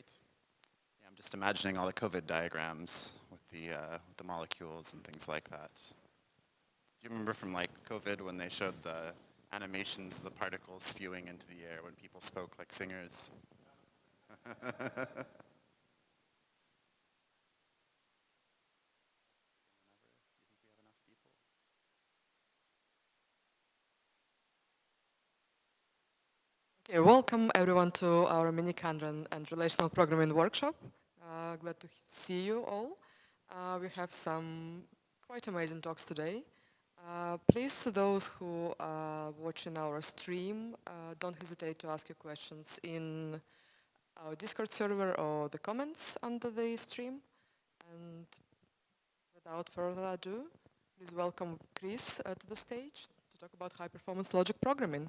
Great. Yeah, I'm just imagining all the COVID diagrams with the molecules and things like that. Do you remember from like COVID when they showed the animations of the particles spewing into the air when people spoke like singers? Okay, welcome everyone to our miniKanren and relational programming workshop. Glad to see you all. We have some quite amazing talks today. Please, those who are watching our stream, don't hesitate to ask your questions in our Discord server or the comments under the stream. And without further ado, please welcome Chris to the stage to talk about high-performance logic programming.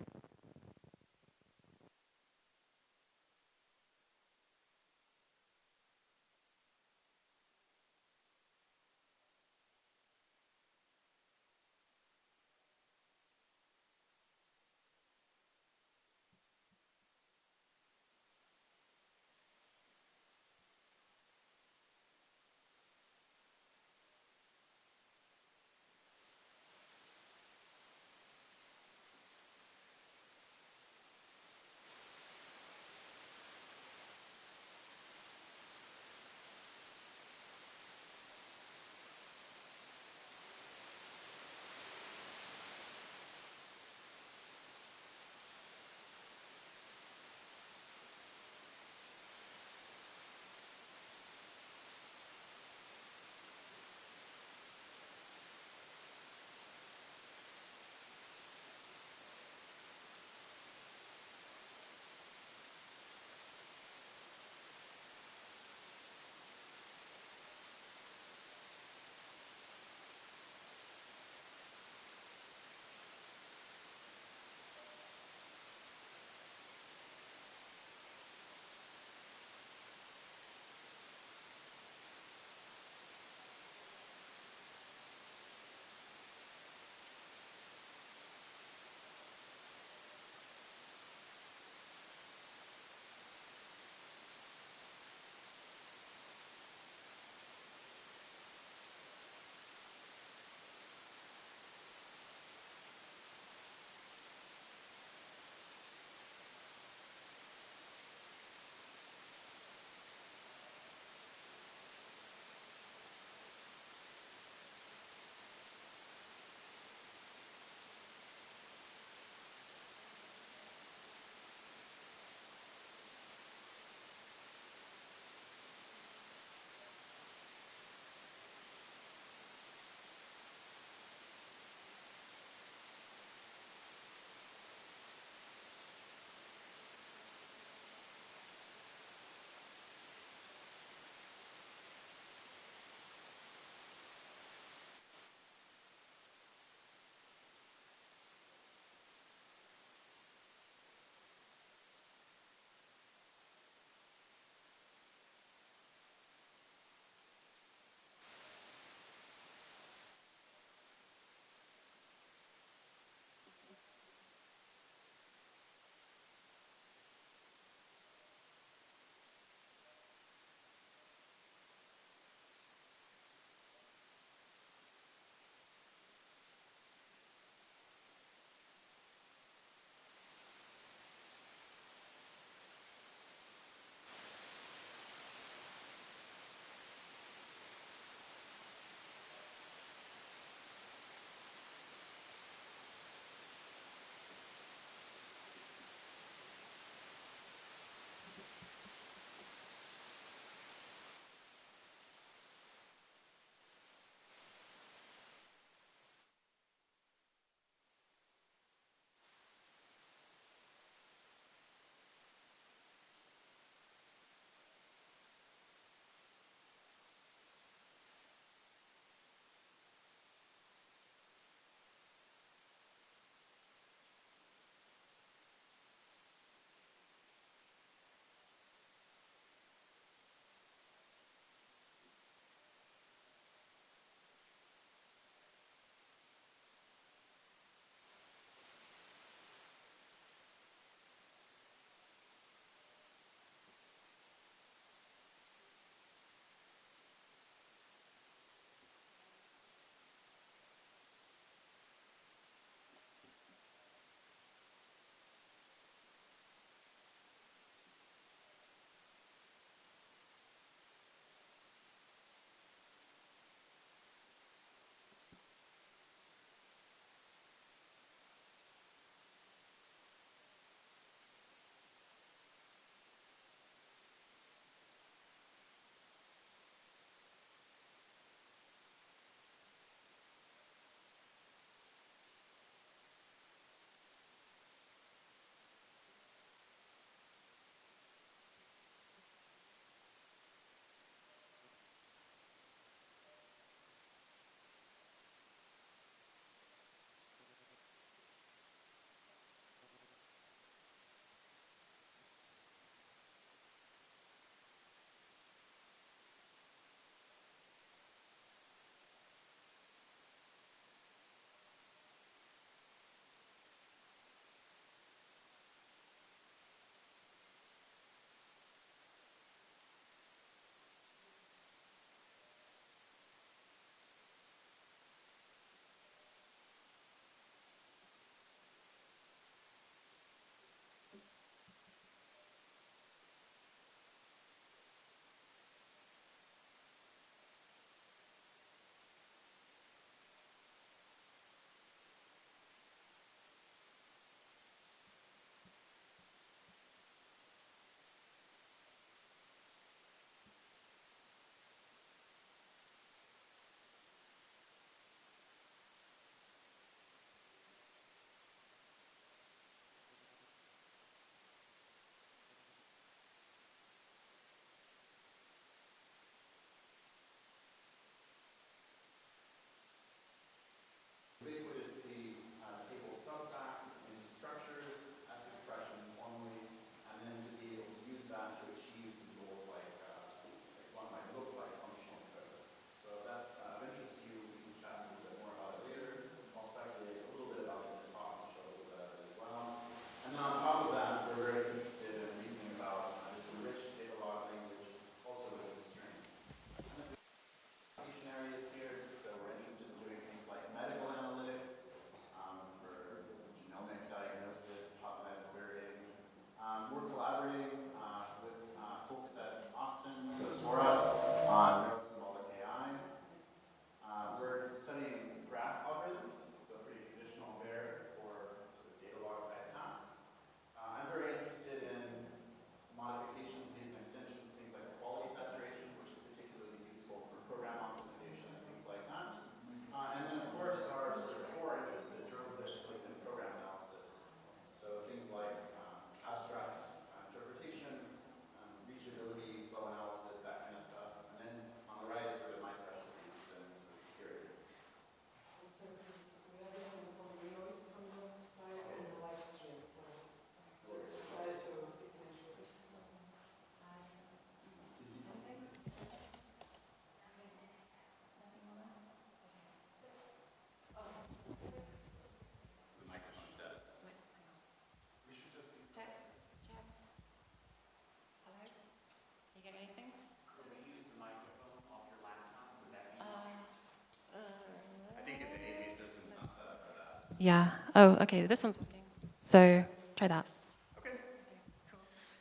Yeah. Oh, okay, this one's working. So try that.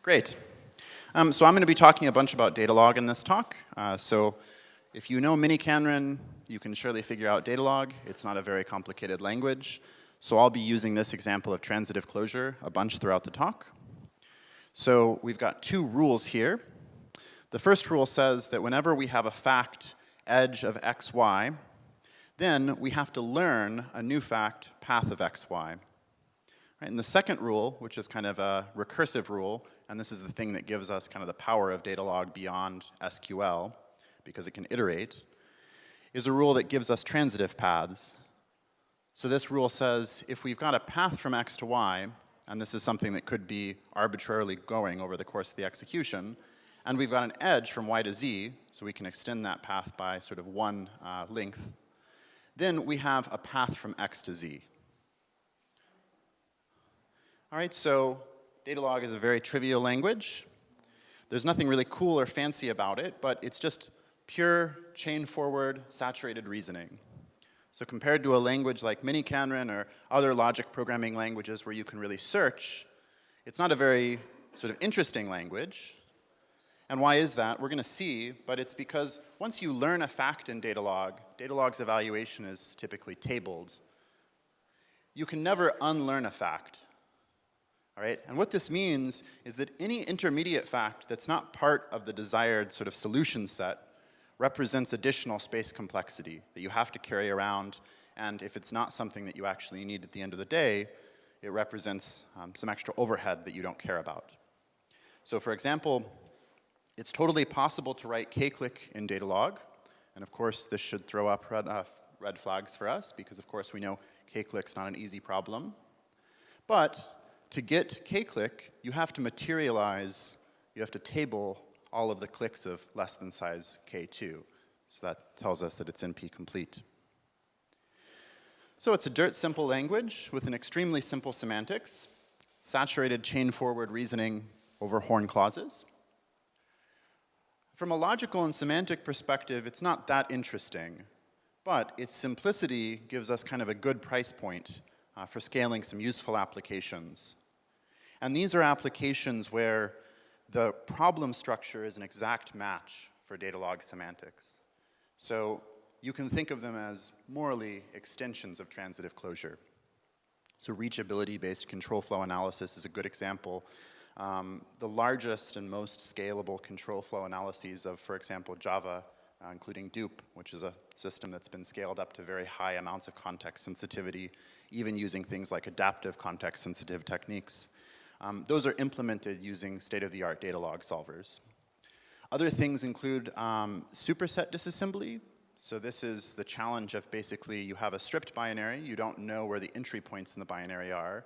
Great. So I'm going to be talking a bunch about Datalog in this talk. So if you know miniKanren, you can surely figure out Datalog. It's not a very complicated language. So I'll be using this example of transitive closure a bunch throughout the talk. So we've got two rules here. The first rule says that whenever we have a fact edge of xy, then we have to learn a new fact path of xy. Right? And the second rule, which is kind of a recursive rule, and this is the thing that gives us kind of the power of Datalog beyond SQL, because it can iterate, is a rule that gives us transitive paths. So this rule says if we've got a path from x to y, and this is something that could be arbitrarily going over the course of the execution, and we've got an edge from y to z, so we can extend that path by sort of one length, then we have a path from x to z. All right, so Datalog is a very trivial language. There's nothing really cool or fancy about it, but it's just pure chain-forward saturated reasoning. So compared to a language like miniKanren or other logic programming languages where you can really search, it's not a very sort of interesting language. And why is that? We're going to see, but it's because once you learn a fact in Datalog, Datalog's evaluation is typically tabled. You can never unlearn a fact. All right? And what this means is that any intermediate fact that's not part of the desired sort of solution set represents additional space complexity that you have to carry around, and if it's not something that you actually need at the end of the day, it represents some extra overhead that you don't care about. So for example, it's totally possible to write k-click in Datalog, and of course this should throw up red flags for us, because of course we know k-click's not an easy problem. But to get k-click, you have to materialize, you have to table all of the clicks of less than size k2. So that tells us that it's NP complete. So it's a dirt simple language with an extremely simple semantics, saturated chain forward reasoning over horn clauses. From a logical and semantic perspective, it's not that interesting, but its simplicity gives us kind of a good price point for scaling some useful applications. And these are applications where the problem structure is an exact match for Datalog semantics. So you can think of them as morally extensions of transitive closure. So reachability-based control flow analysis is a good example. The largest and most scalable control flow analyses of, for example, Java, including dupe, which is a system that's been scaled up to very high amounts of context sensitivity, even using things like adaptive context sensitive techniques. Those are implemented using state-of-the-art Datalog solvers. Other things include superset disassembly. So this is the challenge of basically you have a stripped binary, you don't know where the entry points in the binary are.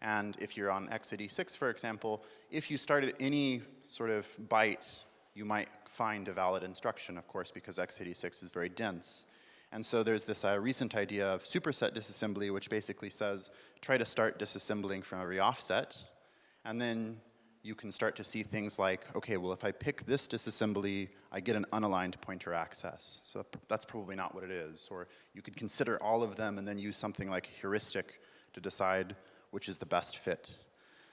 And if you're on x86, for example, if you start at any sort of byte, you might find a valid instruction, of course, because x86 is very dense. And so there's this recent idea of superset disassembly, which basically says, try to start disassembling from every offset. And then you can start to see things like, okay, well, if I pick this disassembly, I get an unaligned pointer access. So that's probably not what it is. Or you could consider all of them and then use something like heuristic to decide which is the best fit.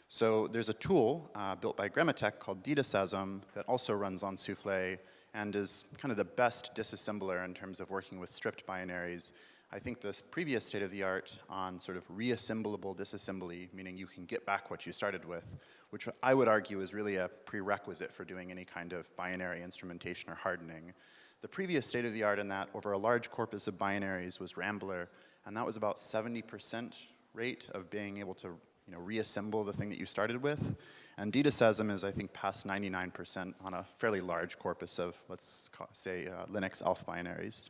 So there's a tool built by Grammatech called ddasasm that also runs on Souffle and is kind of the best disassembler in terms of working with stripped binaries. I think this previous state-of-the-art on sort of reassemblable disassembly, meaning you can get back what you started with, which I would argue is really a prerequisite for doing any kind of binary instrumentation or hardening. The previous state-of-the-art in that over a large corpus of binaries was Rambler, and that was about 70% rate of being able to reassemble the thing that you started with. And ddasasm is, I think, past 99% on a fairly large corpus of, let's say, Linux ELF binaries.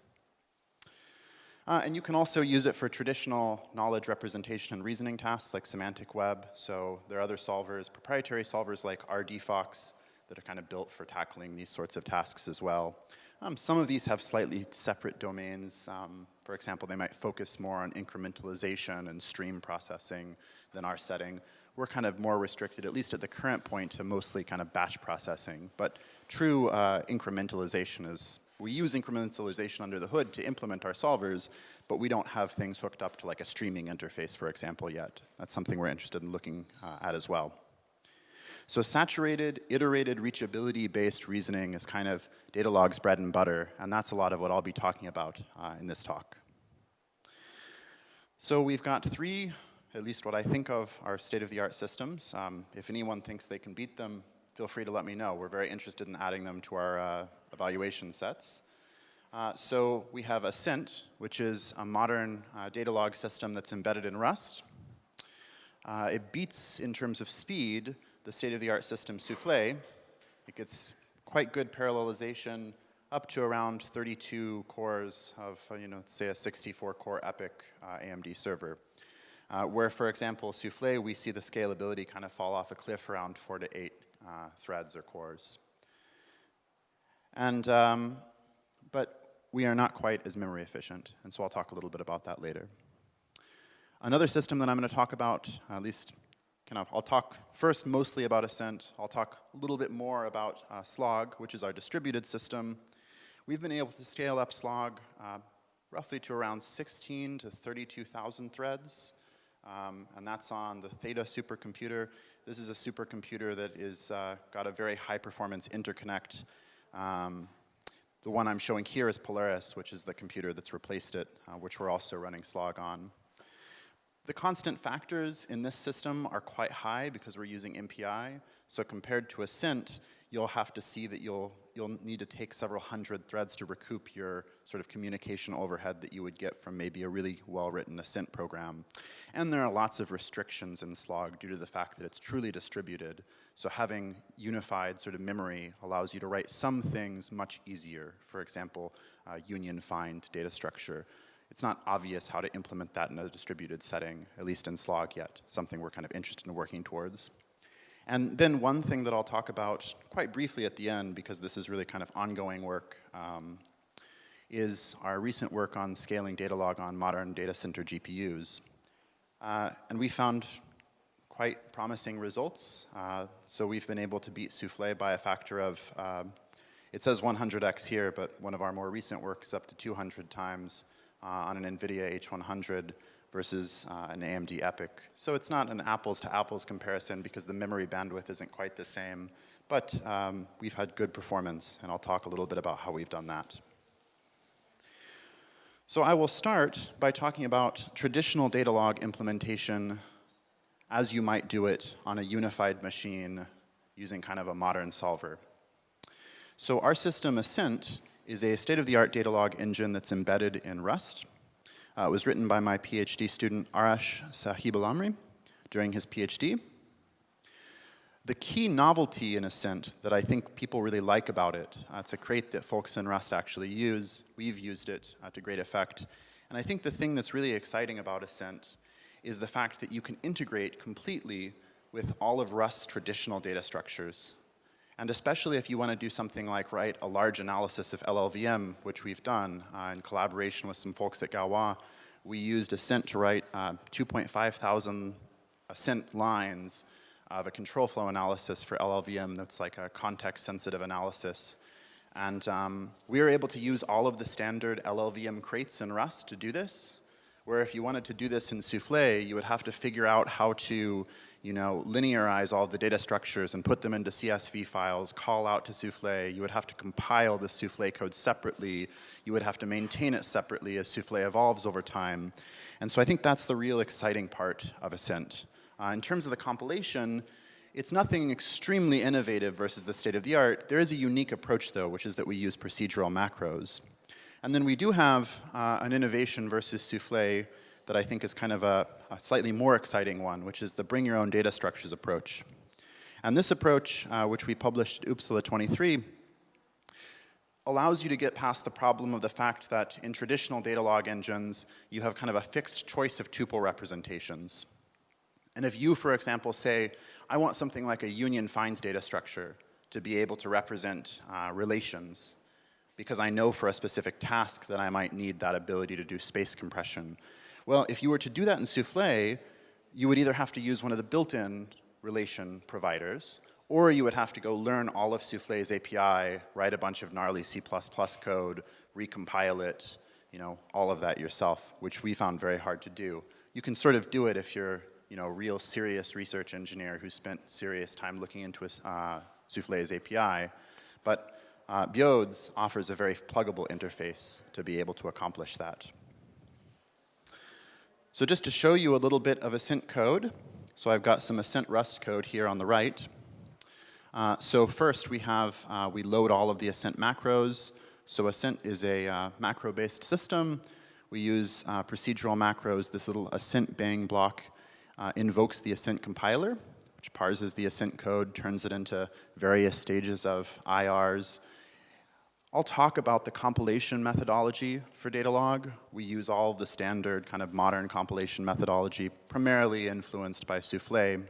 And you can also use it for traditional knowledge representation and reasoning tasks like semantic web. So there are other solvers, proprietary solvers like RDFox that are kind of built for tackling these sorts of tasks as well. Some of these have slightly separate domains. For example, they might focus more on incrementalization and stream processing than our setting. We're kind of more restricted, at least at the current point, to mostly kind of batch processing. But true incrementalization is, we use incrementalization under the hood to implement our solvers, but we don't have things hooked up to like a streaming interface, for example, yet. That's something we're interested in looking at as well. So saturated, iterated, reachability-based reasoning is kind of Datalog's bread and butter, and that's a lot of what I'll be talking about in this talk. So we've got three, at least what I think of, are state-of-the-art systems. If anyone thinks they can beat them, feel free to let me know. We're very interested in adding them to our evaluation sets. So we have Ascent, which is a modern Datalog system that's embedded in Rust. It beats, in terms of speed, the state-of-the-art system Souffle. It gets quite good parallelization, up to around 32 cores of, say a 64-core EPYC AMD server. Where, for example, Souffle, we see the scalability kind of fall off a cliff around 4 to 8 threads or cores. And, but we are not quite as memory efficient, and so I'll talk a little bit about that later. Another system that I'm going to talk about, at least I'll talk first mostly about Ascent. I'll talk a little bit more about Slog, which is our distributed system. We've been able to scale up Slog roughly to around 16 to 32,000 threads, and that's on the Theta supercomputer. This is a supercomputer that is got a very high performance interconnect. The one I'm showing here is Polaris, which is the computer that's replaced it, which we're also running Slog on. The constant factors in this system are quite high because we're using MPI. So compared to Ascent, you'll have to see that you'll need to take several hundred threads to recoup your sort of communication overhead that you would get from maybe a really well-written Ascent program. And there are lots of restrictions in Slog due to the fact that it's truly distributed. So having unified sort of memory allows you to write some things much easier. For example, union find data structure. It's not obvious how to implement that in a distributed setting, at least in Slog yet, something we're kind of interested in working towards. And then one thing that I'll talk about quite briefly at the end, because this is really kind of ongoing work, is our recent work on scaling Datalog on modern data center GPUs. And we found quite promising results. So we've been able to beat Souffle by a factor of, it says 100x here, but one of our more recent work is up to 200 times. On an NVIDIA H100 versus an AMD EPYC. So it's not an apples to apples comparison because the memory bandwidth isn't quite the same, but we've had good performance, and I'll talk a little bit about how we've done that. So I will start by talking about traditional Datalog implementation as you might do it on a unified machine using kind of a modern solver. So our system, Ascent, is a state-of-the-art Datalog engine that's embedded in Rust. It was written by my PhD student, Arash Sahib-Alamri, during his PhD. The key novelty in Ascent that I think people really like about it, it's a crate that folks in Rust actually use. We've used it to great effect. And I think the thing that's really exciting about Ascent is the fact that you can integrate completely with all of Rust's traditional data structures. And especially if you want to do something like write a large analysis of LLVM, which we've done in collaboration with some folks at Galois, we used Ascent to write 2,500 Ascent lines of a control flow analysis for LLVM that's like a context-sensitive analysis. And we were able to use all of the standard LLVM crates in Rust to do this, where if you wanted to do this in Souffle, you would have to figure out how to linearize all the data structures and put them into CSV files, call out to Souffle. You would have to compile the Souffle code separately. You would have to maintain it separately as Souffle evolves over time. And so I think that's the real exciting part of Ascent. In terms of the compilation, it's nothing extremely innovative versus the state-of-the-art. There is a unique approach, though, which is that we use procedural macros. And then we do have an innovation versus Souffle that I think is kind of a slightly more exciting one, which is the bring your own data structures approach. And this approach, which we published at ICFP'24, allows you to get past the problem of the fact that in traditional Datalog engines, you have kind of a fixed choice of tuple representations. And if you, for example, say, I want something like a union finds data structure to be able to represent relations, because I know for a specific task that I might need that ability to do space compression. Well, if you were to do that in Soufflé, you would either have to use one of the built-in relation providers, or you would have to go learn all of Soufflé's API, write a bunch of gnarly C++ code, recompile it, all of that yourself, which we found very hard to do. You can sort of do it if you're, a real serious research engineer who spent serious time looking into Soufflé's API, but Bjodes offers a very pluggable interface to be able to accomplish that. So just to show you a little bit of Ascent code, so I've got some Ascent Rust code here on the right. So first we load all of the Ascent macros. So Ascent is a macro-based system. We use procedural macros. This little Ascent bang block invokes the Ascent compiler, which parses the Ascent code, turns it into various stages of IRs. I'll talk about the compilation methodology for Datalog. We use all of the standard kind of modern compilation methodology, primarily influenced by Soufflé.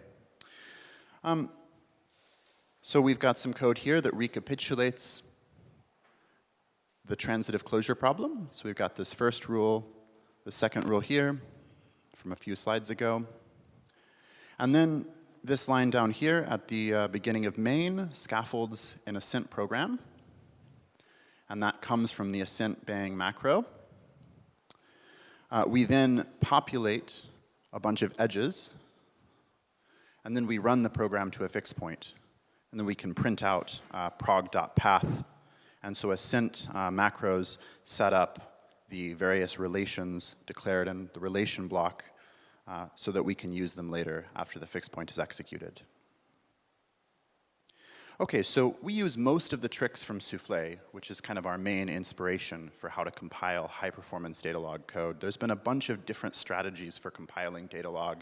So we've got some code here that recapitulates the transitive closure problem. So we've got this first rule, the second rule here from a few slides ago. And then this line down here at the beginning of main scaffolds an Ascent program. And that comes from the Ascent bang macro. We then populate a bunch of edges, and then we run the program to a fixed point. And then we can print out prog.path. And so Ascent macros set up the various relations declared in the relation block so that we can use them later after the fixed point is executed. Okay, so we use most of the tricks from Soufflé, which is kind of our main inspiration for how to compile high-performance Datalog code. There's been a bunch of different strategies for compiling Datalog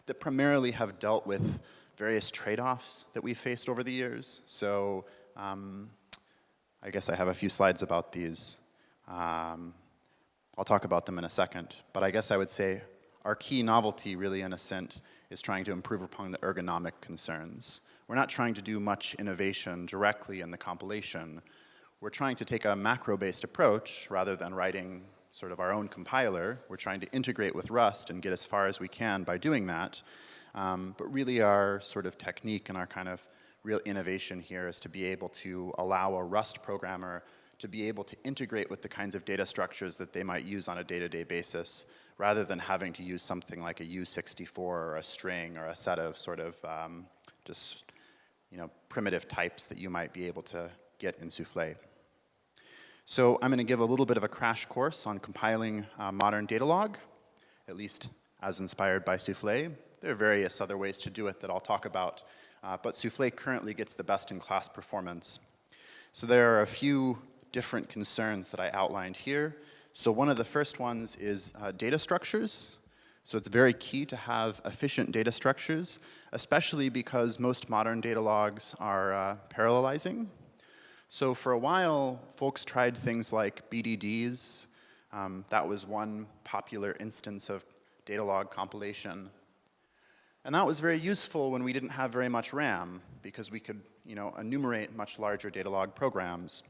that primarily have dealt with various trade-offs that we've faced over the years. So I guess I have a few slides about these. I'll talk about them in a second. But I guess I would say our key novelty really in Ascent is trying to improve upon the ergonomic concerns. We're not trying to do much innovation directly in the compilation. We're trying to take a macro-based approach rather than writing sort of our own compiler. We're trying to integrate with Rust and get as far as we can by doing that. But really our sort of technique and our kind of real innovation here is to be able to allow a Rust programmer to be able to integrate with the kinds of data structures that they might use on a day-to-day basis rather than having to use something like a U64 or a string or a set of sort of just primitive types that you might be able to get in Soufflé. So I'm going to give a little bit of a crash course on compiling modern Datalog, at least as inspired by Soufflé. There are various other ways to do it that I'll talk about, but Soufflé currently gets the best-in-class performance. So there are a few different concerns that I outlined here. So one of the first ones is data structures. So it's very key to have efficient data structures, especially because most modern data logs are parallelizing. So for a while, folks tried things like BDDs. That was one popular instance of data log compilation. And that was very useful when we didn't have very much RAM, because we could enumerate much larger data log programs.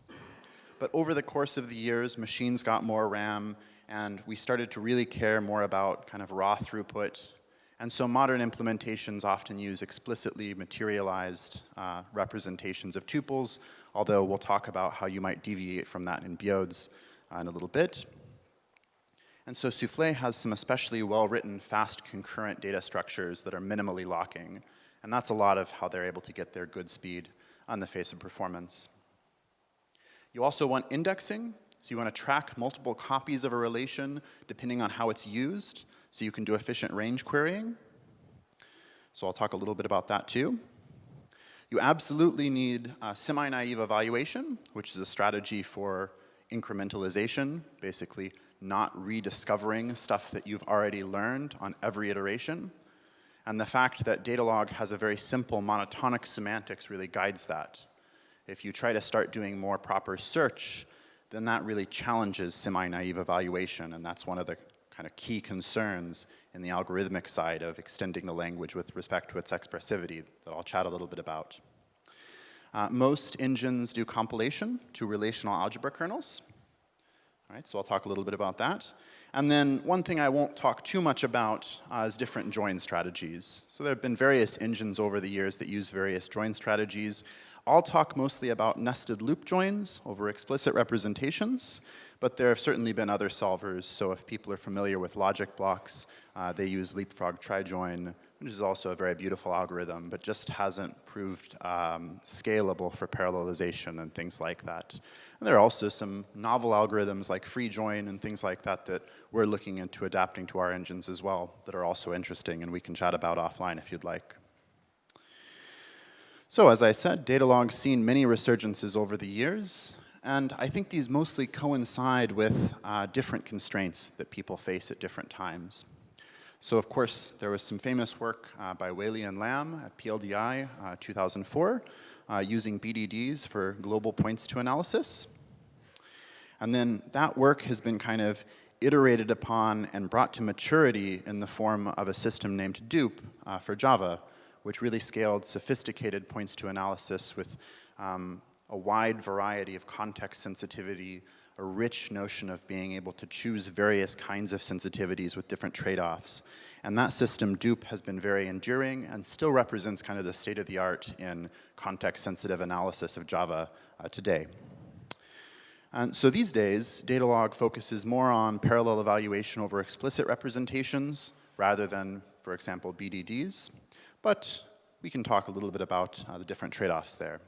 But over the course of the years, machines got more RAM, and we started to really care more about kind of raw throughput. And so modern implementations often use explicitly materialized representations of tuples, although we'll talk about how you might deviate from that in Bjodes in a little bit. And so Soufflé has some especially well-written, fast concurrent data structures that are minimally locking. And that's a lot of how they're able to get their good speed on the face of performance. You also want indexing. So you want to track multiple copies of a relation depending on how it's used, so you can do efficient range querying. So I'll talk a little bit about that too. You absolutely need semi-naive evaluation, which is a strategy for incrementalization, basically not rediscovering stuff that you've already learned on every iteration. And the fact that Datalog has a very simple monotonic semantics really guides that. If you try to start doing more proper search, then that really challenges semi-naive evaluation, and that's one of the kind of key concerns in the algorithmic side of extending the language with respect to its expressivity that I'll chat a little bit about. Most engines do compilation to relational algebra kernels. All right, so I'll talk a little bit about that. And then one thing I won't talk too much about is different join strategies. So there have been various engines over the years that use various join strategies. I'll talk mostly about nested loop joins over explicit representations, but there have certainly been other solvers. So if people are familiar with logic blocks, they use leapfrog trijoin, which is also a very beautiful algorithm, but just hasn't proved scalable for parallelization and things like that. And there are also some novel algorithms like free join and things like that that we're looking into adapting to our engines as well that are also interesting and we can chat about offline if you'd like. So as I said, Datalog's seen many resurgences over the years, and I think these mostly coincide with different constraints that people face at different times. So of course, there was some famous work by Whaley and Lamb at PLDI 2004 using BDDs for global points to analysis. And then that work has been kind of iterated upon and brought to maturity in the form of a system named dupe for Java, which really scaled sophisticated points to analysis with a wide variety of context sensitivity, a rich notion of being able to choose various kinds of sensitivities with different trade-offs. And that system, dupe, has been very enduring and still represents kind of the state of the art in context-sensitive analysis of Java today. And so these days, Datalog focuses more on parallel evaluation over explicit representations rather than, for example, BDDs. But we can talk a little bit about the different trade-offs there.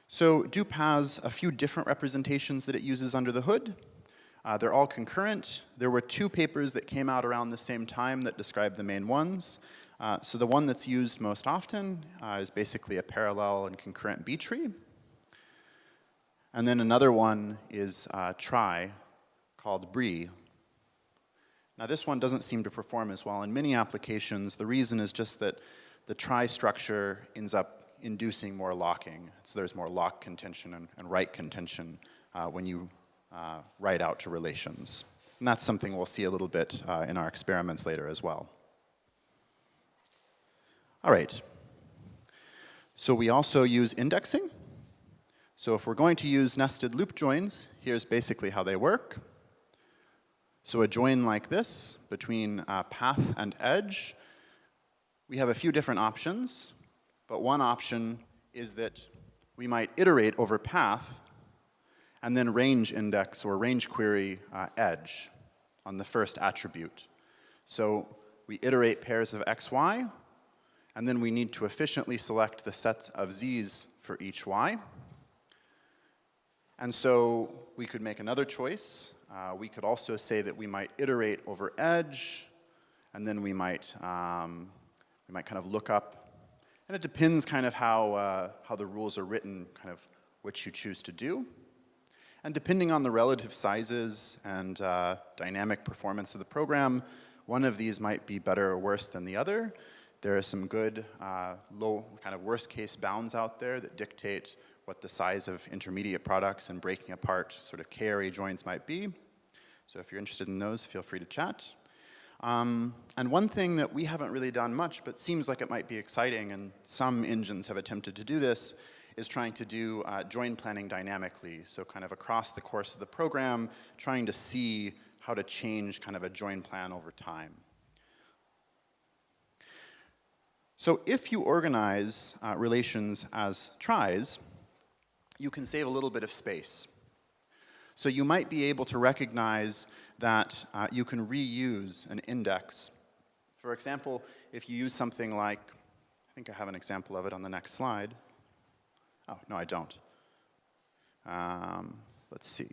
So dupe has a few different representations that it uses under the hood. They're all concurrent. There were 2 papers that came out around the same time that describe the main ones. So the one that's used most often is basically a parallel and concurrent B tree. And then another one is trie called brie. Now this one doesn't seem to perform as well in many applications. The reason is just that the trie structure ends up inducing more locking. So there's more lock contention and write contention when you write out to relations. And that's something we'll see a little bit in our experiments later as well. All right. So we also use indexing. So if we're going to use nested loop joins, here's basically how they work. So a join like this between path and edge, we have a few different options. But one option is that we might iterate over path and then range index or range query edge on the first attribute. So we iterate pairs of x, y, and then we need to efficiently select the set of z's for each y. And so we could make another choice. We could also say that we might iterate over edge, and then we might kind of look up. And it depends kind of how the rules are written, kind of which you choose to do. And depending on the relative sizes and dynamic performance of the program, one of these might be better or worse than the other. There are some good low kind of worst case bounds out there that dictate what the size of intermediate products and breaking apart sort of k-array joins might be. So if you're interested in those, feel free to chat. And one thing that we haven't really done much, but seems like it might be exciting, and some engines have attempted to do this, is trying to do join planning dynamically. So kind of across the course of the program, trying to see how to change kind of a join plan over time. So if you organize relations as tries, you can save a little bit of space. So you might be able to recognize that you can reuse an index. For example, if you use something like, I think I have an example of it on the next slide. Oh, no, I don't. Let's see.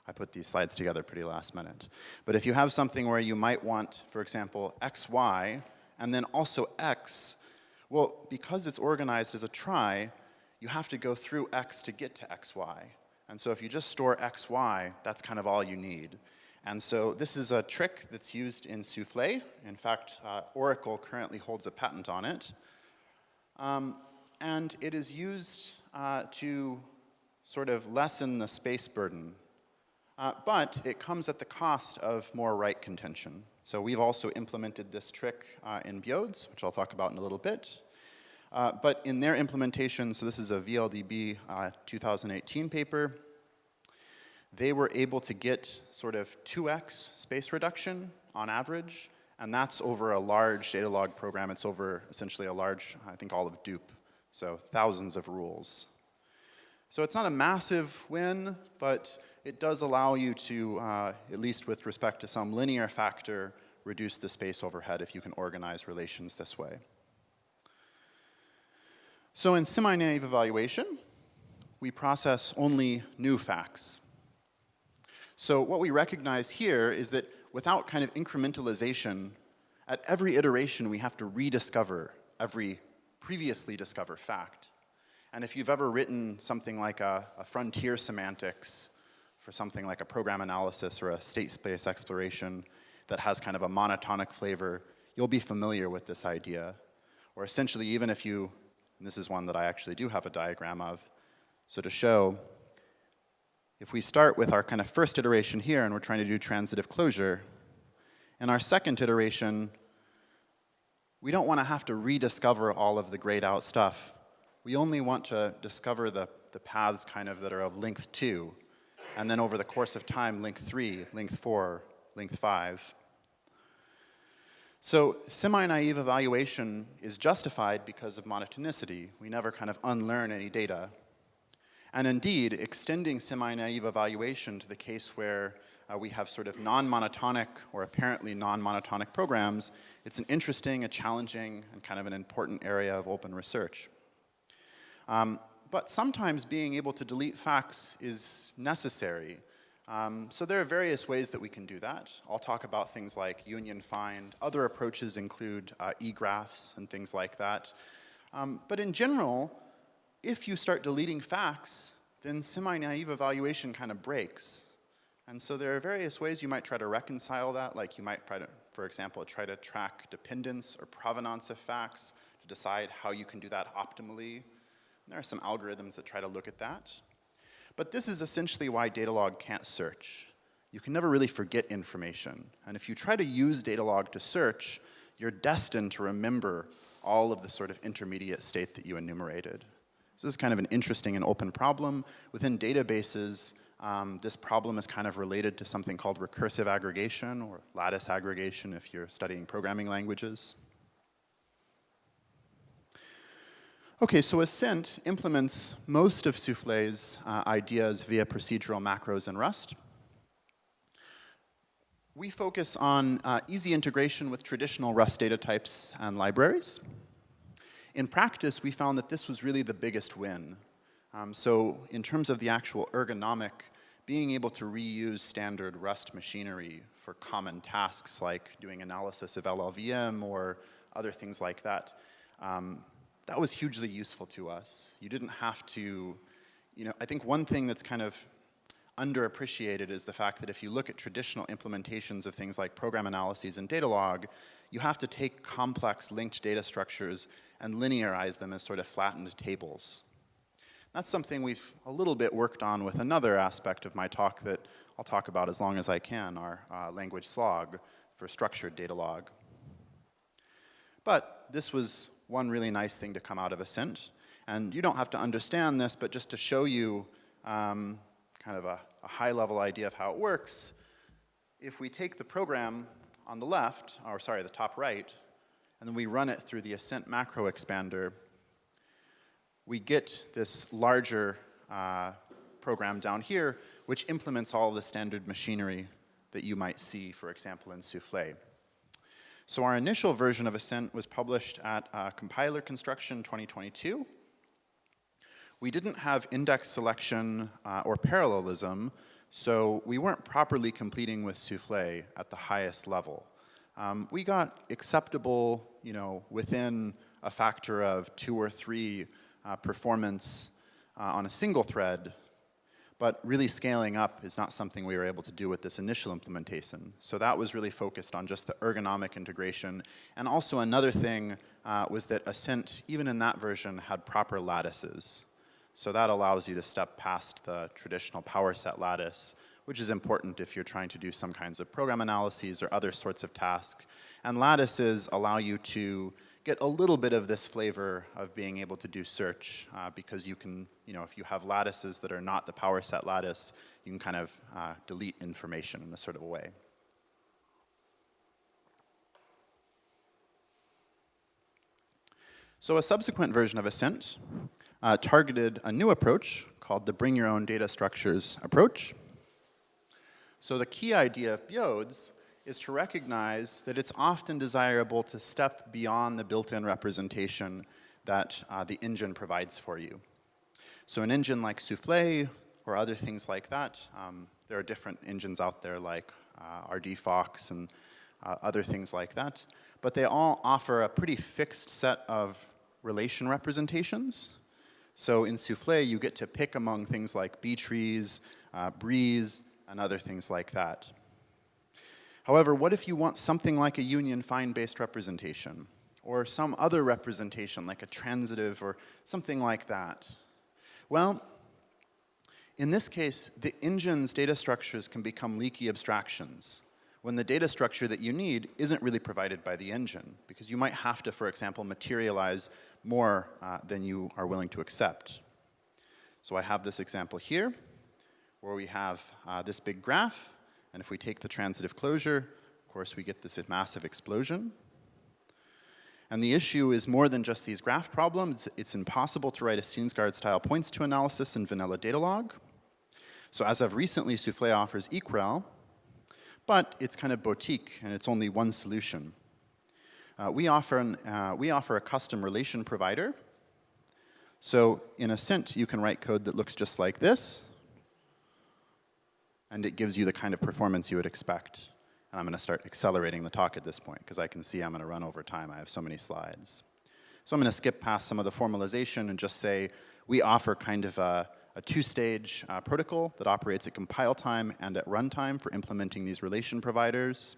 I put these slides together pretty last minute. But if you have something where you might want, for example, x, y, and then also x, well, because it's organized as a trie, you have to go through x to get to xy. And so if you just store xy, that's kind of all you need. And so this is a trick that's used in Soufflé. In fact, Oracle currently holds a patent on it. And it is used to sort of lessen the space burden. But it comes at the cost of more write contention. So we've also implemented this trick in Bjodes, which I'll talk about in a little bit. But in their implementation, so this is a VLDB 2018 paper, they were able to get sort of 2x space reduction on average, and that's over a large data log program. It's over essentially a large, I think all of dupe, so thousands of rules. So it's not a massive win, but it does allow you to, at least with respect to some linear factor, reduce the space overhead if you can organize relations this way. So in semi-naive evaluation, we process only new facts. So what we recognize here is that without kind of incrementalization, at every iteration we have to rediscover every previously discovered fact. And if you've ever written something like a frontier semantics for something like a program analysis or a state space exploration that has kind of a monotonic flavor, you'll be familiar with this idea. Or essentially, even if you, and this is one that I actually do have a diagram of, so to show, if we start with our kind of first iteration here and we're trying to do transitive closure, in our second iteration, we don't want to have to rediscover all of the grayed out stuff. We only want to discover the paths kind of that are of length 2, and then over the course of time, length 3, length 4, length 5. So semi-naive evaluation is justified because of monotonicity. We never kind of unlearn any data. And indeed, extending semi-naive evaluation to the case where we have sort of non-monotonic or apparently non-monotonic programs, it's an interesting, a challenging, and kind of an important area of open research. But sometimes being able to delete facts is necessary. So there are various ways that we can do that. I'll talk about things like union find. Other approaches include e-graphs and things like that. But in general, if you start deleting facts, then semi-naive evaluation kind of breaks. And so there are various ways you might try to reconcile that, like you might try to, for example, try to track dependence or provenance of facts to decide how you can do that optimally. There are some algorithms that try to look at that. But this is essentially why Datalog can't search. You can never really forget information. And if you try to use Datalog to search, you're destined to remember all of the sort of intermediate state that you enumerated. So this is kind of an interesting and open problem. Within databases, this problem is kind of related to something called recursive aggregation or lattice aggregation if you're studying programming languages. Okay, so Ascent implements most of Soufflé's ideas via procedural macros in Rust. We focus on easy integration with traditional Rust data types and libraries. In practice, we found that this was really the biggest win. So in terms of the actual ergonomic, being able to reuse standard Rust machinery for common tasks like doing analysis of LLVM or other things like that, that was hugely useful to us. You didn't have to, I think one thing that's kind of underappreciated is the fact that if you look at traditional implementations of things like program analyses and Datalog, you have to take complex linked data structures and linearize them as sort of flattened tables. That's something we've a little bit worked on with another aspect of my talk that I'll talk about as long as I can, our language slog for structured Datalog. But this was one really nice thing to come out of Ascent. And you don't have to understand this, but just to show you kind of a high-level idea of how it works, if we take the program on the left, or sorry, the top right, and then we run it through the Ascent macro expander, we get this larger program down here, which implements all of the standard machinery that you might see, for example, in Soufflé. So our initial version of Ascent was published at Compiler Construction 2022. We didn't have index selection or parallelism, so we weren't properly completing with Soufflé at the highest level. We got acceptable, within a factor of 2 or 3 performance on a single thread, but really scaling up is not something we were able to do with this initial implementation. So that was really focused on just the ergonomic integration. And also another thing was that Ascent, even in that version, had proper lattices. So that allows you to step past the traditional power set lattice, which is important if you're trying to do some kinds of program analyses or other sorts of tasks. And lattices allow you to get a little bit of this flavor of being able to do search because you can, if you have lattices that are not the power set lattice, you can kind of delete information in a sort of a way. So a subsequent version of Ascent targeted a new approach called the Bring Your Own Data Structures approach. So the key idea of BIODES is to recognize that it's often desirable to step beyond the built-in representation that the engine provides for you. So an engine like Soufflé or other things like that, there are different engines out there like RDFox and other things like that, but they all offer a pretty fixed set of relation representations. So in Soufflé, you get to pick among things like B-trees, breeze, and other things like that. However, what if you want something like a union find-based representation, or some other representation like a transitive or something like that? Well, in this case, the engine's data structures can become leaky abstractions when the data structure that you need isn't really provided by the engine, because you might have to, for example, materialize more than you are willing to accept. So I have this example here, where we have this big graph, and if we take the transitive closure, of course, we get this massive explosion. And the issue is more than just these graph problems. It's impossible to write a Steensgaard-style points-to analysis in vanilla Datalog. So as of recently, Soufflé offers eqrel, but it's kind of boutique, and it's only one solution. We offer a custom relation provider. So in Ascent, you can write code that looks just like this, and it gives you the kind of performance you would expect. And I'm going to start accelerating the talk at this point, because I can see I'm going to run over time. I have so many slides. So I'm going to skip past some of the formalization and just say we offer kind of a two-stage protocol that operates at compile time and at runtime for implementing these relation providers.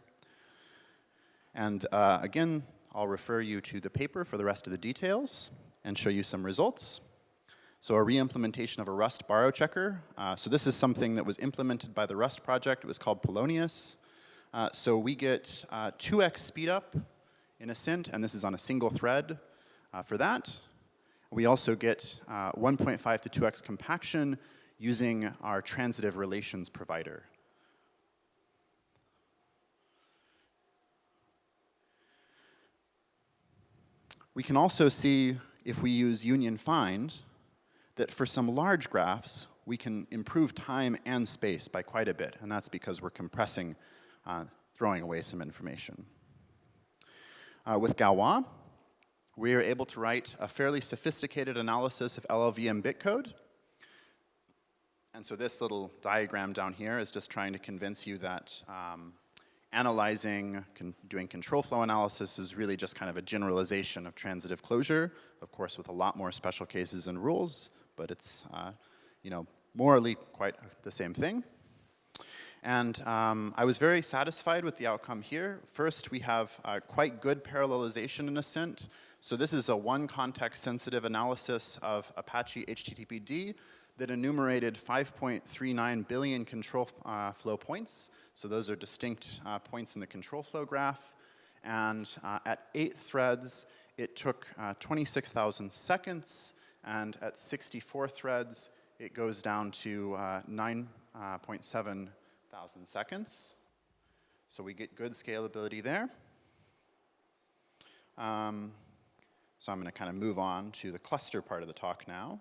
And again, I'll refer you to the paper for the rest of the details and show you some results. So a re-implementation of a Rust borrow checker. So this is something that was implemented by the Rust project. It was called Polonius. So we get 2x speed up in Ascent, and this is on a single thread for that. We also get 1.5 to 2x compaction using our transitive relations provider. We can also see, if we use union find, that for some large graphs, we can improve time and space by quite a bit, and that's because we're compressing, throwing away some information. With Galois, we are able to write a fairly sophisticated analysis of LLVM bitcode. And so this little diagram down here is just trying to convince you that doing control flow analysis is really just kind of a generalization of transitive closure, of course with a lot more special cases and rules, but it's morally quite the same thing. And I was very satisfied with the outcome here. First, we have quite good parallelization in Ascent. So this is a one context sensitive analysis of Apache HTTPD that enumerated 5.39 billion control flow points. So those are distinct points in the control flow graph. And at 8 threads, it took 26,000 seconds. And at 64 threads, it goes down to 9.7 thousand seconds. So we get good scalability there. So I'm going to kind of move on to the cluster part of the talk now.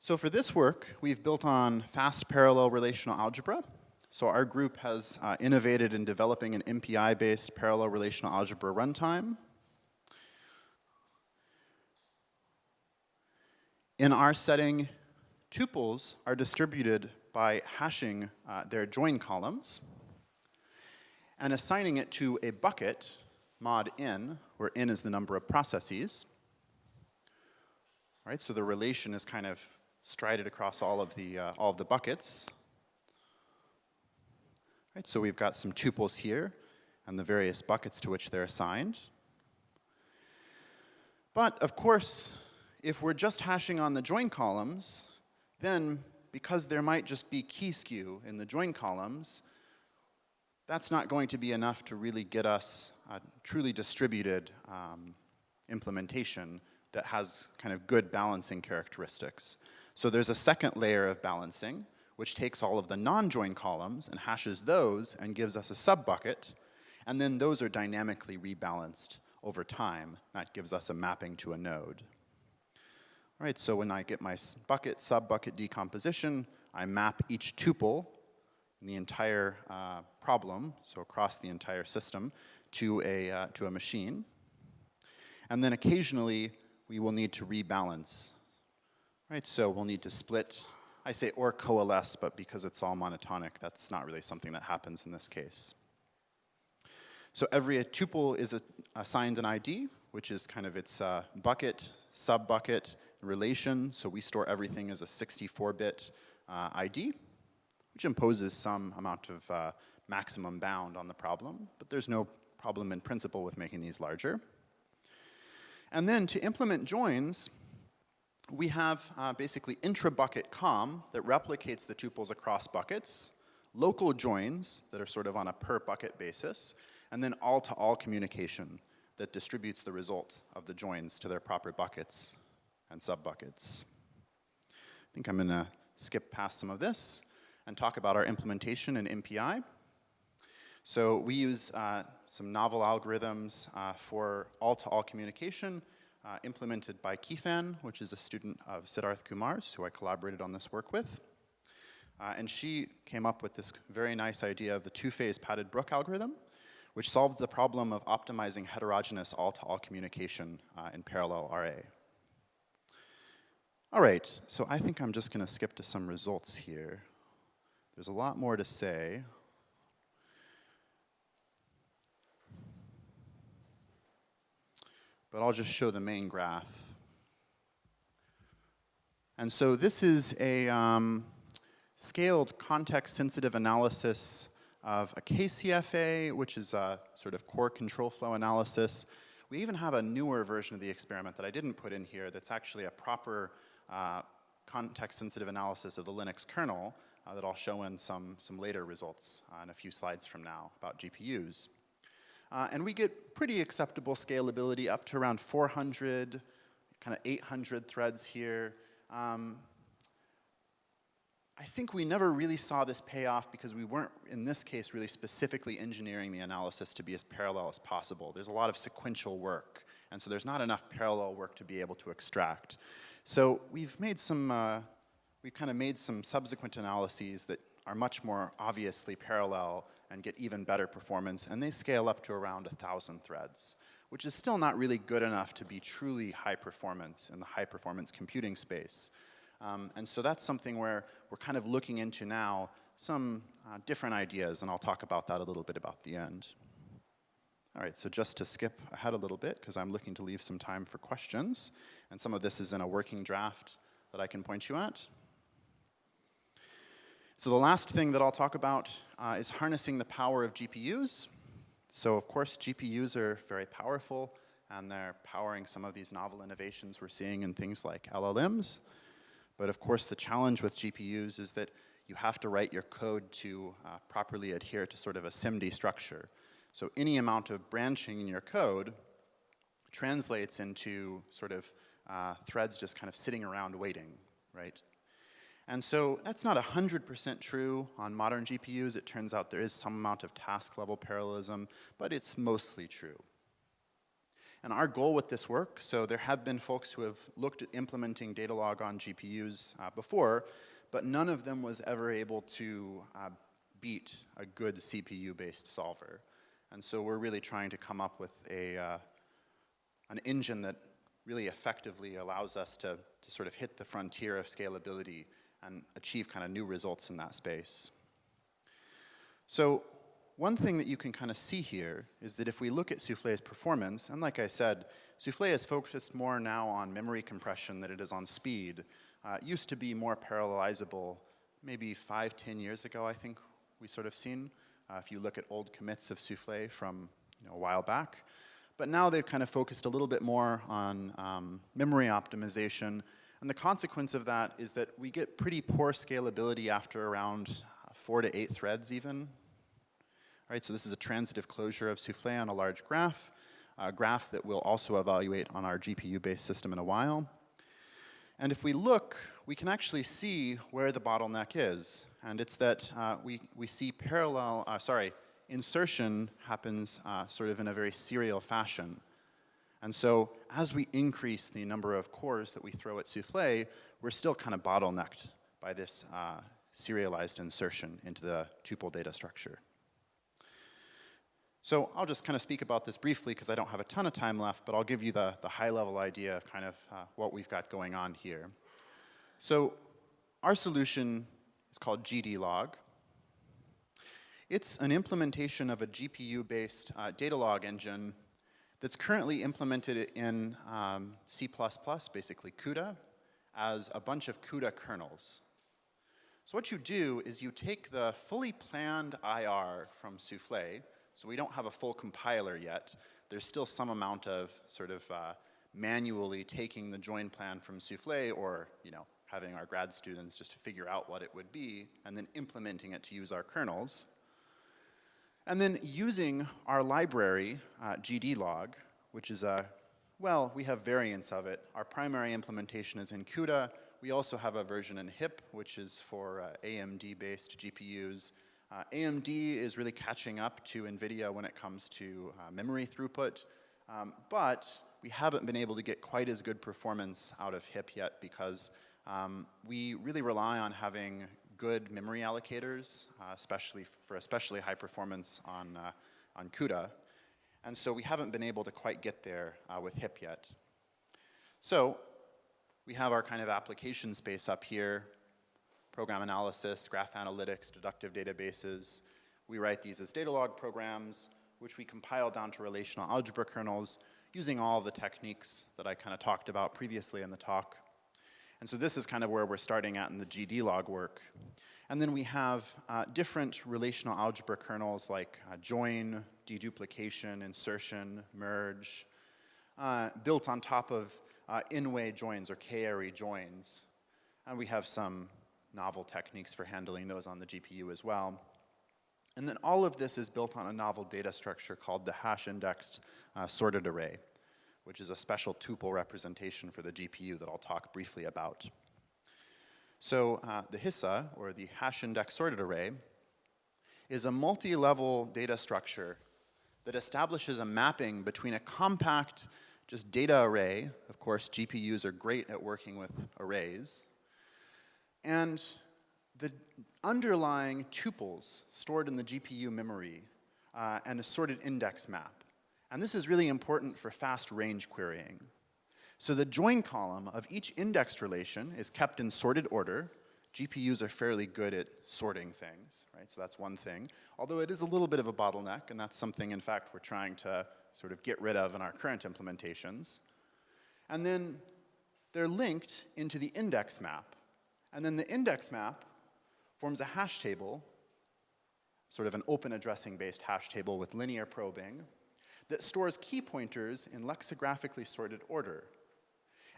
So for this work, we've built on fast parallel relational algebra. So our group has innovated in developing an MPI-based parallel relational algebra runtime. In our setting, tuples are distributed by hashing their join columns and assigning it to a bucket, mod n, where n is the number of processes. All right, so the relation is kind of strided across all of the buckets. Right, so we've got some tuples here and the various buckets to which they're assigned. But of course, if we're just hashing on the join columns, then because there might just be key skew in the join columns, that's not going to be enough to really get us a truly distributed implementation that has kind of good balancing characteristics. So there's a second layer of balancing, which takes all of the non-join columns and hashes those and gives us a sub-bucket, and then those are dynamically rebalanced over time. That gives us a mapping to a node. All right, so when I get my bucket, sub-bucket decomposition, I map each tuple in the entire problem, so across the entire system, to a machine. And then occasionally, we will need to rebalance. Right, so we'll need to split. I say or coalesce, but because it's all monotonic, that's not really something that happens in this case. So every tuple is assigned an ID, which is kind of its bucket, sub-bucket, relation. So we store everything as a 64-bit ID, which imposes some amount of maximum bound on the problem, but there's no problem in principle with making these larger. And then to implement joins, we have basically intra-bucket com that replicates the tuples across buckets, local joins that are sort of on a per-bucket basis, and then all-to-all communication that distributes the result of the joins to their proper buckets and sub-buckets. I think I'm going to skip past some of this and talk about our implementation in MPI. So we use some novel algorithms for all-to-all communication implemented by Kifan, which is a student of Siddharth Kumar's, who I collaborated on this work with. And she came up with this very nice idea of the two-phase padded Brook algorithm, which solved the problem of optimizing heterogeneous all-to-all communication in parallel RA. All right, so I think I'm just going to skip to some results here. There's a lot more to say. But I'll just show the main graph. And so this is a scaled context-sensitive analysis of a KCFA, which is a sort of core control flow analysis. We even have a newer version of the experiment that I didn't put in here that's actually a proper context-sensitive analysis of the Linux kernel that I'll show in some later results in a few slides from now about GPUs. And we get pretty acceptable scalability up to around 400, kind of 800 threads here. I think we never really saw this pay off because we weren't, in this case, really specifically engineering the analysis to be as parallel as possible. There's a lot of sequential work, and so there's not enough parallel work to be able to extract. So we've made some, we've kind of made some subsequent analyses that are much more obviously parallel and get even better performance, and they scale up to around 1,000 threads, which is still not really good enough to be truly high performance in the high performance computing space. And so that's something where we're kind of looking into now some different ideas, and I'll talk about that a little bit about the end. All right, so just to skip ahead a little bit, because I'm looking to leave some time for questions, and some of this is in a working draft that I can point you at. So the last thing that I'll talk about is harnessing the power of GPUs. So of course, GPUs are very powerful, and they're powering some of these novel innovations we're seeing in things like LLMs. But of course, the challenge with GPUs is that you have to write your code to properly adhere to sort of a SIMD structure. So any amount of branching in your code translates into sort of threads just kind of sitting around waiting, right? And so that's not 100% true on modern GPUs. It turns out there is some amount of task-level parallelism, but it's mostly true. And our goal with this work, so there have been folks who have looked at implementing data log on GPUs before, but none of them was ever able to beat a good CPU-based solver. And so we're really trying to come up with an engine that really effectively allows us to sort of hit the frontier of scalability and achieve kind of new results in that space. So one thing that you can kind of see here is that if we look at Soufflé's performance, and like I said, Soufflé is focused more now on memory compression than it is on speed. It used to be more parallelizable maybe 5, 10 years ago, I think we sort of seen, if you look at old commits of Soufflé from a while back. But now they've kind of focused a little bit more on memory optimization. And the consequence of that is that we get pretty poor scalability after around 4 to 8 threads even. All right, so this is a transitive closure of souffle on a large graph, a graph that we'll also evaluate on our GPU-based system in a while. And if we look, we can actually see where the bottleneck is. And it's that we see insertion happens sort of in a very serial fashion. And so as we increase the number of cores that we throw at souffle, we're still kind of bottlenecked by this serialized insertion into the tuple data structure. So I'll just kind of speak about this briefly because I don't have a ton of time left, but I'll give you the high-level idea of kind of what we've got going on here. So our solution is called GDlog. It's an implementation of a GPU-based data log engine that's currently implemented in C++, basically CUDA, as a bunch of CUDA kernels. So what you do is you take the fully planned IR from souffle. So we don't have a full compiler yet. There's still some amount of sort of manually taking the join plan from souffle, or having our grad students just figure out what it would be, and then implementing it to use our kernels. And then using our library, GDlog, which is we have variants of it. Our primary implementation is in CUDA. We also have a version in HIP, which is for AMD-based GPUs. AMD is really catching up to NVIDIA when it comes to memory throughput, but we haven't been able to get quite as good performance out of HIP yet because we really rely on having good memory allocators, especially high performance on CUDA, and so we haven't been able to quite get there with HIP yet. So we have our kind of application space up here. Program analysis, graph analytics, deductive databases. We write these as data log programs, which we compile down to relational algebra kernels using all the techniques that I kind of talked about previously in the talk. And so this is kind of where we're starting at in the GDlog work. And then we have different relational algebra kernels like join, deduplication, insertion, merge, built on top of in-way joins or k-array joins. And we have some novel techniques for handling those on the GPU as well. And then all of this is built on a novel data structure called the hash-indexed sorted array, which is a special tuple representation for the GPU that I'll talk briefly about. So the HISA, or the hash-indexed sorted array, is a multi-level data structure that establishes a mapping between a compact just data array. Of course, GPUs are great at working with arrays, and the underlying tuples stored in the GPU memory and a sorted index map. And this is really important for fast range querying. So the join column of each indexed relation is kept in sorted order. GPUs are fairly good at sorting things, right? So that's one thing. Although it is a little bit of a bottleneck, and that's something, in fact, we're trying to sort of get rid of in our current implementations. And then they're linked into the index map. And then the index map forms a hash table, sort of an open addressing-based hash table with linear probing, that stores key pointers in lexigraphically sorted order.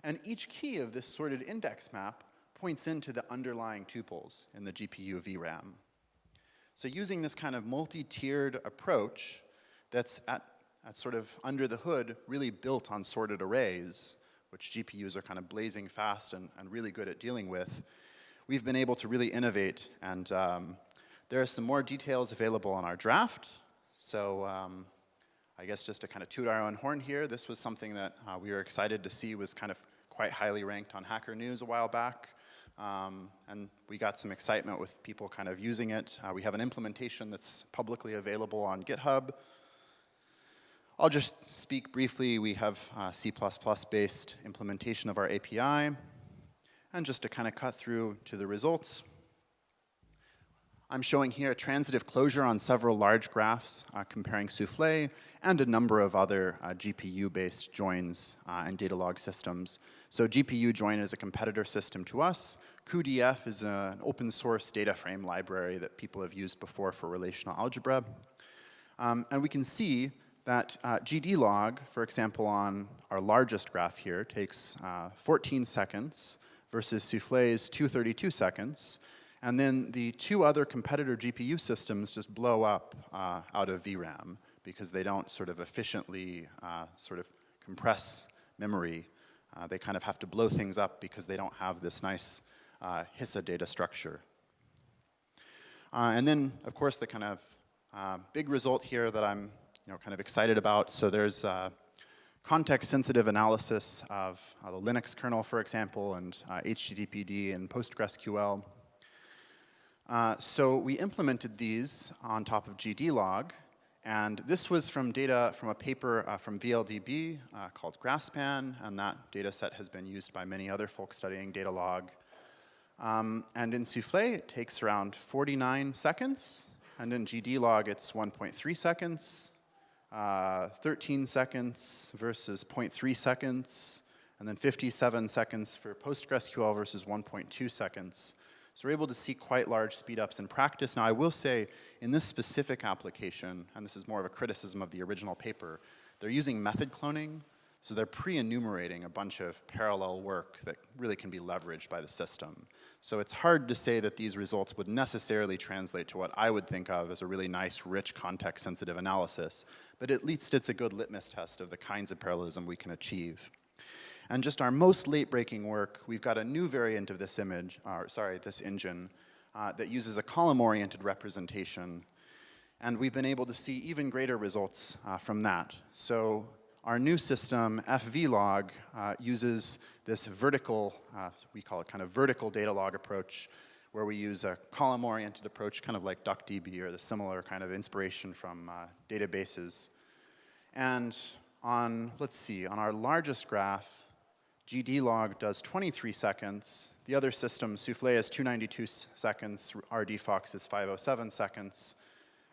And each key of this sorted index map points into the underlying tuples in the GPU VRAM. So using this kind of multi-tiered approach that's at sort of under the hood, really built on sorted arrays, which GPUs are kind of blazing fast and really good at dealing with, we've been able to really innovate. And there are some more details available on our draft. So I guess just to kind of toot our own horn here, this was something that we were excited to see was kind of quite highly ranked on Hacker News a while back. And we got some excitement with people kind of using it. We have an implementation that's publicly available on GitHub. I'll just speak briefly. We have C++-based implementation of our API. And just to kind of cut through to the results, I'm showing here a transitive closure on several large graphs comparing souffle and a number of other GPU-based joins and data log systems. So GPU join is a competitor system to us. cuDF is an open source data frame library that people have used before for relational algebra. And we can see that GDlog, for example, on our largest graph here, takes 14 seconds versus souffle's 232 seconds. And then the two other competitor GPU systems just blow up out of VRAM because they don't sort of efficiently sort of compress memory. They kind of have to blow things up because they don't have this nice HISA data structure. And then, of course, the kind of big result here that I'm kind of excited about. So there's context-sensitive analysis of the Linux kernel, for example, and HTTPD and PostgreSQL. So we implemented these on top of GDlog, and this was from data from a paper from VLDB called GraphSpan, and that data set has been used by many other folks studying data log. And in Soufflé, it takes around 49 seconds, and in GDlog, it's 1.3 seconds, 13 seconds versus 0.3 seconds, and then 57 seconds for PostgreSQL versus 1.2 seconds. So we're able to see quite large speedups in practice. Now, I will say, in this specific application, and this is more of a criticism of the original paper, they're using method cloning, so they're pre-enumerating a bunch of parallel work that really can be leveraged by the system. So it's hard to say that these results would necessarily translate to what I would think of as a really nice, rich, context-sensitive analysis, but at least it's a good litmus test of the kinds of parallelism we can achieve. And just our most late-breaking work, we've got a new variant of this this engine that uses a column-oriented representation, and we've been able to see even greater results from that. So our new system, FVlog, uses this vertical, we call it kind of vertical data log approach, where we use a column-oriented approach, kind of like DuckDB or the similar kind of inspiration from databases. And on, let's see, on our largest graph, GDlog does 23 seconds. The other system, Soufflé, is 292 seconds. RDFox is 507 seconds.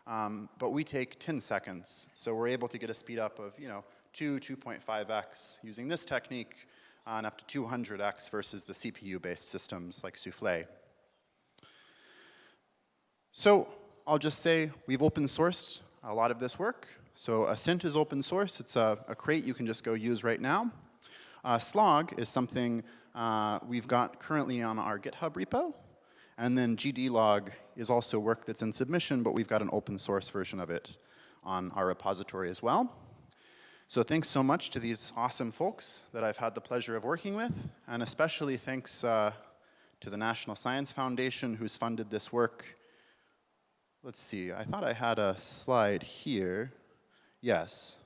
But we take 10 seconds. So we're able to get a speed up of, 2.5x using this technique, and up to 200x versus the CPU-based systems like Soufflé. So I'll just say we've open sourced a lot of this work. So Ascent is open source. It's a crate you can just go use right now. Slog is something we've got currently on our GitHub repo. And then GDlog is also work that's in submission, but we've got an open source version of it on our repository as well. So thanks so much to these awesome folks that I've had the pleasure of working with, and especially thanks to the National Science Foundation who's funded this work. Let's see, I thought I had a slide here. Yes.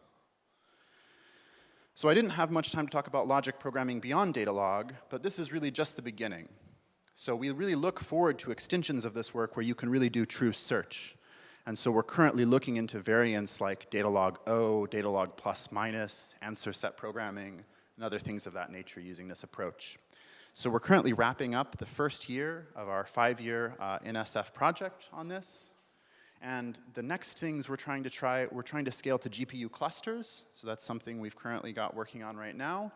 So I didn't have much time to talk about logic programming beyond data log, but this is really just the beginning. So we really look forward to extensions of this work where you can really do true search. And so we're currently looking into variants like datalog O, datalog plus minus, answer set programming, and other things of that nature using this approach. So we're currently wrapping up the first year of our 5-year NSF project on this. And the next things we're trying to scale to GPU clusters. So that's something we've currently got working on right now.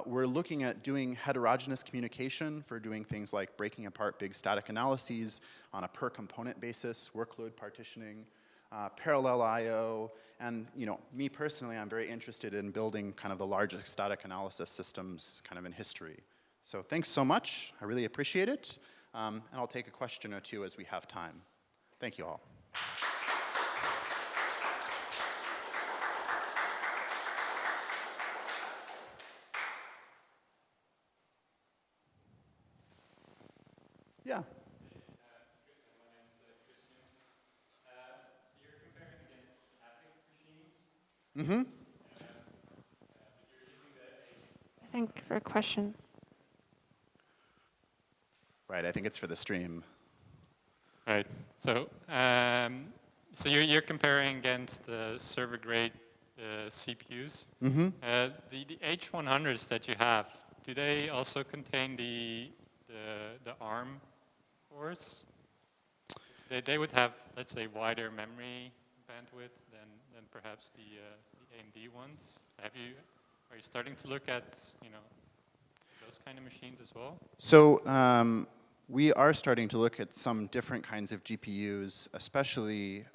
We're looking at doing heterogeneous communication for doing things like breaking apart big static analyses on a per component basis, workload partitioning, parallel I/O, and me personally, I'm very interested in building kind of the largest static analysis systems kind of in history. So thanks so much. I really appreciate it. And I'll take a question or two as we have time. Thank you all. Yeah. So you're comparing against Epic machines. Mm-hmm. But you're using the I think for questions. Right, I think it's for the stream. Right. So, so you're comparing against the server-grade CPUs. Mm-hmm. The H100s that you have, do they also contain the ARM cores? They would have, let's say, wider memory bandwidth than perhaps the AMD ones. Are you starting to look at those kind of machines as well? So we are starting to look at some different kinds of GPUs, especially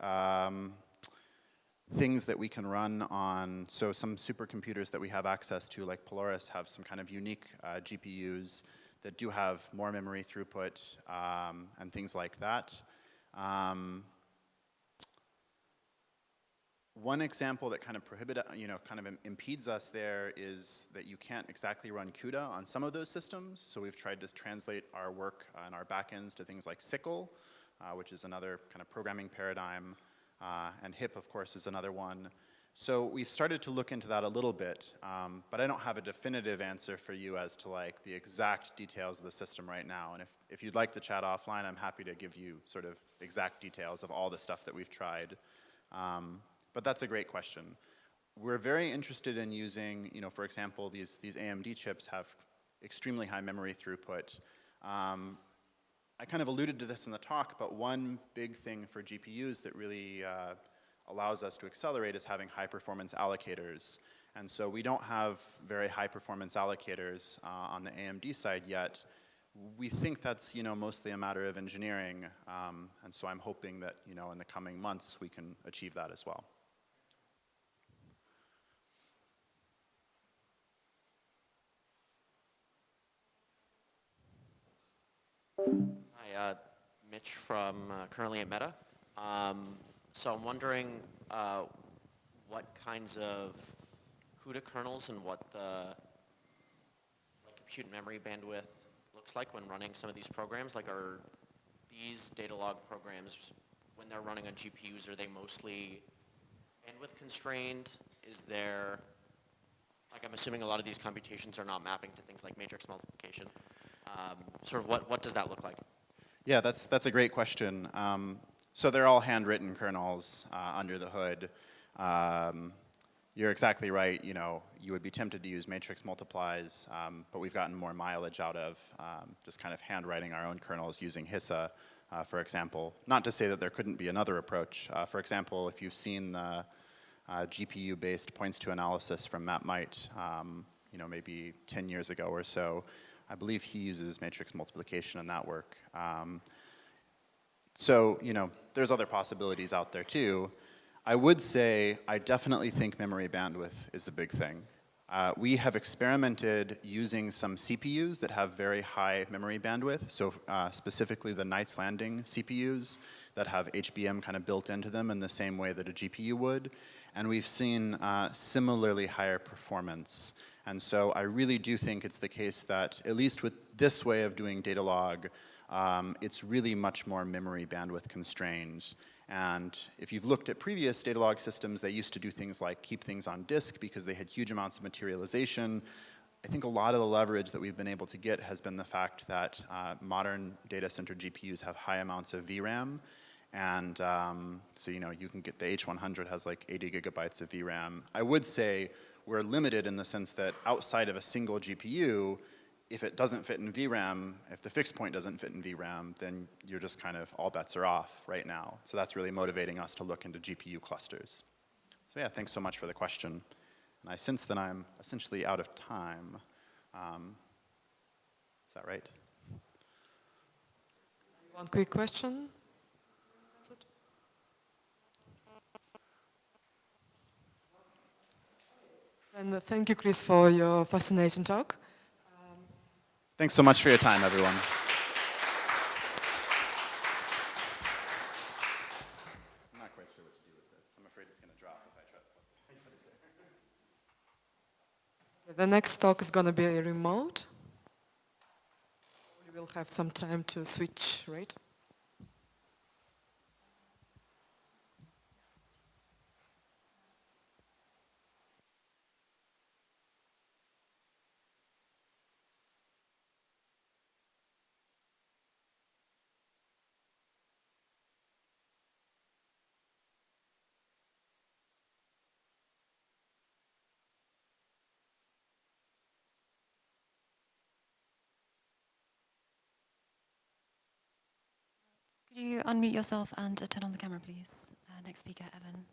things that we can run on, so some supercomputers that we have access to, like Polaris, have some kind of unique GPUs that do have more memory throughput and things like that. One example that kind of impedes us there is that you can't exactly run CUDA on some of those systems. So we've tried to translate our work and our backends to things like SYCL, which is another kind of programming paradigm, and HIP, of course, is another one. So we've started to look into that a little bit, but I don't have a definitive answer for you as to like the exact details of the system right now. And if you'd like to chat offline, I'm happy to give you sort of exact details of all the stuff that we've tried. But that's a great question. We're very interested in using, for example, these AMD chips have extremely high memory throughput. I kind of alluded to this in the talk, but one big thing for GPUs that really allows us to accelerate is having high performance allocators. And so we don't have very high performance allocators on the AMD side yet. We think that's mostly a matter of engineering, and so I'm hoping that in the coming months we can achieve that as well. Hi, Mitch from currently at Meta. So I'm wondering what kinds of CUDA kernels and what the compute memory bandwidth looks like when running some of these programs. Like, are these data log programs, when they're running on GPUs, are they mostly bandwidth constrained? Is there, like, I'm assuming a lot of these computations are not mapping to things like matrix multiplication. Sort of what does that look like? Yeah, that's a great question. So they're all handwritten kernels under the hood. You're exactly right. You would be tempted to use matrix multiplies, but we've gotten more mileage out of just kind of handwriting our own kernels using HISA, for example. Not to say that there couldn't be another approach. For example, if you've seen the GPU-based points-to analysis from Matt Might, maybe 10 years ago or so, I believe he uses matrix multiplication in that work. So, there's other possibilities out there too. I would say I definitely think memory bandwidth is the big thing. We have experimented using some CPUs that have very high memory bandwidth, so specifically the Knights Landing CPUs that have HBM kind of built into them in the same way that a GPU would, and we've seen similarly higher performance. And so I really do think it's the case that, at least with this way of doing data log, it's really much more memory bandwidth constrained. And if you've looked at previous data log systems, they used to do things like keep things on disk because they had huge amounts of materialization. I think a lot of the leverage that we've been able to get has been the fact that modern data center GPUs have high amounts of VRAM. And so you can get the H100 has like 80 gigabytes of VRAM. I would say we're limited in the sense that outside of a single GPU, if it doesn't fit in VRAM, if the fixed point doesn't fit in VRAM, then you're just kind of, all bets are off right now. So that's really motivating us to look into GPU clusters. So yeah, thanks so much for the question. And I sense that I'm essentially out of time. Is that right? One quick question. Is it? And thank you, Chris, for your fascinating talk. Thanks so much for your time, everyone. I'm not quite sure what to do with this. I'm afraid it's going to drop if I try to put it there. The next talk is going to be a remote. We will have some time to switch, right? Could you unmute yourself and turn on the camera, please? Next speaker, Evan.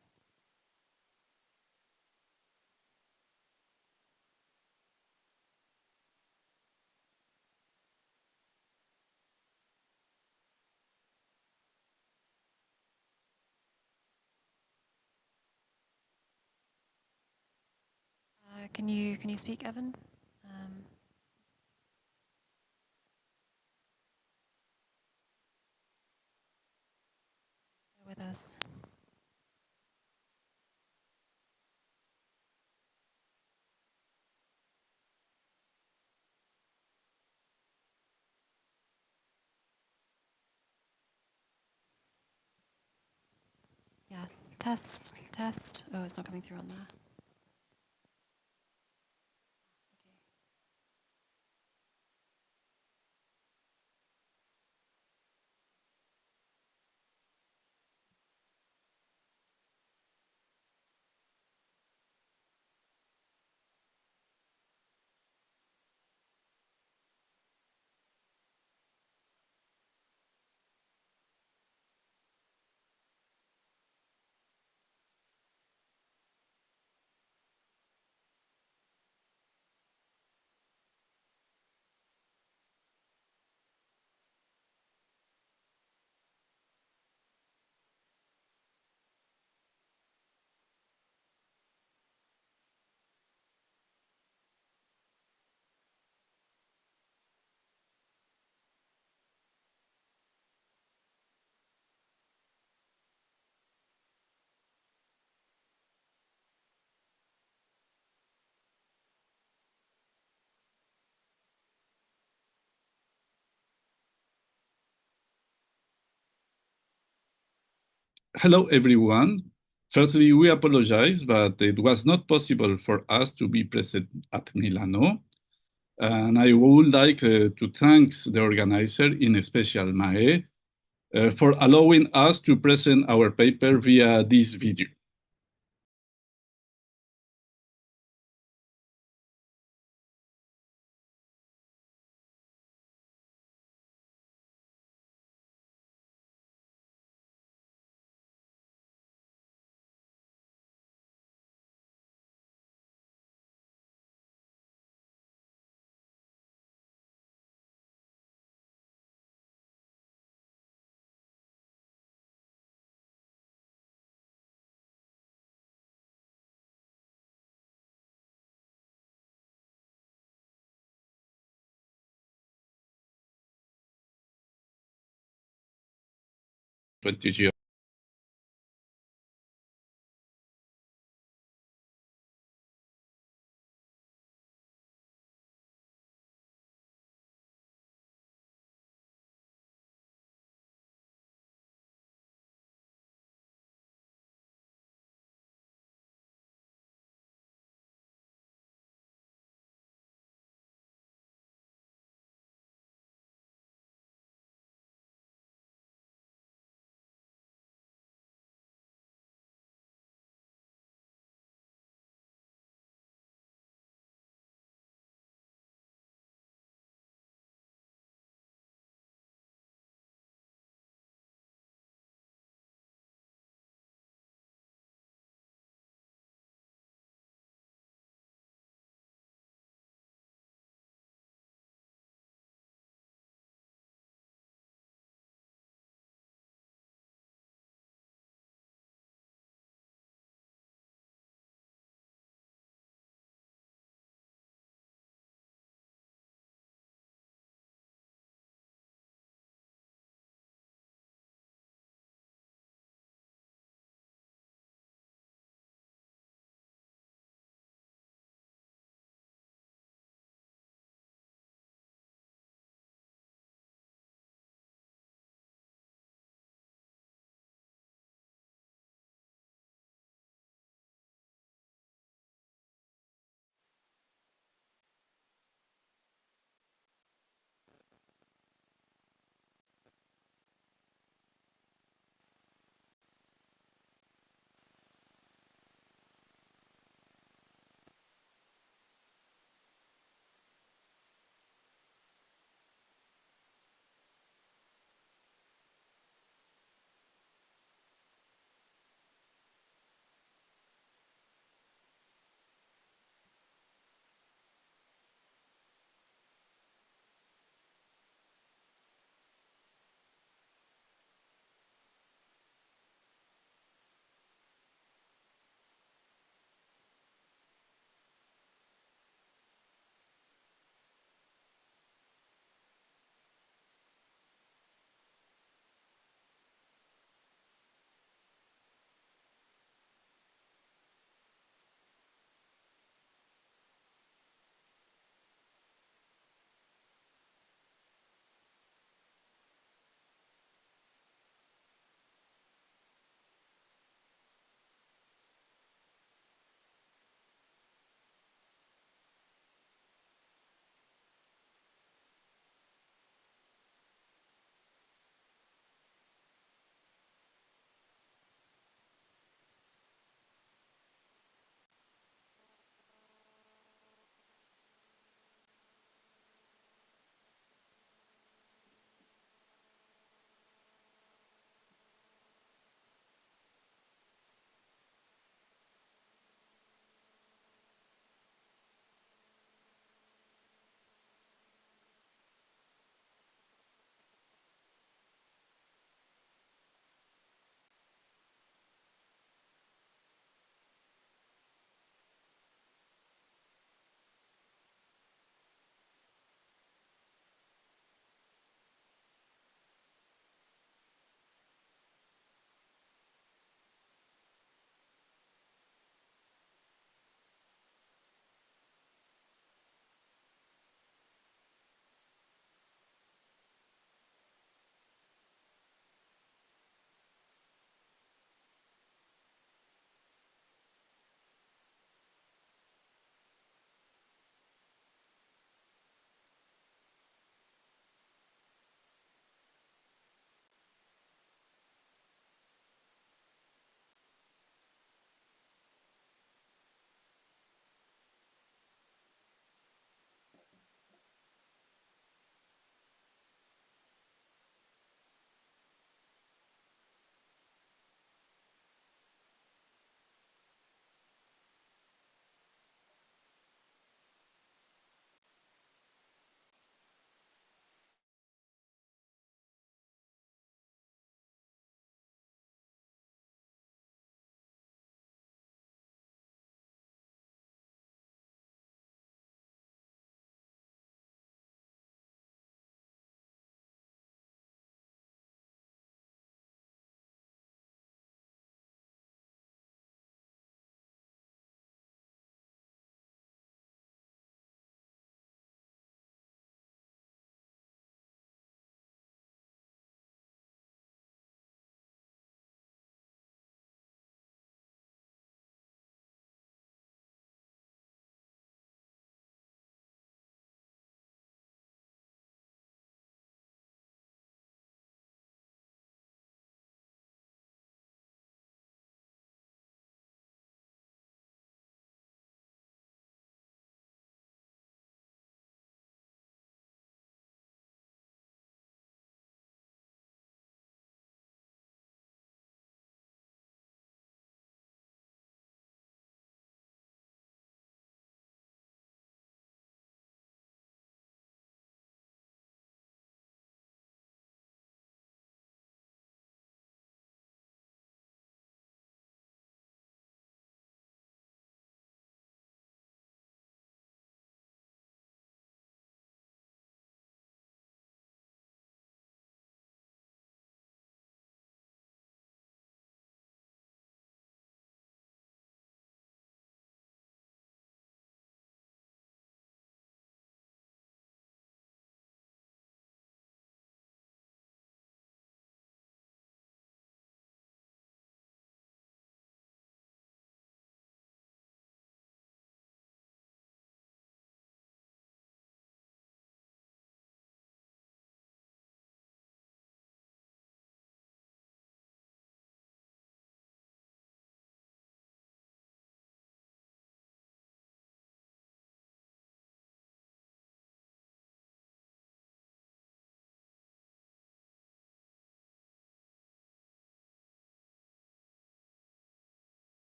Can you speak, Evan? Test, test. Oh, it's not coming through on there. Hello, everyone. Firstly, we apologize, but it was not possible for us to be present at Milano. And I would like to thank the organizer, in special Mae, for allowing us to present our paper via this video.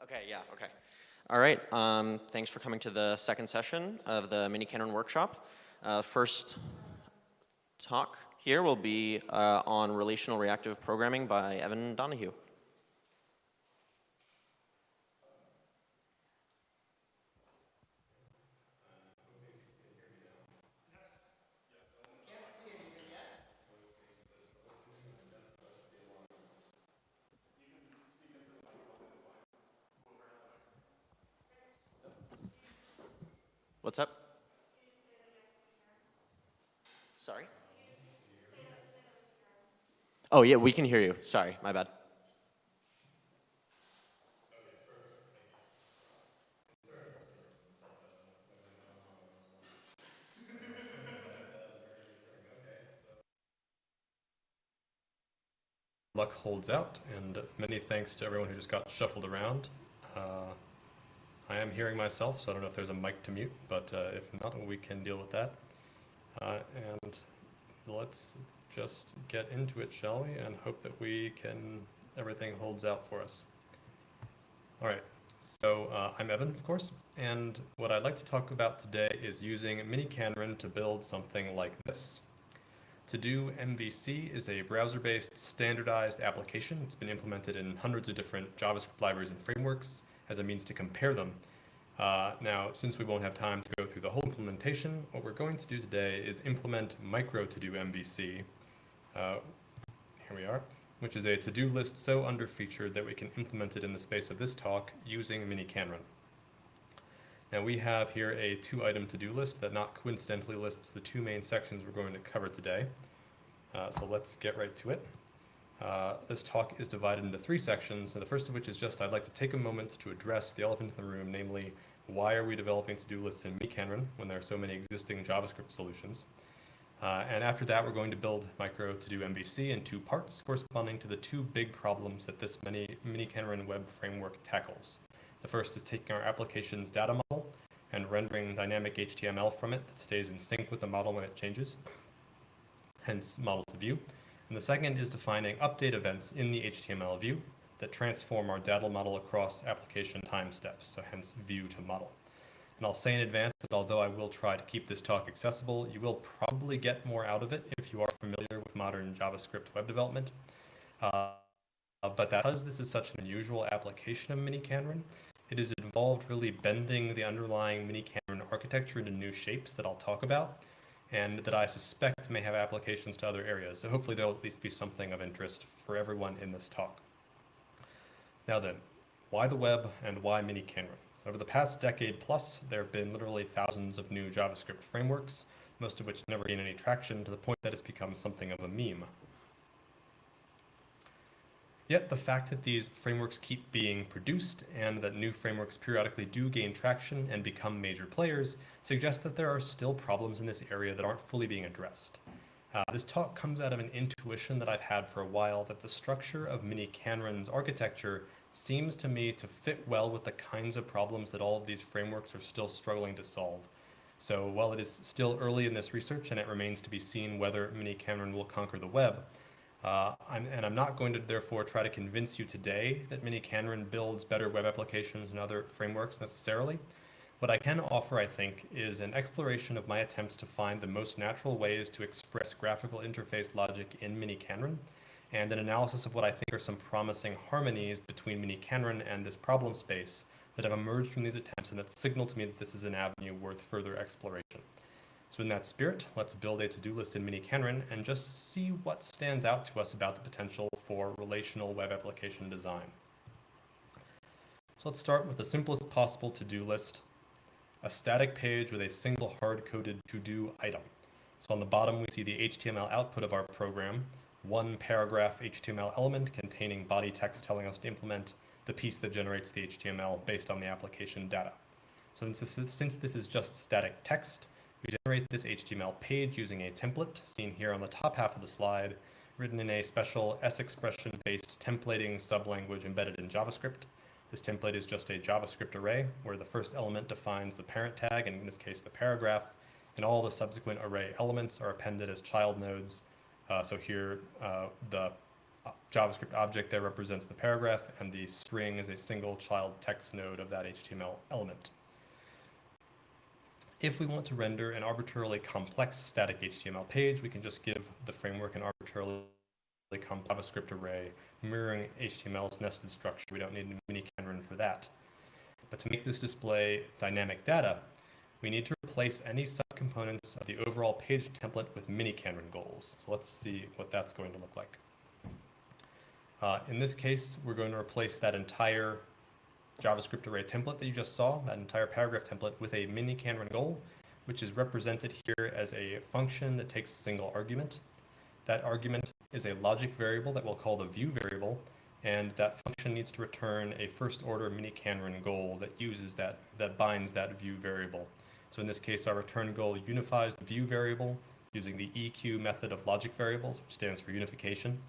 Okay, yeah, okay. All right, thanks for coming to the second session of the miniKanren workshop. First talk here will be on relational reactive programming by Evan Donahue. What's up? Sorry? Oh, yeah, we can hear you. Sorry, my bad. Luck holds out, and many thanks to everyone who just got shuffled around. I am hearing myself, so I don't know if there's a mic to mute, but if not, we can deal with that. And let's just get into it, shall we? And hope that everything holds out for us. All right, so I'm Evan, of course, and what I'd like to talk about today is using miniKanren to build something like this. To do MVC is a browser-based standardized application. It's been implemented in hundreds of different JavaScript libraries and frameworks as a means to compare them. Now, since we won't have time to go through the whole implementation, what we're going to do today is implement micro to do MVC. Here we are, which is a to-do list so under-featured that we can implement it in the space of this talk using miniKanren. Now we have here a 2-item to-do list that not coincidentally lists the 2 main sections we're going to cover today. So let's get right to it. This talk is divided into 3 sections, and the first of which is just I'd like to take a moment to address the elephant in the room, namely, why are we developing to-do lists in miniKanren when there are so many existing JavaScript solutions? And after that, we're going to build micro to do MVC in 2 parts corresponding to the 2 big problems that this miniKanren web framework tackles. The first is taking our application's data model and rendering dynamic HTML from it that stays in sync with the model when it changes, hence model to view. And the second is defining update events in the HTML view that transform our data model across application time steps, so hence view to model. And I'll say in advance that although I will try to keep this talk accessible, you will probably get more out of it if you are familiar with modern JavaScript web development. But because this is such an unusual application of miniKanren, it is involved really bending the underlying miniKanren architecture into new shapes that I'll talk about, and that I suspect may have applications to other areas. So hopefully there'll at least be something of interest for everyone in this talk. Now then, why the web and why miniKanren? Over the past decade plus, there have been literally thousands of new JavaScript frameworks, most of which never gain any traction to the point that it's become something of a meme. Yet the fact that these frameworks keep being produced and that new frameworks periodically do gain traction and become major players suggests that there are still problems in this area that aren't fully being addressed. This talk comes out of an intuition that I've had for a while that the structure of miniKanren's architecture seems to me to fit well with the kinds of problems that all of these frameworks are still struggling to solve. So while it is still early in this research and it remains to be seen whether miniKanren will conquer the web, I'm not going to therefore try to convince you today that miniKanren builds better web applications and other frameworks necessarily. What I can offer, I think, is an exploration of my attempts to find the most natural ways to express graphical interface logic in miniKanren, and an analysis of what I think are some promising harmonies between miniKanren and this problem space that have emerged from these attempts and that signal to me that this is an avenue worth further exploration. So in that spirit, let's build a to-do list in miniKanren and just see what stands out to us about the potential for relational web application design. So let's start with the simplest possible to-do list, a static page with a single hard-coded to-do item. So on the bottom, we see the HTML output of our program, 1 paragraph HTML element containing body text telling us to implement the piece that generates the HTML based on the application data. So since this is just static text, we generate this HTML page using a template seen here on the top half of the slide, written in a special S-expression-based templating sublanguage embedded in JavaScript. This template is just a JavaScript array where the first element defines the parent tag, and in this case the paragraph, and all the subsequent array elements are appended as child nodes. So here the JavaScript object there represents the paragraph, and the string is a single child text node of that HTML element. If we want to render an arbitrarily complex static HTML page, we can just give the framework an arbitrarily complex JavaScript array mirroring HTML's nested structure. We don't need miniKanren for that. But to make this display dynamic data, we need to replace any subcomponents of the overall page template with miniKanren goals. So let's see what that's going to look like. In this case, we're going to replace that entire JavaScript array template that you just saw, that entire paragraph template, with a miniKanren goal, which is represented here as a function that takes a single argument. That argument is a logic variable that we'll call the view variable, and that function needs to return a first order miniKanren goal that uses that binds that view variable. So in this case, our return goal unifies the view variable using the EQ method of logic variables, which stands for unification,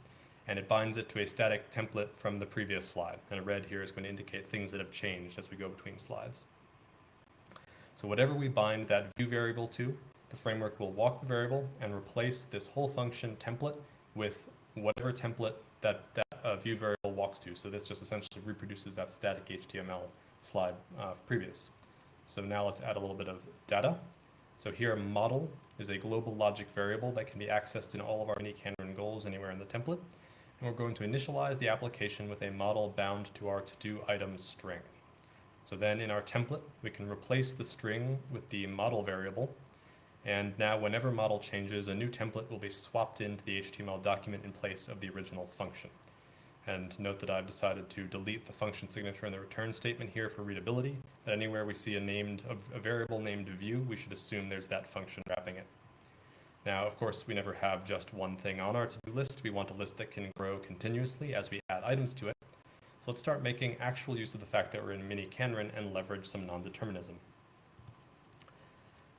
and it binds it to a static template from the previous slide. And red here is going to indicate things that have changed as we go between slides. So whatever we bind that view variable to, the framework will walk the variable and replace this whole function template with whatever template that view variable walks to. So this just essentially reproduces that static HTML slide previous. So now let's add a little bit of data. So here model is a global logic variable that can be accessed in all of our miniKanren goals anywhere in the template. And we're going to initialize the application with a model bound to our to-do items string. So then in our template, we can replace the string with the model variable. And now whenever model changes, a new template will be swapped into the HTML document in place of the original function. And note that I've decided to delete the function signature in the return statement here for readability. That anywhere we see a variable named view, we should assume there's that function wrapping it. Now, of course, we never have just one thing on our to-do list. We want a list that can grow continuously as we add items to it. So let's start making actual use of the fact that we're in miniKanren and leverage some non-determinism.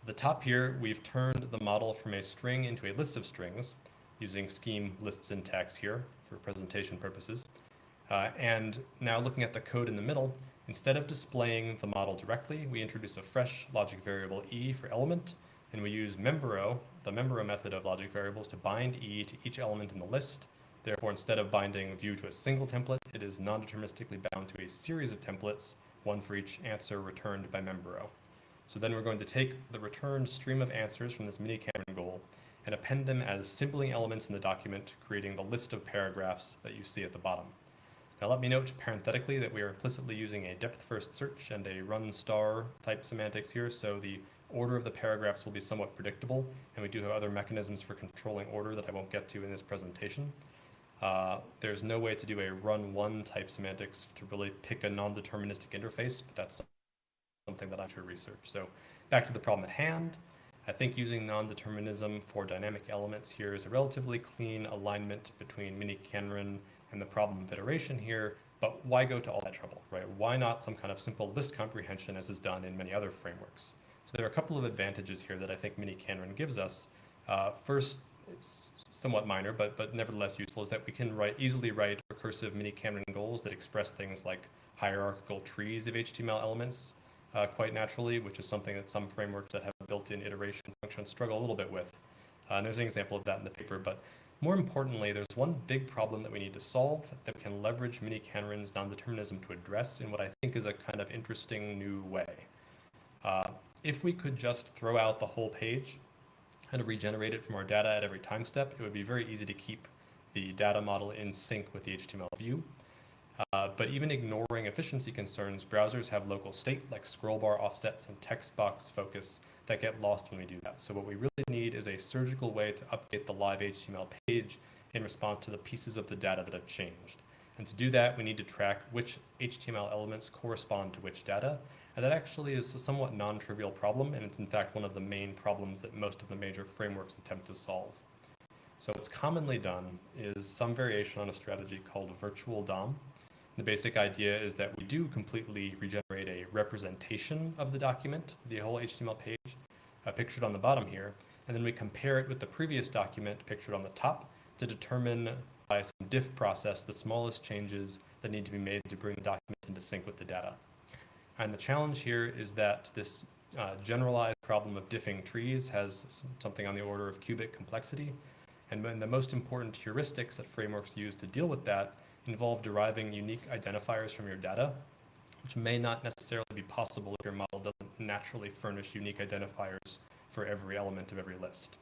At the top here, we've turned the model from a string into a list of strings using scheme list syntax here for presentation purposes. And now looking at the code in the middle, instead of displaying the model directly, we introduce a fresh logic variable e for element, and we use memberrow, the memberrow method of logic variables, to bind e to each element in the list. Therefore, instead of binding view to a single template, it is non-deterministically bound to a series of templates, one for each answer returned by memberrow. So then we're going to take the returned stream of answers from this miniKanren goal and append them as symboling elements in the document, creating the list of paragraphs that you see at the bottom. Now let me note parenthetically that we are implicitly using a depth-first search and a run star type semantics here, so the order of the paragraphs will be somewhat predictable, and we do have other mechanisms for controlling order that I won't get to in this presentation. There's no way to do a run one type semantics to really pick a non-deterministic interface, but that's something that I'm sure research. So back to the problem at hand. I think using non-determinism for dynamic elements here is a relatively clean alignment between miniKanren and the problem of iteration here, but why go to all that trouble, right? Why not some kind of simple list comprehension as is done in many other frameworks? So there are a couple of advantages here that I think miniKanren gives us. First, it's somewhat minor, but nevertheless useful, is that we can easily write recursive miniKanren goals that express things like hierarchical trees of HTML elements quite naturally, which is something that some frameworks that have built-in iteration functions struggle a little bit with. And there's an example of that in the paper, but more importantly, there's one big problem that we need to solve that we can leverage miniKanren's non-determinism to address in what I think is a kind of interesting new way. If we could just throw out the whole page and regenerate it from our data at every time step, it would be very easy to keep the data model in sync with the HTML view. But even ignoring efficiency concerns, browsers have local state like scroll bar offsets and text box focus that get lost when we do that. So what we really need is a surgical way to update the live HTML page in response to the pieces of the data that have changed. And to do that, we need to track which HTML elements correspond to which data. And that actually is a somewhat non-trivial problem, and it's in fact one of the main problems that most of the major frameworks attempt to solve. So what's commonly done is some variation on a strategy called virtual DOM. The basic idea is that we do completely regenerate a representation of the document, the whole HTML page, pictured on the bottom here, and then we compare it with the previous document pictured on the top to determine by some diff process the smallest changes that need to be made to bring the document into sync with the data. And the challenge here is that this generalized problem of diffing trees has something on the order of qubit complexity. And when the most important heuristics that frameworks use to deal with that involve deriving unique identifiers from your data, which may not necessarily be possible if your model doesn't naturally furnish unique identifiers for every element of every list.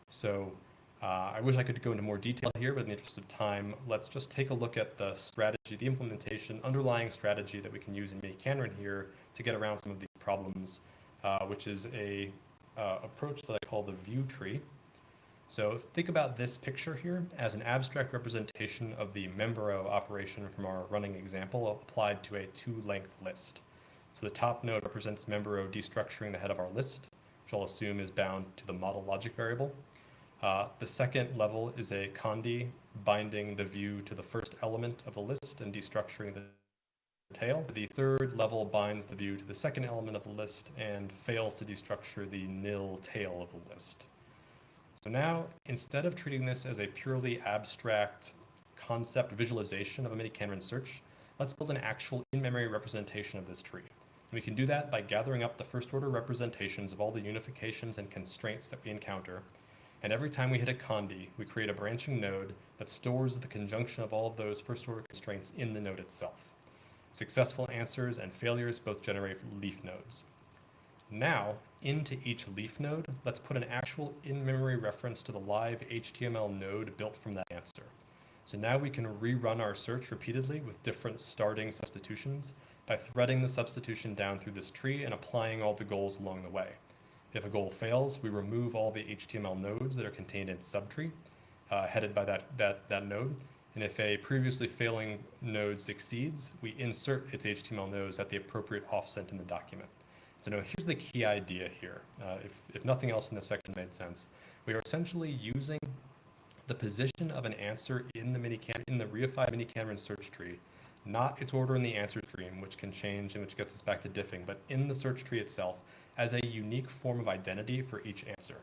So I wish I could go into more detail here, but in the interest of time, let's just take a look at the strategy, the implementation, underlying strategy that we can use in miniKanren here to get around some of these problems, which is a approach that I call the view tree. So think about this picture here as an abstract representation of the member-row operation from our running example applied to a two-length list. So the top node represents member-row destructuring the head of our list, which I'll assume is bound to the model logic variable. The second level is a condi binding the view to the first element of the list and destructuring the tail. The third level binds the view to the second element of the list and fails to destructure the nil tail of the list. So now, instead of treating this as a purely abstract concept visualization of a miniKanren search, let's build an actual in-memory representation of this tree. And we can do that by gathering up the first-order representations of all the unifications and constraints that we encounter. And every time we hit a condi, we create a branching node that stores the conjunction of all of those first-order constraints in the node itself. Successful answers and failures both generate leaf nodes. Now, into each leaf node, let's put an actual in-memory reference to the live HTML node built from that answer. So now we can rerun our search repeatedly with different starting substitutions by threading the substitution down through this tree and applying all the goals along the way. If a goal fails, we remove all the HTML nodes that are contained in subtree, headed by that node. And if a previously failing node succeeds, we insert its HTML nodes at the appropriate offset in the document. So now here's the key idea here. If nothing else in this section made sense, we are essentially using the position of an answer in the reified miniKanren search tree, not its order in the answer stream, which can change and which gets us back to diffing, but in the search tree itself as a unique form of identity for each answer.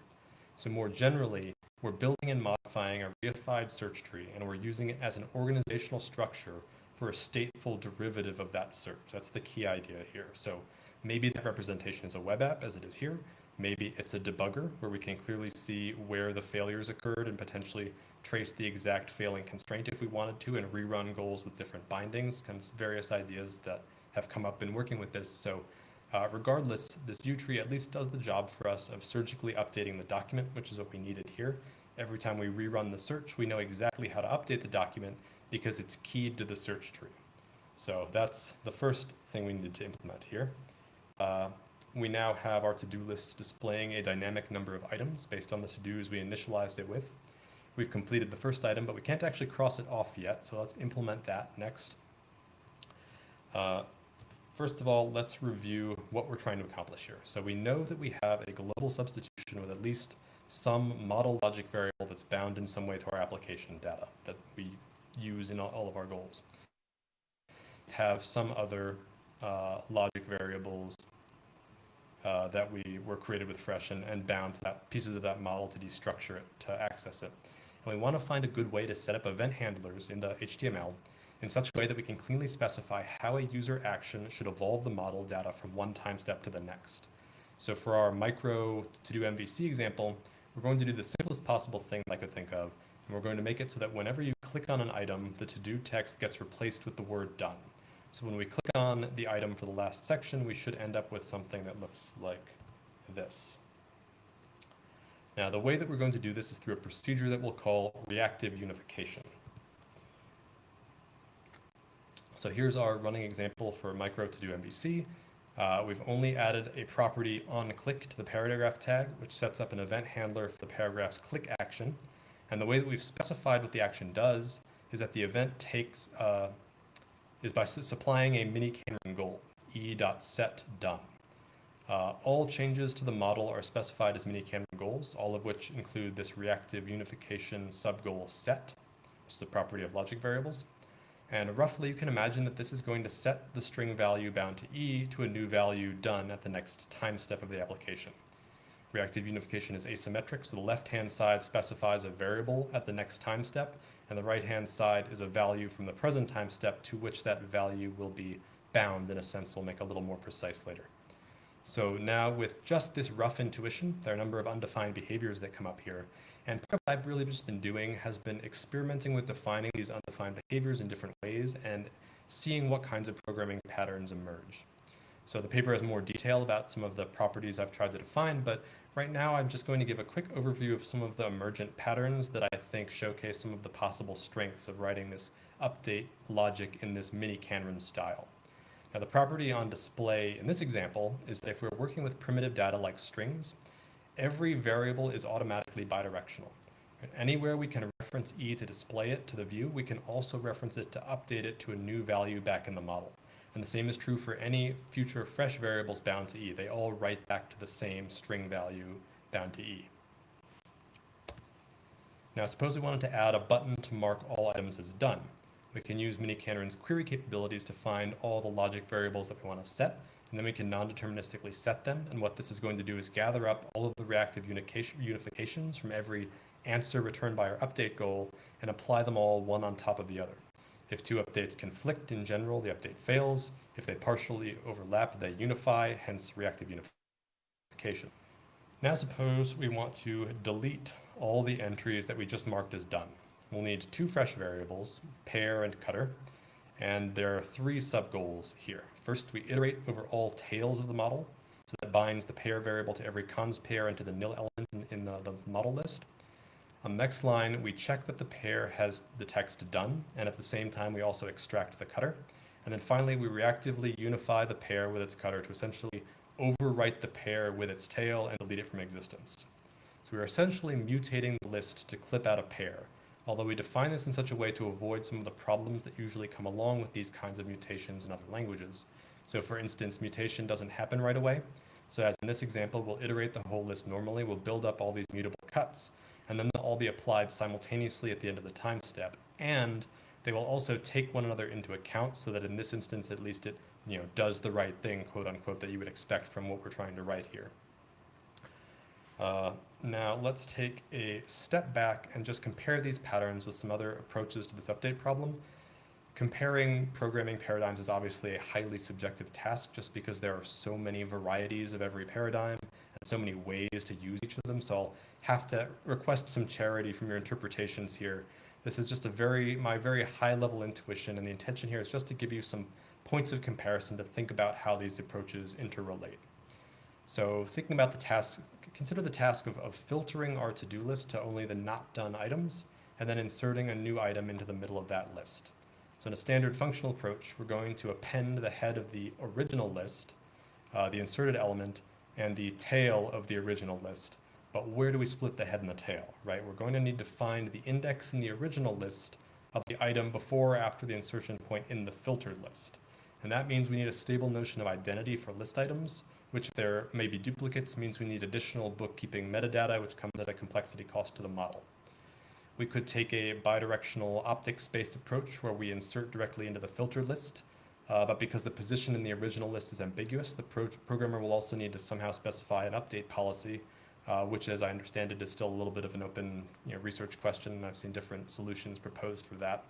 So more generally, we're building and modifying a reified search tree, and we're using it as an organizational structure for a stateful derivative of that search. That's the key idea here. So maybe that representation is a web app, as it is here. Maybe it's a debugger, where we can clearly see where the failures occurred and potentially trace the exact failing constraint if we wanted to, and rerun goals with different bindings, kind of various ideas that have come up in working with this. So regardless, this view tree at least does the job for us of surgically updating the document, which is what we needed here. Every time we rerun the search, we know exactly how to update the document because it's keyed to the search tree. So that's the first thing we needed to implement here. We now have our to-do list displaying a dynamic number of items based on the to-dos we initialized it with. We've completed the first item, but we can't actually cross it off yet, so let's implement that next. First of all, let's review what we're trying to accomplish here. So we know that we have a global substitution with at least some model logic variable that's bound in some way to our application data that we use in all of our goals. Have some other logic variables that we were created with fresh and bound to that pieces of that model to destructure it, to access it. And we want to find a good way to set up event handlers in the HTML in such a way that we can cleanly specify how a user action should evolve the model data from one time step to the next. So for our micro to-do MVC example, we're going to do the simplest possible thing I could think of, and we're going to make it so that whenever you click on an item, the to-do text gets replaced with the word done. So when we click on the item for the last section, we should end up with something that looks like this. Now, the way that we're going to do this is through a procedure that we'll call reactive unification. So here's our running example for micro to-do MVC. We've only added a property onClick to the paragraph tag, which sets up an event handler for the paragraph's click action. And the way that we've specified what the action does is that the event takes is by supplying a miniKanren goal, e.setDone. All changes to the model are specified as miniKanren goals, all of which include this reactive unification subgoal set, which is a property of logic variables. And roughly, you can imagine that this is going to set the string value bound to e to a new value done at the next time step of the application. Reactive unification is asymmetric, so the left-hand side specifies a variable at the next time step, and the right-hand side is a value from the present time step to which that value will be bound. In a sense, we'll make a little more precise later. So now with just this rough intuition, there are a number of undefined behaviors that come up here, And part of what I've really just been doing has been experimenting with defining these undefined behaviors in different ways and seeing what kinds of programming patterns emerge. So the paper has more detail about some of the properties I've tried to define, but right now I'm just going to give a quick overview of some of the emergent patterns that I think showcase some of the possible strengths of writing this update logic in this miniKanren style. Now the property on display in this example is that if we're working with primitive data like strings, every variable is automatically bidirectional. Anywhere we can reference E to display it to the view, we can also reference it to update it to a new value back in the model. And the same is true for any future fresh variables bound to E. They all write back to the same string value bound to E. Now suppose we wanted to add a button to mark all items as done. We can use miniKanren's query capabilities to find all the logic variables that we want to set, and then we can non-deterministically set them. And what this is going to do is gather up all of the reactive unifications from every answer returned by our update goal and apply them all one on top of the other. If two updates conflict in general, the update fails. If they partially overlap, they unify, hence reactive unification. Now suppose we want to delete all the entries that we just marked as done. We'll need two fresh variables, pair and cutter, and there are three sub-goals here. First, we iterate over all tails of the model, so that binds the pair variable to every cons pair and to the nil element in the model list. On the next line, we check that the pair has the text done, and at the same time, we also extract the cutter. And then finally, we reactively unify the pair with its cutter to essentially overwrite the pair with its tail and delete it from existence. So we're essentially mutating the list to clip out a pair, although we define this in such a way to avoid some of the problems that usually come along with these kinds of mutations in other languages. So for instance, mutation doesn't happen right away. So as in this example, we'll iterate the whole list normally, we'll build up all these mutable cuts, and then they'll all be applied simultaneously at the end of the time step. And they will also take one another into account so that in this instance, at least it does the right thing, quote unquote, that you would expect from what we're trying to write here. Now let's take a step back and just compare these patterns with some other approaches to this update problem. Comparing programming paradigms is obviously a highly subjective task just because there are so many varieties of every paradigm and so many ways to use each of them. So I'll have to request some charity from your interpretations here. This is just my very high level intuition, and the intention here is just to give you some points of comparison to think about how these approaches interrelate. So thinking about the task, consider the task of filtering our to-do list to only the not done items, and then inserting a new item into the middle of that list. So in a standard functional approach, we're going to append the head of the original list, the inserted element, and the tail of the original list. But where do we split the head and the tail, right? We're going to need to find the index in the original list of the item before or after the insertion point in the filtered list. And that means we need a stable notion of identity for list items, which if there may be duplicates means we need additional bookkeeping metadata, which comes at a complexity cost to the model. We could take a bidirectional optics-based approach where we insert directly into the filtered list, but because the position in the original list is ambiguous, the programmer will also need to somehow specify an update policy, which, as I understand it, is still a little bit of an open research question. I've seen different solutions proposed for that.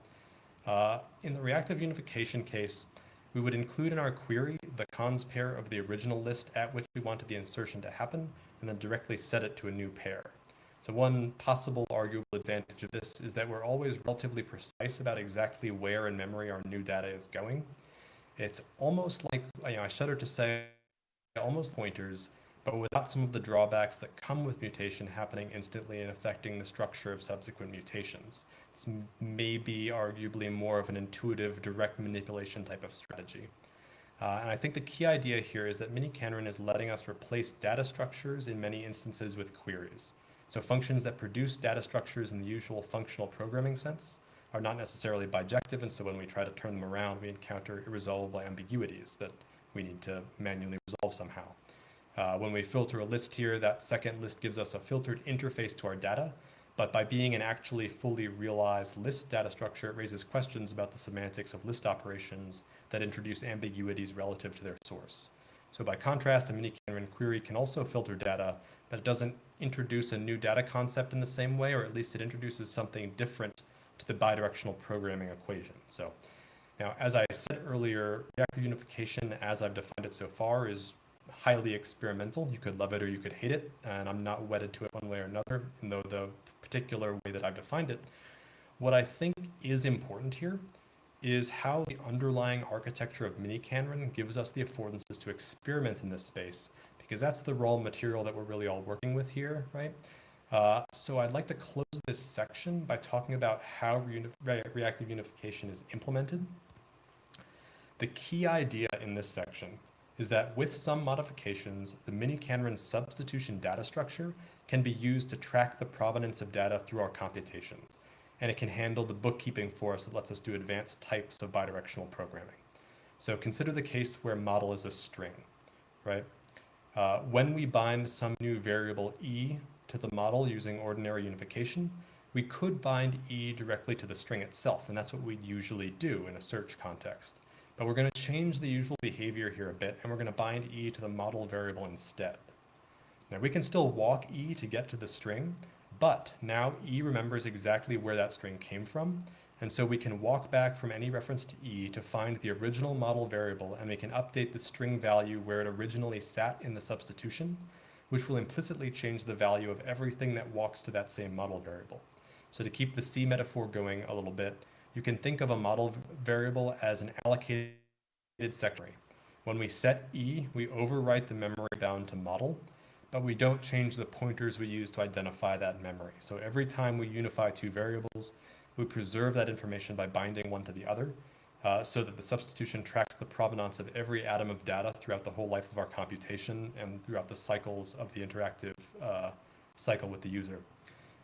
In the reactive unification case, we would include in our query the cons pair of the original list at which we wanted the insertion to happen, and then directly set it to a new pair. So one possible arguable advantage of this is that we're always relatively precise about exactly where in memory our new data is going. It's almost like, I shudder to say, almost pointers, but without some of the drawbacks that come with mutation happening instantly and affecting the structure of subsequent mutations. It's maybe arguably more of an intuitive, direct manipulation type of strategy. And I think the key idea here is that miniKanren is letting us replace data structures in many instances with queries. So functions that produce data structures in the usual functional programming sense are not necessarily bijective, and so when we try to turn them around, we encounter irresolvable ambiguities that we need to manually resolve somehow. When we filter a list here, that second list gives us a filtered interface to our data, but by being an actually fully realized list data structure, it raises questions about the semantics of list operations that introduce ambiguities relative to their source. So by contrast, a miniKanren query can also filter data, but it doesn't introduce a new data concept in the same way, or at least it introduces something different to the bidirectional programming equation. So now, as I said earlier, reactive unification, as I've defined it so far, is highly experimental. You could love it or you could hate it, and I'm not wedded to it one way or another, in the particular way that I've defined it. What I think is important here is how the underlying architecture of miniKanren gives us the affordances to experiment in this space, because that's the raw material that we're really all working with here, right? So I'd like to close this section by talking about how reactive unification is implemented. The key idea in this section is that with some modifications, the miniKanren substitution data structure can be used to track the provenance of data through our computations. And it can handle the bookkeeping for us that lets us do advanced types of bidirectional programming. So consider the case where model is a string, right? When we bind some new variable e to the model using ordinary unification, we could bind e directly to the string itself, and that's what we'd usually do in a search context. But we're going to change the usual behavior here a bit, and we're going to bind e to the model variable instead. Now we can still walk e to get to the string, but now e remembers exactly where that string came from, and so we can walk back from any reference to e to find the original model variable, and we can update the string value where it originally sat in the substitution, which will implicitly change the value of everything that walks to that same model variable. So to keep the C metaphor going a little bit, you can think of a model variable as an allocated secondary. When we set e, we overwrite the memory bound to model, but we don't change the pointers we use to identify that memory. So every time we unify two variables, we preserve that information by binding one to the other, so that the substitution tracks the provenance of every atom of data throughout the whole life of our computation and throughout the cycles of the interactive cycle with the user.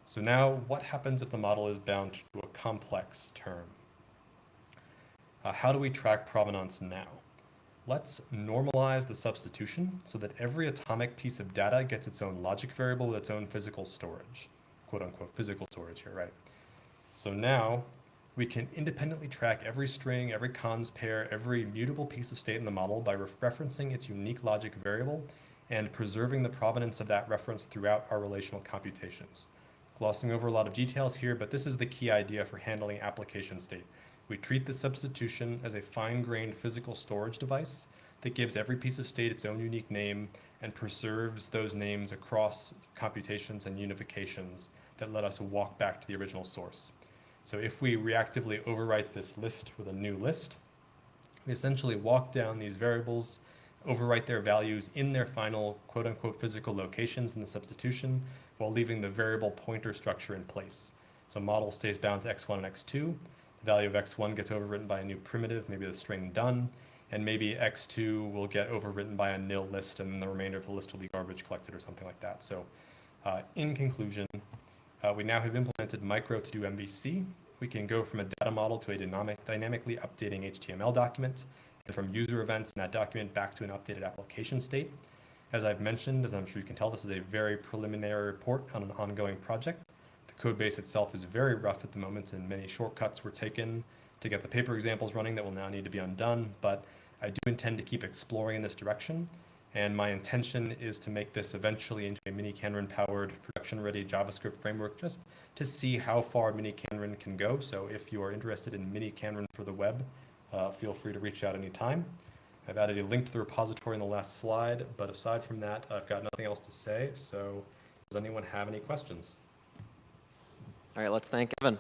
So now, what happens if the model is bound to a complex term? How do we track provenance now? Let's normalize the substitution so that every atomic piece of data gets its own logic variable with its own physical storage, quote unquote physical storage here, right? So now we can independently track every string, every cons pair, every mutable piece of state in the model by referencing its unique logic variable and preserving the provenance of that reference throughout our relational computations. Glossing over a lot of details here, but this is the key idea for handling application state. We treat the substitution as a fine-grained physical storage device that gives every piece of state its own unique name and preserves those names across computations and unifications that let us walk back to the original source. So if we reactively overwrite this list with a new list, we essentially walk down these variables, overwrite their values in their final quote-unquote physical locations in the substitution while leaving the variable pointer structure in place. So model stays bound to x1 and x2. The value of x1 gets overwritten by a new primitive, maybe the string done, and maybe x2 will get overwritten by a nil list, and then the remainder of the list will be garbage collected or something like that. So in conclusion, we now have implemented micro to do MVC. We can go from a data model to a dynamically updating HTML document, and from user events in that document back to an updated application state. As I've mentioned, as I'm sure you can tell, this is a very preliminary report on an ongoing project. The code base itself is very rough at the moment, and many shortcuts were taken to get the paper examples running that will now need to be undone, but I do intend to keep exploring in this direction, and my intention is to make this eventually into a miniKanren-powered, production-ready JavaScript framework just to see how far miniKanren can go. So if you are interested in miniKanren for the web, feel free to reach out anytime. I've added a link to the repository in the last slide, but aside from that, I've got nothing else to say. So does anyone have any questions? All right, let's thank Evan.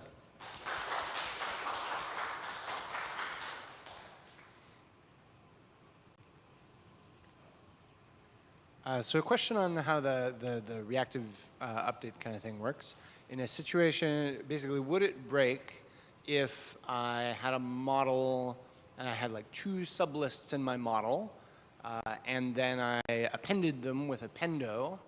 So a question on how the reactive update kind of thing works. In a situation, basically, would it break if I had a model and I had like two sublists in my model, and then I appended them with appendo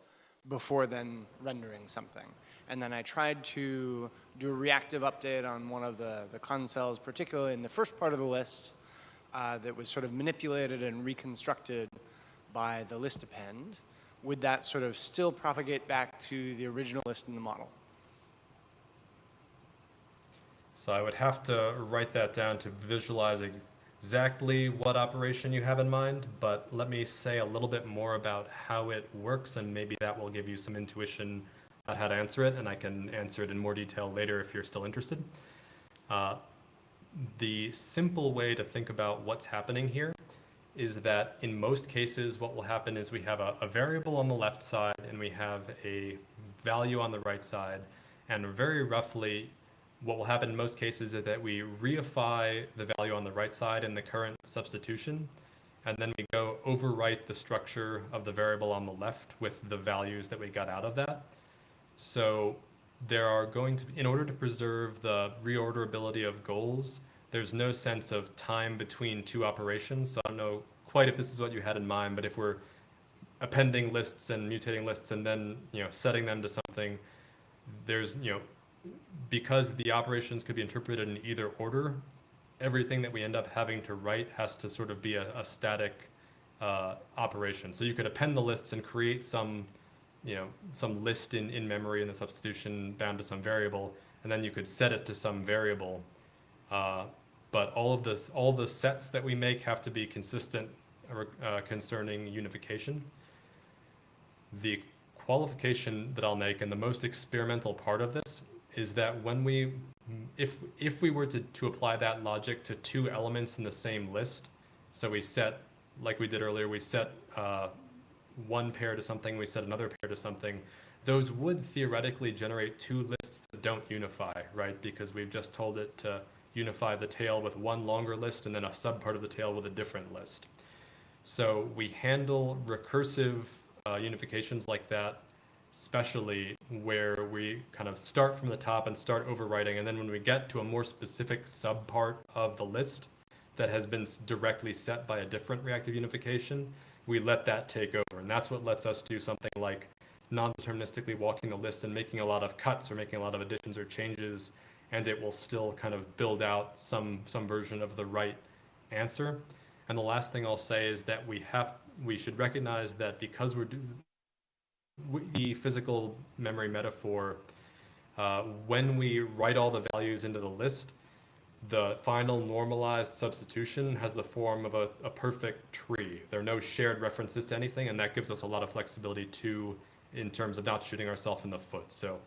before then rendering something? And then I tried to do a reactive update on one of the con cells, particularly in the first part of the list, that was sort of manipulated and reconstructed by the list append. Would that sort of still propagate back to the original list in the model? So I would have to write that down to visualize exactly what operation you have in mind, but let me say a little bit more about how it works, and maybe that will give you some intuition about how to answer it, and I can answer it in more detail later if you're still interested. The simple way to think about what's happening here is that in most cases, what will happen is we have a variable on the left side and we have a value on the right side. And very roughly, what will happen in most cases is that we reify the value on the right side in the current substitution, and then we go overwrite the structure of the variable on the left with the values that we got out of that. So there are going to be, in order to preserve the reorderability of goals, there's no sense of time between two operations. So I don't know quite if this is what you had in mind, but if we're appending lists and mutating lists and then, setting them to something, there's, because the operations could be interpreted in either order, everything that we end up having to write has to sort of be a static operation. So you could append the lists and create some list in memory in the substitution bound to some variable, and then you could set it to some variable. But all the sets that we make have to be consistent concerning unification. The qualification that I'll make, and the most experimental part of this, is that when if we were to apply that logic to two elements in the same list, so we set, like we did earlier, we set one pair to something, we set another pair to something, those would theoretically generate two lists that don't unify, right? Because we've just told it to unify the tail with one longer list and then a subpart of the tail with a different list. So we handle recursive unifications like that, especially where we kind of start from the top and start overwriting, and then when we get to a more specific subpart of the list that has been directly set by a different reactive unification, we let that take over. And that's what lets us do something like non-deterministically walking the list and making a lot of cuts or making a lot of additions or changes, and it will still kind of build out some version of the right answer. And the last thing I'll say is that we should recognize that because the physical memory metaphor, when we write all the values into the list, the final normalized substitution has the form of a perfect tree. There are no shared references to anything, and that gives us a lot of flexibility too, in terms of not shooting ourselves in the foot. So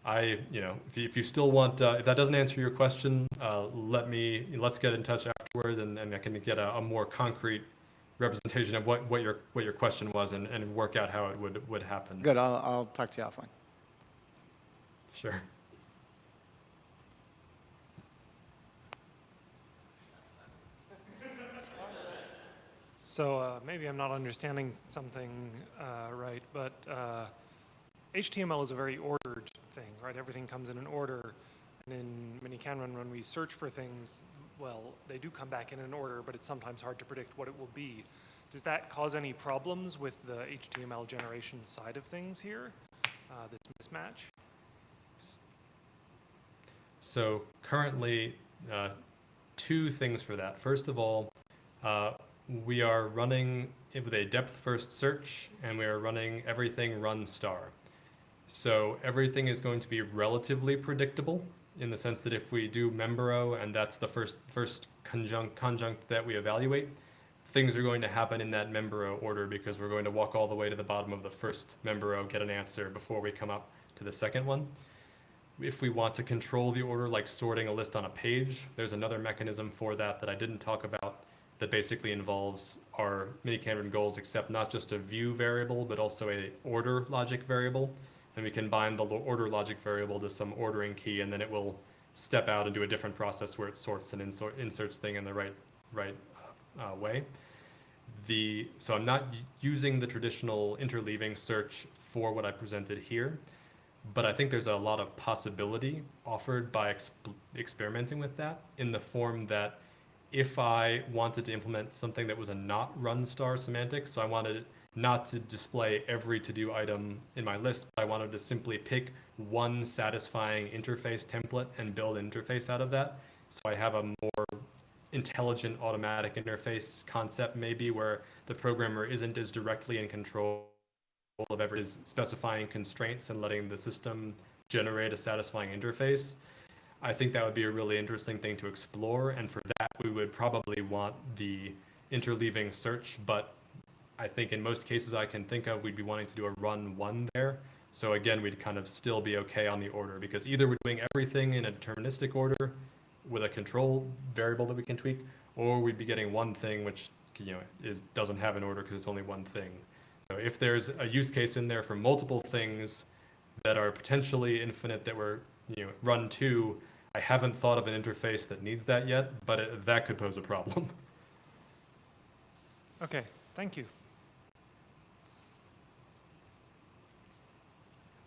if you still want, if that doesn't answer your question, let's get in touch afterward, and I can get a more concrete representation of what your question was and work out how it would happen. Good, I'll talk to you offline. Sure. So maybe I'm not understanding something right, but HTML is a very ordered thing, right? Everything comes in an order. And in miniKanren, when we search for things, well, they do come back in an order, but it's sometimes hard to predict what it will be. Does that cause any problems with the HTML generation side of things here, this mismatch? So currently, two things for that. First of all, we are running it with a depth-first search, and we are running everything run star. So everything is going to be relatively predictable in the sense that if we do membero, and that's the first conjunct that we evaluate, things are going to happen in that membero order because we're going to walk all the way to the bottom of the first membero, get an answer before we come up to the second one. If we want to control the order, like sorting a list on a page, there's another mechanism for that I didn't talk about that basically involves our miniKanren goals, except not just a view variable, but also a order logic variable. And we can bind the order logic variable to some ordering key, and then it will step out and do a different process where it sorts and inserts thing in the right way. So I'm not using the traditional interleaving search for what I presented here, but I think there's a lot of possibility offered by experimenting with that, in the form that if I wanted to implement something that was a not run star semantic, so I wanted it not to display every to-do item in my list, but I wanted to simply pick one satisfying interface template and build an interface out of that. So I have a more intelligent automatic interface concept, maybe, where the programmer isn't as directly in control of every specifying constraints and letting the system generate a satisfying interface. I think that would be a really interesting thing to explore, and for that we would probably want the interleaving search, but I think in most cases I can think of, we'd be wanting to do a run one there. So again, we'd kind of still be okay on the order, because either we're doing everything in a deterministic order with a control variable that we can tweak, or we'd be getting one thing which it doesn't have an order because it's only one thing. So if there's a use case in there for multiple things that are potentially infinite that were run to, I haven't thought of an interface that needs that yet, but that could pose a problem. Okay, thank you.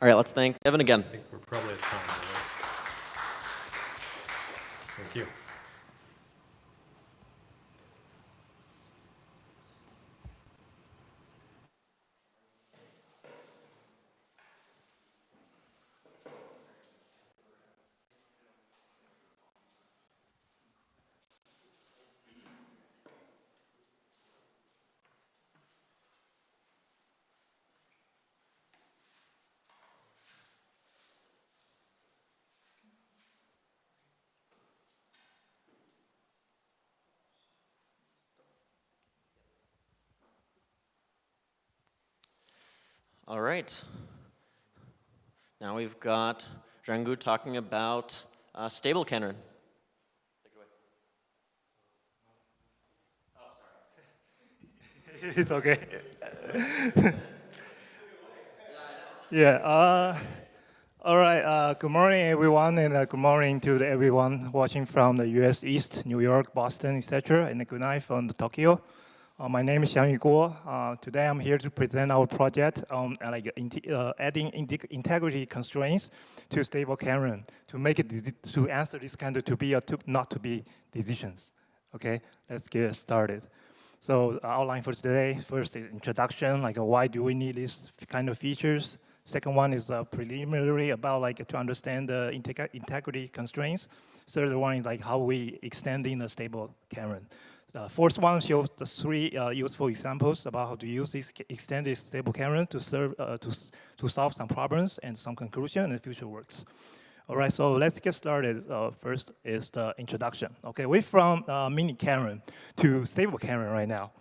All right, let's thank Evan again. I think we're probably at time. Right? Thank you. All right. Now we've got Zhanggu talking about stable Kanren. It's okay. Yeah. All right. Good morning, everyone, and good morning to everyone watching from the U.S. East, New York, Boston, etc., and good night from Tokyo. My name is Xiangyu Guo. Today, I'm here to present our project on adding integrity constraints to stable Kanren to make it to answer this kind of to be or to not to be decisions. Okay, let's get started. So outline for today, first is introduction, like why do we need these kind of features? Second one is preliminary about to understand the integrity constraints. Third one is how we extending the stable Kanren. Fourth one shows the three useful examples about how to use this extended stable Kanren to serve to solve some problems and some conclusion and future works. All right, so let's get started. First is the introduction. Okay, we're from miniKanren to stable Kanren right now.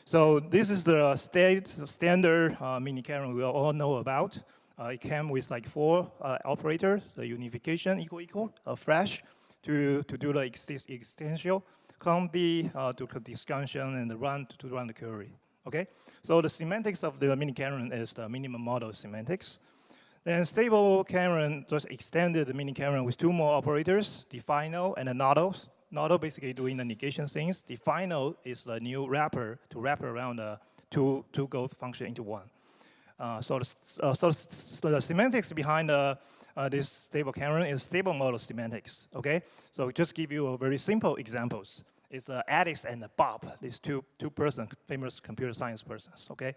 So this is the standard miniKanren we all know about. It came with 4 operators: the unification equal, a flash to do the extension, combi to the disjunction, and the run to run the query. Okay, so the semantics of the miniKanren is the minimum model semantics. Then stable Kanren just extended the miniKanren with 2 more operators, defino and a nodal. Nodal basically doing the negation things. Defino is the new wrapper to wrap around the two go function into one. So the semantics behind this stable Kanren is stable model semantics. Okay, so just give you a very simple examples. It's Alice and Bob, these two famous computer science persons. Okay,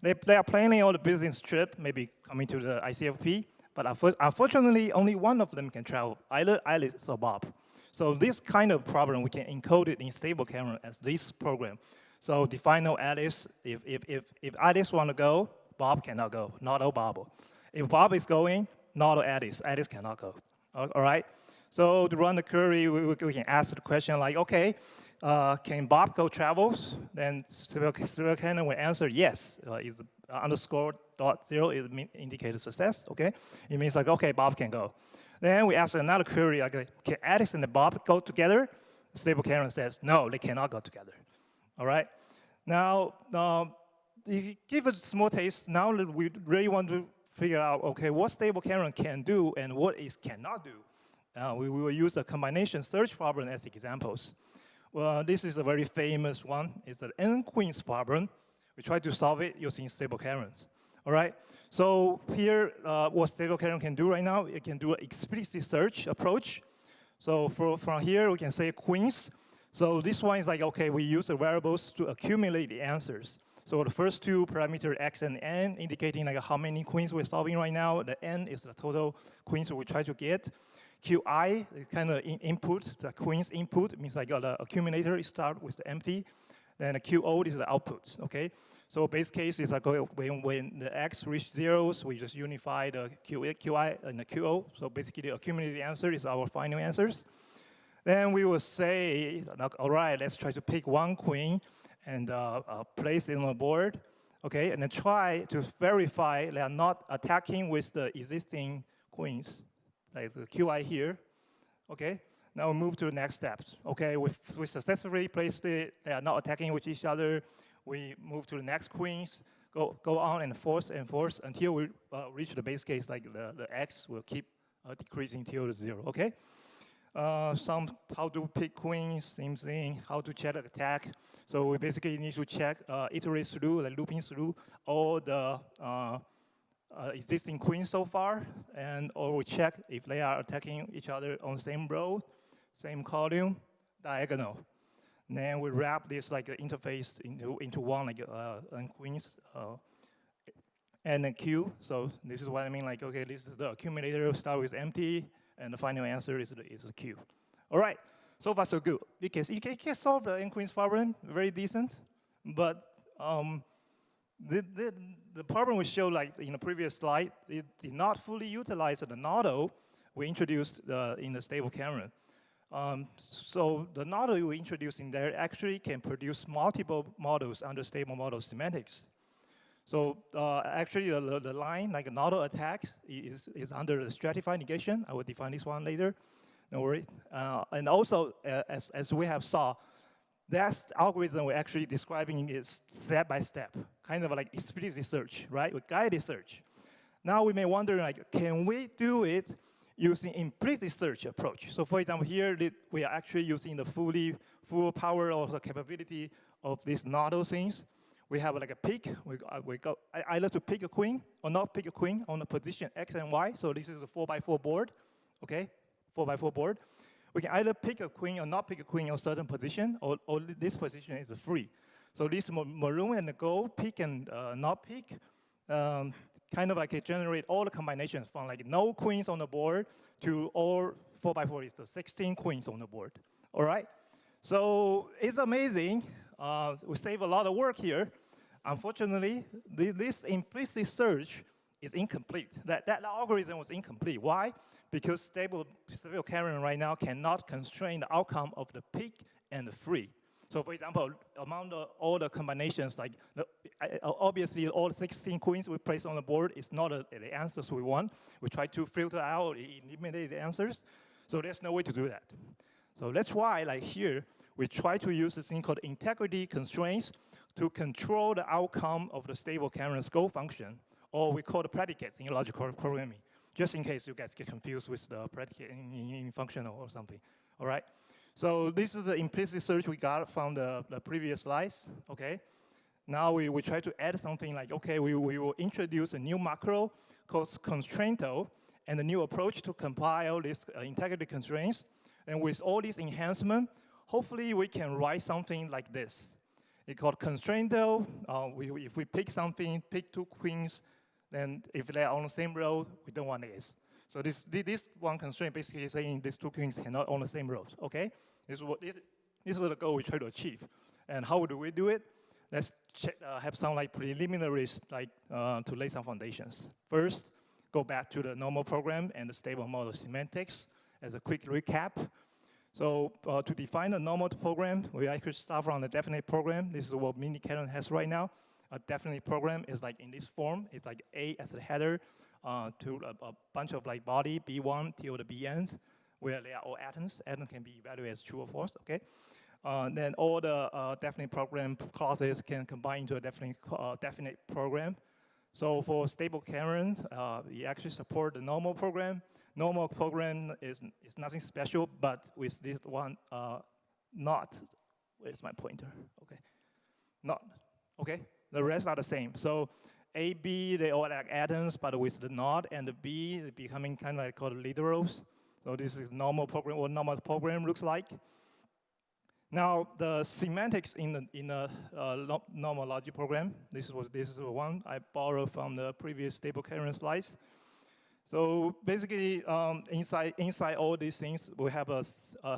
they are planning on the business trip, maybe coming to the ICFP, but unfortunately, only one of them can travel, either Alice or Bob. So this kind of problem, we can encode it in stable Kanren as this program. So define no Alice. If Alice want to go, Bob cannot go, not all Bob. If Bob is going, not all Alice cannot go. All right? So to run the query, we can ask the question like, okay, can Bob go travels? Then stable Kanren will answer yes. Is underscore dot 0 is indicated success. Okay, it means okay, Bob can go. Then we ask another query like, can Alice and Bob go together? Stable Kanren says no, they cannot go together. All right. Now, give a small taste. Now we really want to figure out okay, what stable Kanren can do and what it cannot do. We will use a combination search problem as examples. Well, this is a very famous one. It's an n-queens problem. We try to solve it using stable Kanrens. All right. So here, what stable Kanren can do right now, it can do an explicit search approach. So from here, we can say queens. So this one is okay, we use the variables to accumulate the answers. So the first 2 parameters, x and n, indicating how many queens we're solving right now. The n is the total queens we try to get. Qi, kind of input, the queen's input, means the accumulator start with the empty. Then the Qo is the output, okay? So base case is when the x reach zeros, we just unify the Qi and the Qo. So basically the accumulated answer is our final answers. Then we will say, all right, let's try to pick one queen and place it on the board, okay? And then try to verify they are not attacking with the existing queens, like the Qi here, okay? Now we move to the next steps. Okay, we successfully placed it. They are not attacking with each other. We move to the next queens, go on and force until we reach the base case, like the x will keep decreasing till 0, okay? How to pick queens, same thing, how to check the attack. So we basically need to check, iterate through, like looping through all the existing queens so far, or we check if they are attacking each other on the same row, same column, diagonal. And then we wrap this like interface into one, like queens and a queue. So this is what I mean, like, okay, this is the accumulator, start with empty, and the final answer is the queue. All right, so far so good. Because you can solve the n-queens problem, very decent, but the problem we showed, like in the previous slide, it did not fully utilize the model we introduced in the stable Kanren. So the model we introduced in there actually can produce multiple models under stable model semantics. So actually the line, like a nodal attack, is under the stratified negation. I will define this one later, no worry. And also, as we have saw, that algorithm we're actually describing is step by step, kind of like explicit search, right? With guided search. Now we may wonder, like, can we do it using implicit search approach? So for example, here we are actually using the full power of the capability of these nodal things. We have like a pick. We go either to pick a queen or not pick a queen on the position X and Y. So this is a 4x4 board, okay? 4x4 board. We can either pick a queen or not pick a queen on a certain position, or this position is free. So this maroon and the gold, pick and not pick, kind of like generate all the combinations from like no queens on the board to all 4x4 is the 16 queens on the board, all right? So it's amazing. We save a lot of work here. Unfortunately, this implicit search is incomplete. That algorithm was incomplete. Why? Because stable Kanren right now cannot constrain the outcome of the pick and the free. So for example, among all the combinations, like obviously all 16 queens we place on the board is not the answers we want. We try to filter out, eliminate the answers. So there's no way to do that. So that's why, like here, we try to use this thing called integrity constraints to control the outcome of the stable Kanren scope function, or we call the predicates in logical programming, just in case you guys get confused with the predicate in functional or something, all right? So this is the implicit search we got from the previous slides, okay? Now we try to add something like, okay, we will introduce a new macro called constrainto and a new approach to compile these integrity constraints. And with all these enhancements, hopefully we can write something like this. It's called constrainto. If we pick something, pick two queens, then if they're on the same row, we don't want this. So this one constraint basically is saying these two queens cannot on the same row, okay? This is the goal we try to achieve. And how do we do it? Let's have some like preliminaries like to lay some foundations. First, go back to the normal program and the stable model semantics as a quick recap. So to define a normal program, we actually start from the definite program. This is what miniKanren has right now. A definite program is like in this form. It's like A as the header to a bunch of like body, B1 till the Bns, where they are all atoms. Atom can be evaluated as true or false, okay? Then all the definite program clauses can combine into a definite program. So for stable Kanren, we actually support the normal program. Normal program is nothing special, but with this one, not, where's my pointer? Okay, not, okay? The rest are the same. So A, B, they all like atoms, but with the not and the B becoming kind of like called literals. So this is normal program, what normal program looks like. Now the semantics in the normal logic program, this is one I borrowed from the previous stable Kanren slides. So basically, inside all these things, we have a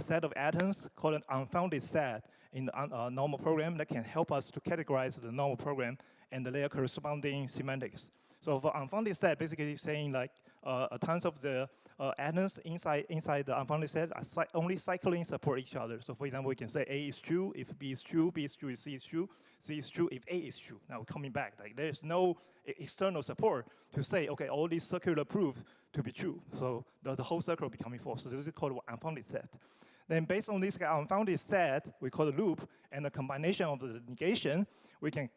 set of atoms called an unfounded set in the normal program that can help us to categorize the normal program and their corresponding semantics. So for unfounded set, basically saying like tons of the atoms inside the unfounded set are only cycling support each other. So for example, we can say A is true if B is true, B is true if C is true, C is true if A is true. Now coming back, like there's no external support to say, okay, all these circular proof to be true. So the whole circle becoming false. So this is called unfounded set. Then based on this unfounded set, we call the loop, and the combination of the negation, we can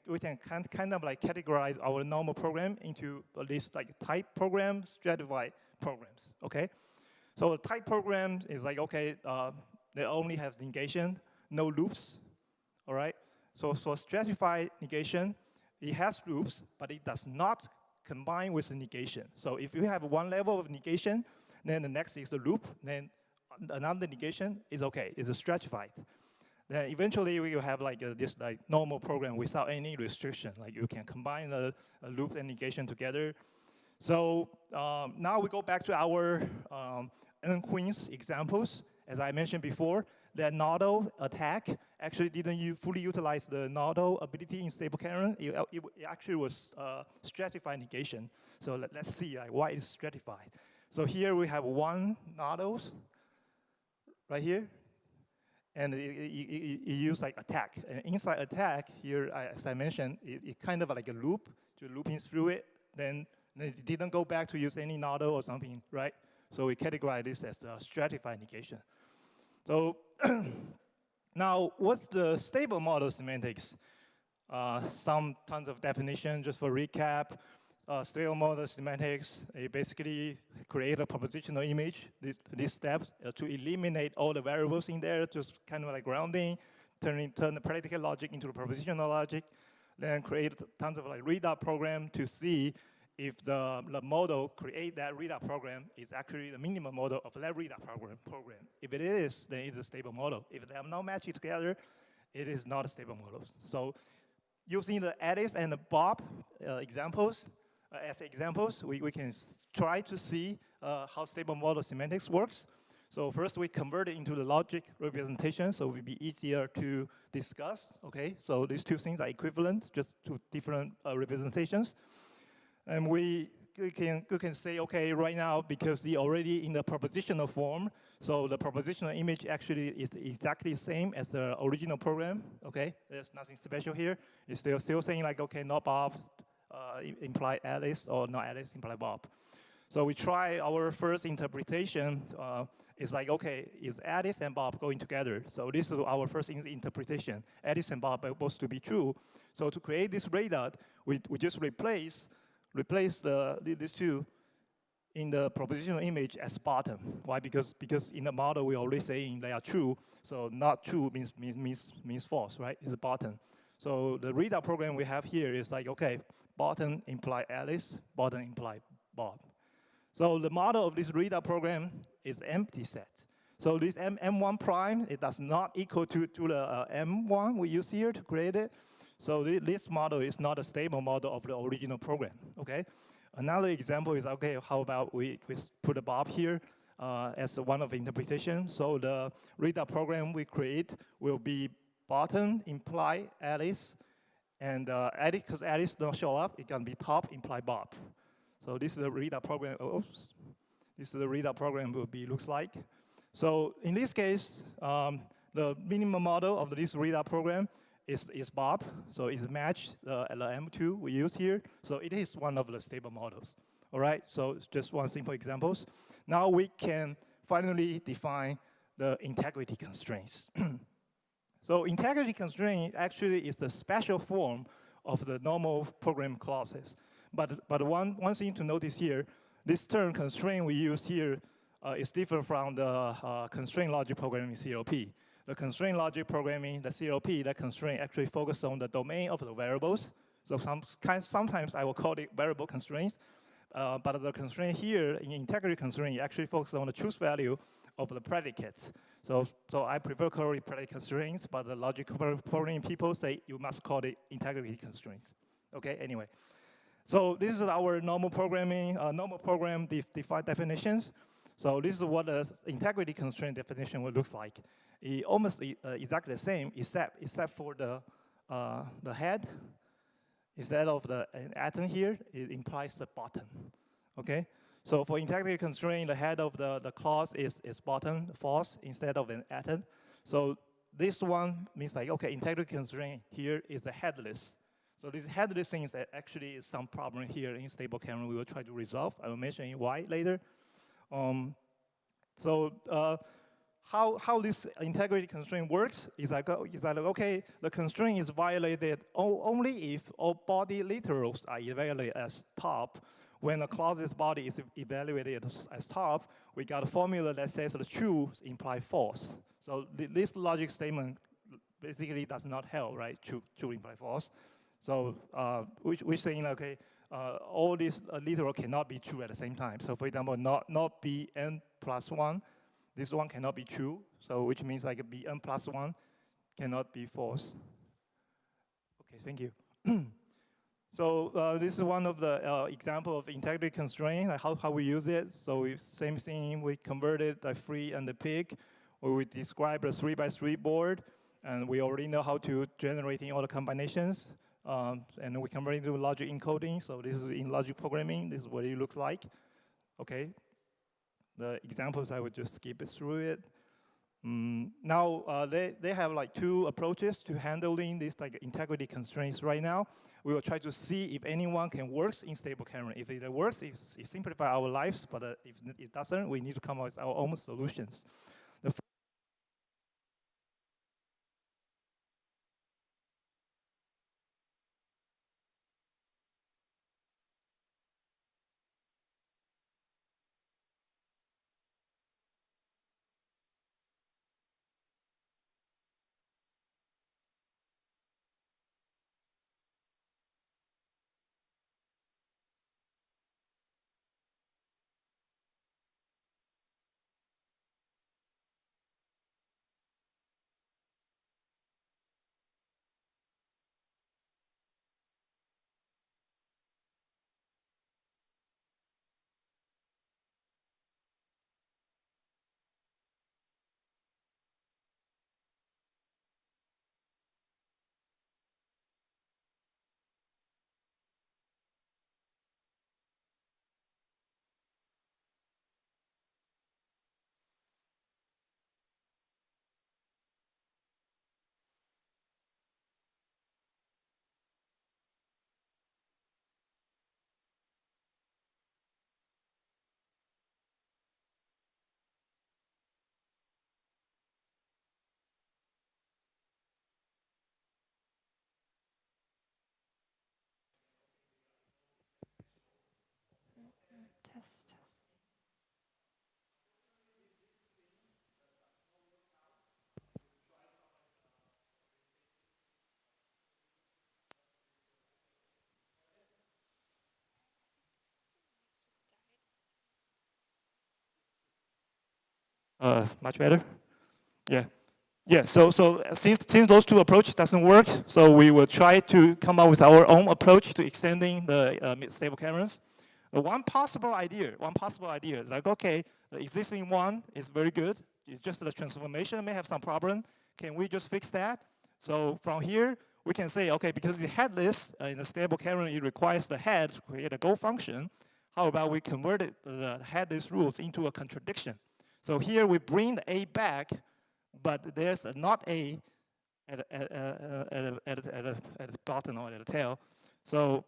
kind of like categorize our normal program into at least like type programs, stratified programs, okay? So a type program is like, okay, they only have negation, no loops, all right? So for stratified negation, it has loops, but it does not combine with the negation. So if you have one level of negation, then the next is a loop, then another negation is okay, it's a stratified. Then eventually we will have like this like normal program without any restriction. Like you can combine a loop and negation together. So now we go back to our n-queens examples. As I mentioned before, that nodal attack actually didn't fully utilize the nodal ability in stable Karen. It actually was stratified negation. So let's see like, why it's stratified. So here we have one nodals right here. And it used like attack. And inside attack, here, as I mentioned, it kind of like a loop, to looping through it. Then it didn't go back to use any nodal or something, right? So we categorize this as a stratified negation. So now, what's the stable model semantics? Some tons of definition, just for recap. Stable model semantics, it basically create a propositional image, these steps, to eliminate all the variables in there, just kind of like grounding, turn the predicate logic into the propositional logic, then create tons of like readout program to see if the model create that readout program is actually the minimum model of that readout program. If it is, then it's a stable model. If they are not matching together, it is not a stable model. So using the Alice and the Bob examples, as examples, we can try to see how stable model semantics works. So first we convert it into the logic representation, so it will be easier to discuss, okay? So these two things are equivalent, just two different representations. And we can say, okay, right now, because they're already in the propositional form, so the propositional image actually is exactly the same as the original program, okay? There's nothing special here. It's still saying like, okay, not Bob, imply Alice, or not Alice imply Bob. So we try our first interpretation. It's like, okay, is Alice and Bob going together? So this is our first interpretation. Alice and Bob are supposed to be true. So to create this radar, we just replace these two in the propositional image as bottom. Why? Because in the model we're already saying they are true. So not true means false, right? It's a bottom. So the readout program we have here is like, okay, bottom imply Alice, bottom imply Bob. So the model of this readout program is empty set. So this M1 prime, it does not equal to the M1 we use here to create it. So this model is not a stable model of the original program, okay? Another example is, okay, how about we put a Bob here as one of the interpretation. So the readout program we create will be bottom imply Alice, and Alice, because Alice don't show up, it can be top imply Bob. So this is the readout program. Oops. This is the readout program will be looks like. So in this case, the minimum model of this readout program is Bob. So it's matched the M2 we use here. So it is one of the stable models. All right. So it's just one simple examples. Now we can finally define the integrity constraints. So integrity constraint actually is the special form of the normal program clauses. But one thing to notice here, this term constraint we use here is different from the constraint logic programming CLP. The constraint logic programming, the CLP, that constraint actually focus on the domain of the variables. So sometimes I will call it variable constraints. But the constraint here, in integrity constraint, actually focuses on the truth value of the predicates. So I prefer calling it predicate constraints, but the logic programming people say you must call it integrity constraints. Okay, anyway. So this is our normal programming, normal program defined definitions. So this is what the integrity constraint definition will look like. It almost exactly the same, except for the head. Instead of an atom here, it implies the bottom. Okay. So for integrity constraint, the head of the clause is bottom false instead of an atom. So this one means like, okay, integrity constraint here is the headless. So this headless thing is actually is some problem here in stable Karen we will try to resolve. I will mention why later. how this integrity constraint works is that, okay, the constraint is violated only if all body literals are evaluated as top. When the clauses body is evaluated as top, we got a formula that says the true imply false. So this logic statement basically does not help, right? True imply false. So we're saying, okay, all these literal cannot be true at the same time. So for example, not bn plus 1, this one cannot be true. So which means like bn plus 1 cannot be false. Okay, thank you. So this is one of the example of integrity constraint, like how we use it. So same thing, we converted the free and the pig, where we describe a 3x3 board, and we already know how to generating all the combinations. And we convert it to logic encoding. So this is in logic programming. This is what it looks like. Okay. The examples, I would just skip through it. Now, they have like two approaches to handling these like integrity constraints right now. We will try to see if anyone can work in stable Kanren. If it works, it simplifies our lives, but if it doesn't, we need to come up with our own solutions. Test. Much better? Yeah. Yeah, so since those two approaches doesn't work, so we will try to come up with our own approach to extending the stable Kanrens. One possible idea is like, okay, the existing one is very good. It's just the transformation may have some problem. Can we just fix that? So from here, we can say, okay, because the headless in the stable Kanren, it requires the head to create a go function. How about we convert the headless rules into a contradiction? So here we bring the A back, but there's a not A at the bottom or at the tail. So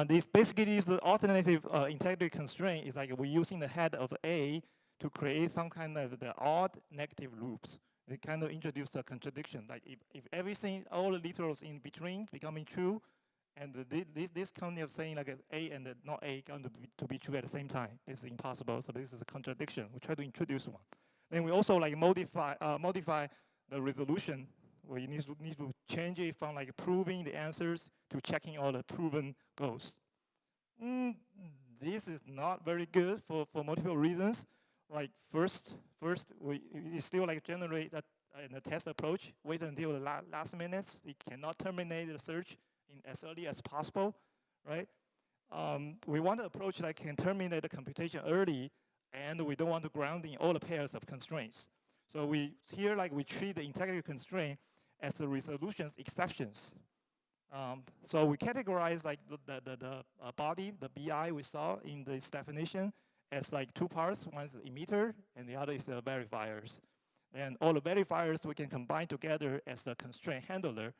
this basically is the alternative integrity constraint. Is like we're using the head of A to create some kind of the odd negative loops. It kind of introduce a contradiction. Like if everything, all the literals in between becoming true, and this kind of saying like A and not A going to be true at the same time, it's impossible. So this is a contradiction. We try to introduce one. Then we also like modify the resolution, where you need to change it from like proving the answers to checking all the proven goals. This is not very good for multiple reasons. Like first we still like generate that in a test approach. Wait until the last minutes. It cannot terminate the search as early as possible, right? We want an approach that can terminate the computation early, and we don't want to ground in all the pairs of constraints. So we treat the integrity constraint as the resolutions exceptions. So we categorize like the body, the BI we saw in this definition as like two parts. One is the emitter, and the other is the verifiers. And all the verifiers we can combine together as the constraint handler.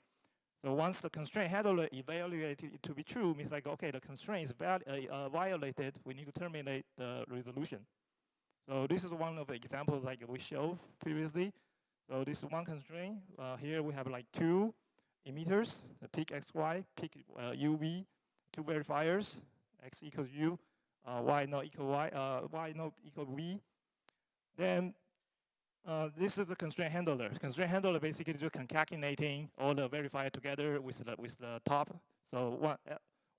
So once the constraint handler evaluated it to be true, means like, okay, the constraint is violated, we need to terminate the resolution. So this is one of the examples like we showed previously. So this is one constraint. Here we have like two emitters, the peak XY, peak UV, two verifiers, X equals U, Y not equal Y not equal V. Then this is the constraint handler. Constraint handler basically just concatenating all the verifier together with the top. So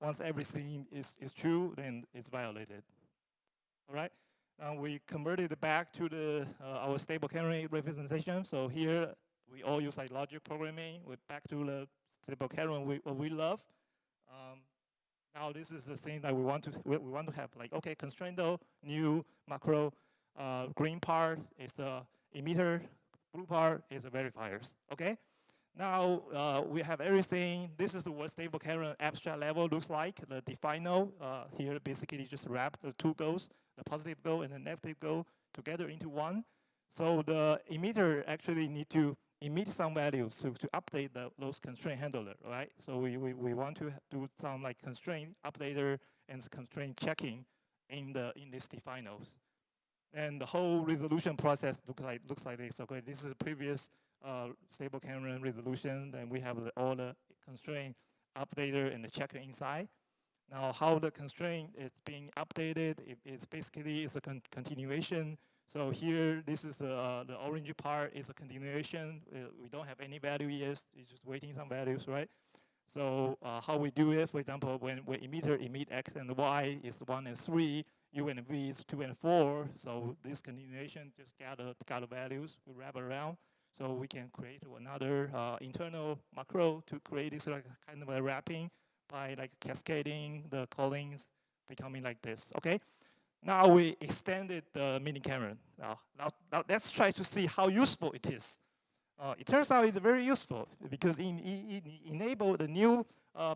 once everything is true, then it's violated. All right. Now we converted it back to the our stable Kanren representation. So here we all use like logic programming. We're back to the stable Kanren what we love. Now this is the thing that we want to have. Like, okay, constraint though, new macro, green part is the emitter, blue part is the verifiers. Okay. Now we have everything. This is what stable Kanren abstract level looks like. The define node here basically just wrap the two goals, the positive goal and the negative goal together into one. So the emitter actually need to emit some values to update those constraint handler, right? So we want to do some like constraint updater and constraint checking in this define nodes. And the whole resolution process looks like this. Okay, this is the previous stable Kanren resolution, and we have all the constraint updater and the checker inside. Now, how the constraint is being updated, it's basically a continuation. So here, this is the orange part is a continuation. We don't have any value yet. It's just waiting some values, right? So how we do it, for example, when emitter emit X and Y is 1 and 3, U and V is 2 and 4. So this continuation just gather values, we wrap around. So we can create another internal macro to create this like kind of a wrapping by like cascading the callings becoming like this, okay? Now we extended the miniKanren. Now let's try to see how useful it is. It turns out it's very useful because it enabled the new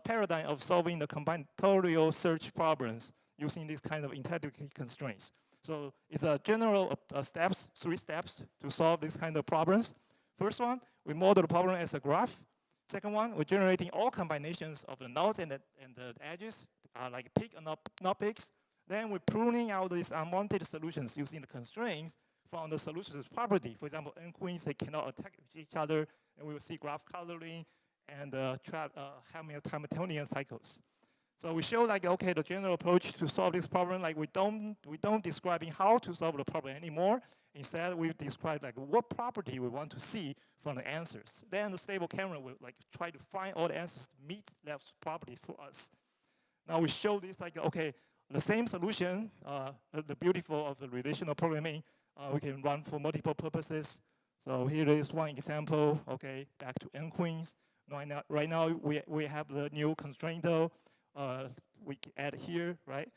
paradigm of solving the combinatorial search problems using these kind of integrity constraints. So it's a general three steps to solve these kind of problems. First one, we model the problem as a graph. Second one, we're generating all combinations of the nodes and the edges, like pick and not picks. Then we're pruning out these unwanted solutions using the constraints from the solutions property. For example, n-queens, they cannot attack each other, and we will see graph coloring and Hamiltonian cycles. So we show like, okay, the general approach to solve this problem, like we don't describing how to solve the problem anymore. Instead, we describe like what property we want to see from the answers. Then the stable Kanren will like try to find all the answers to meet that property for us. Now we show this like, okay, the same solution, the beautiful of the relational programming, we can run for multiple purposes. So here is one example, okay, back to n-queens. Right now we have the new constraint though. We add here, right?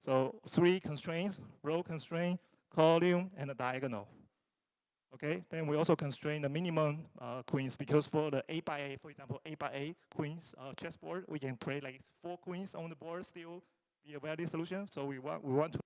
So 3 constraints, row constraint, column, and a diagonal. Okay, then we also constrain the minimum queens because for the 8 by 8, for example, 8 by 8 queens chessboard, we can play like 4 queens on the board still be a valid solution. So we want to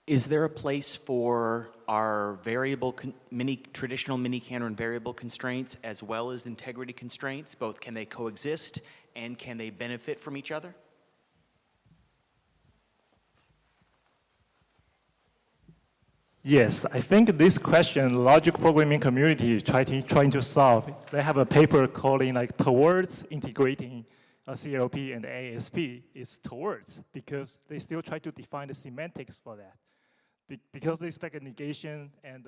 Is there a place for our traditional miniKanren variable constraints as well as integrity constraints? Both, can they coexist and can they benefit from each other? Yes, I think this question, logic programming community trying to solve. They have a paper calling like towards integrating CLP and ASP. It's towards because they still try to define the semantics for that. Because it's like a negation and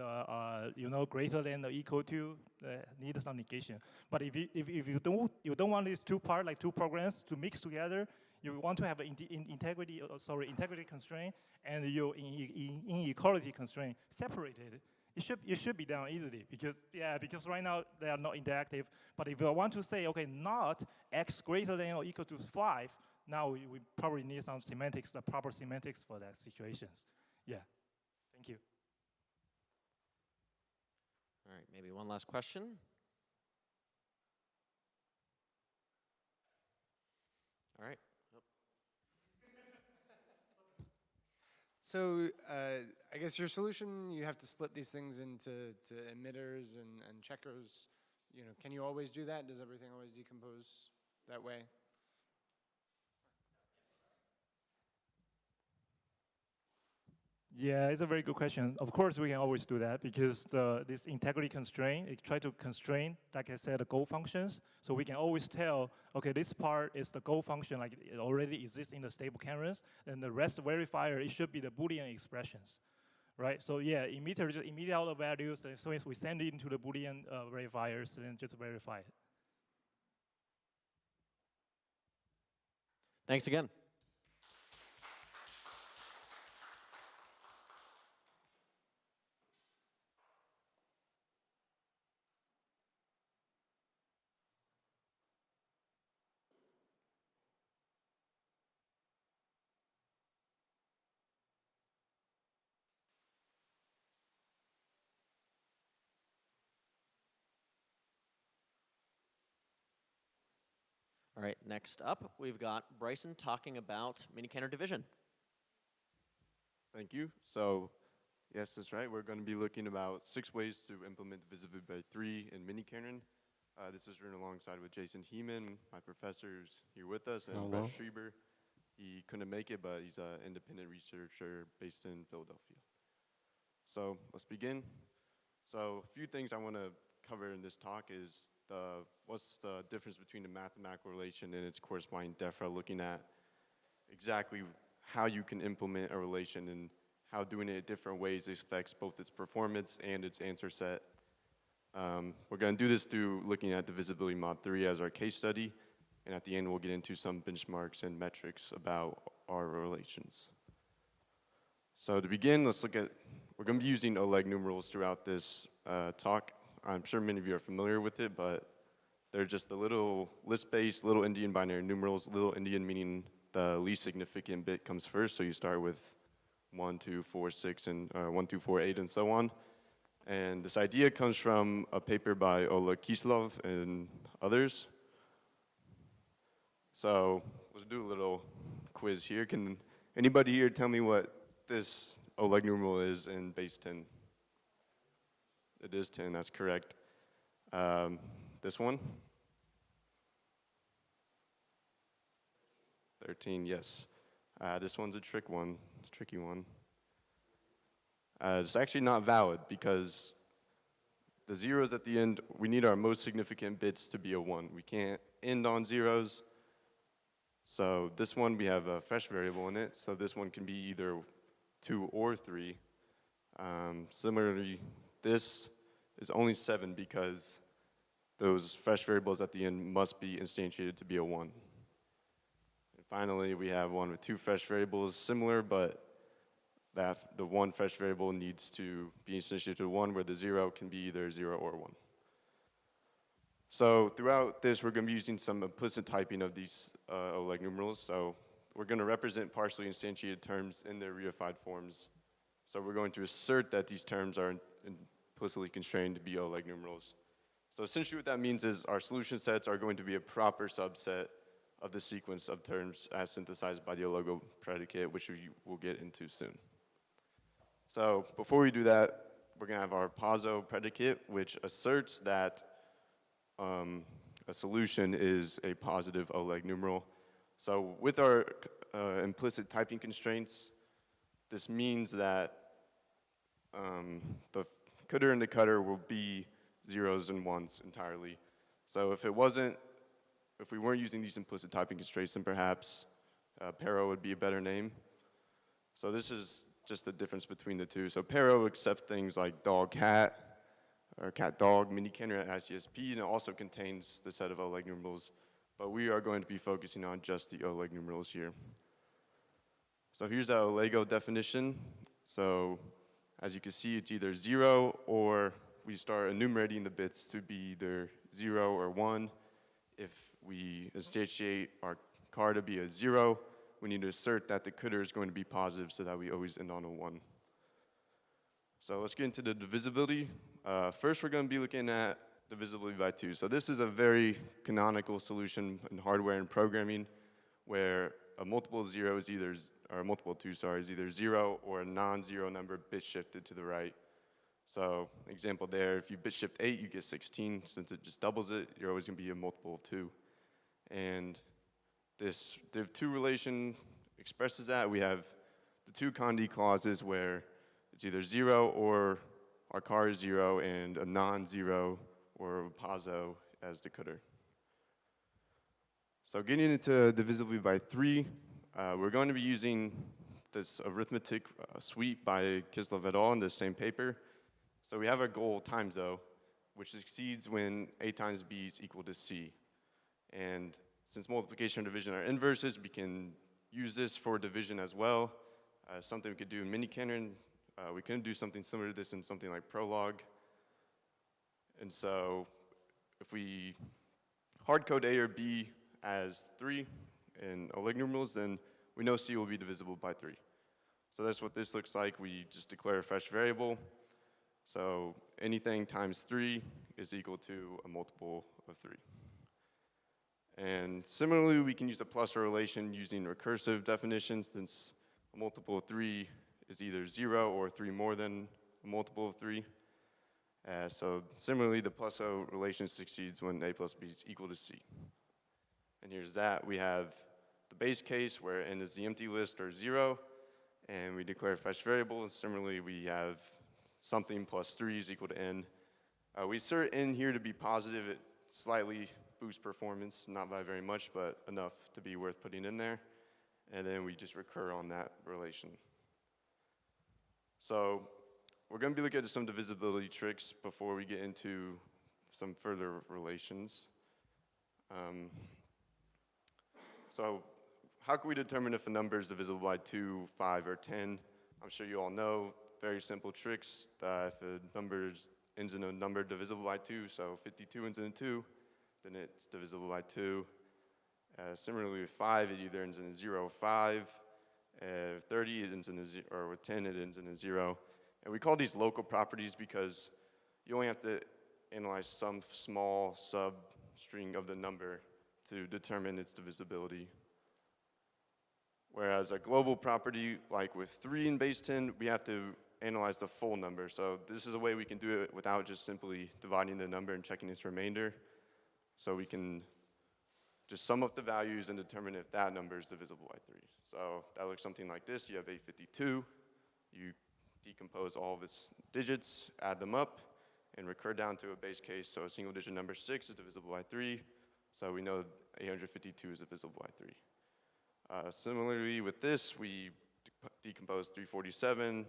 greater than or equal to, need some negation. But if you don't want these two parts, like two programs, to mix together, you want to have an integrity constraint and your inequality constraint separated. It should be done easily because right now they are not interactive. But if you want to say, okay, not x greater than or equal to 5, now we probably need some semantics, the proper semantics for that situations. Yeah. Thank you. All right, maybe one last question. All right. So I guess your solution, you have to split these things into emitters and checkers. Can you always do that? Does everything always decompose that way? Yeah, it's a very good question. Of course, we can always do that because this integrity constraint, it try to constrain, like I said, the goal functions. So we can always tell, okay, this part is the goal function, like it already exists in the stable Kanrens, and the rest verifier, it should be the Boolean expressions, right? So yeah, emitter just emit out the values, and so if we send it into the Boolean verifiers, then just verify it. Thanks again. All right, next up, we've got Bryson talking about miniKanren division. Thank you. So, yes, that's right. We're going to be looking about 6 ways to implement divisibility by 3 in miniKanren. This is written alongside with Jason Heeman, my professor who's here with us, and Brett Schreiber. He couldn't make it, but he's an independent researcher based in Philadelphia. So let's begin. So a few things I want to cover in this talk is what's the difference between the mathematical relation and its corresponding DEFRA, looking at exactly how you can implement a relation and how doing it different ways affects both its performance and its answer set. We're going to do this through looking at divisibility mod 3 as our case study, and at the end we'll get into some benchmarks and metrics about our relations. So to begin, we're going to be using Oleg numerals throughout this talk. I'm sure many of you are familiar with it, but they're just the little list-based, little Indian binary numerals, little Indian meaning the least significant bit comes first, so you start with 1, 2, 4, 6, and 1, 2, 4, 8, and so on. And this idea comes from a paper by Oleg Kislov and others. So we'll do a little quiz here. Can anybody here tell me what this Oleg numeral is in base 10? It is 10, that's correct. This one? 13, yes. This one's a tricky one. It's actually not valid because the zeros at the end, we need our most significant bits to be a 1. We can't end on zeros. So this one, we have a fresh variable in it, so this one can be either 2 or 3. Similarly, this is only 7 because those fresh variables at the end must be instantiated to be a 1. And finally, we have one with 2 fresh variables, similar, but the 1 fresh variable needs to be instantiated to 1, where the 0 can be either 0 or 1. So throughout this, we're going to be using some implicit typing of these Oleg numerals. So we're going to represent partially instantiated terms in their reified forms. So we're going to assert that these terms are implicitly constrained to be Oleg numerals. So essentially what that means is our solution sets are going to be a proper subset of the sequence of terms as synthesized by the oligo predicate, which we will get into soon. So before we do that, we're going to have our poso predicate, which asserts that a solution is a positive Oleg numeral. So with our implicit typing constraints, this means that the cdr and the cdr will be zeros and ones entirely. So if we weren't using these implicit typing constraints, then perhaps Pero would be a better name. So this is just the difference between the two. So Pero accepts things like dog cat, or cat dog, miniKanren at ICSP, and it also contains the set of Oleg numerals. But we are going to be focusing on just the Oleg numerals here. So here's our Olego definition. So as you can see, it's either 0 or we start enumerating the bits to be either 0 or 1. If we instantiate our car to be a 0, we need to assert that the cdr is going to be positive so that we always end on a 1. So let's get into the divisibility. First, we're going to be looking at divisibility by 2. So this is a very canonical solution in hardware and programming where a multiple 0 is either, or a multiple 2, sorry, is either 0 or a non-zero number bit shifted to the right. So example there, if you bit shift 8, you get 16. Since it just doubles it, you're always going to be a multiple of 2. And this div2 relation expresses that. We have the two Condi clauses where it's either 0 or our car is 0 and a non-zero or a poso as the cdr. So getting into divisibility by 3, we're going to be using this arithmetic suite by Kislev et al. In the same paper. So we have our goal times O, which succeeds when A times B is equal to C. And since multiplication and division are inverses, we can use this for division as well. Something we could do in miniKanren. We couldn't do something similar to this in something like Prolog. And so if we hard code A or B as 3 in Oleg numerals, then we know C will be divisible by 3. So that's what this looks like. We just declare a fresh variable. So anything times 3 is equal to a multiple of 3. And similarly, we can use the plus relation using recursive definitions, since a multiple of 3 is either 0 or 3 more than a multiple of 3. So similarly, the plus O relation succeeds when A plus B is equal to C. And here's that. We have the base case where n is the empty list or 0, and we declare a fresh variable. And similarly, we have something plus 3 is equal to n. We assert n here to be positive. It slightly boosts performance, not by very much, but enough to be worth putting in there. And then we just recur on that relation. So we're going to be looking at some divisibility tricks before we get into some further relations. So how can we determine if a number is divisible by 2, 5, or 10? I'm sure you all know very simple tricks. If a number ends in a number divisible by 2, so 52 ends in a 2, then it's divisible by 2. Similarly with 5, it either ends in a 0 or 5. 30, it ends in a 0, or with 10, it ends in a 0. And we call these local properties because you only have to analyze some small substring of the number to determine its divisibility. Whereas a global property, like with 3 in base 10, we have to analyze the full number. So this is a way we can do it without just simply dividing the number and checking its remainder. So we can just sum up the values and determine if that number is divisible by 3. So that looks something like this. You have 852. You decompose all of its digits, add them up, and recur down to a base case. So a single digit number 6 is divisible by 3. So we know 852 is divisible by 3. Similarly with this, we decompose 347,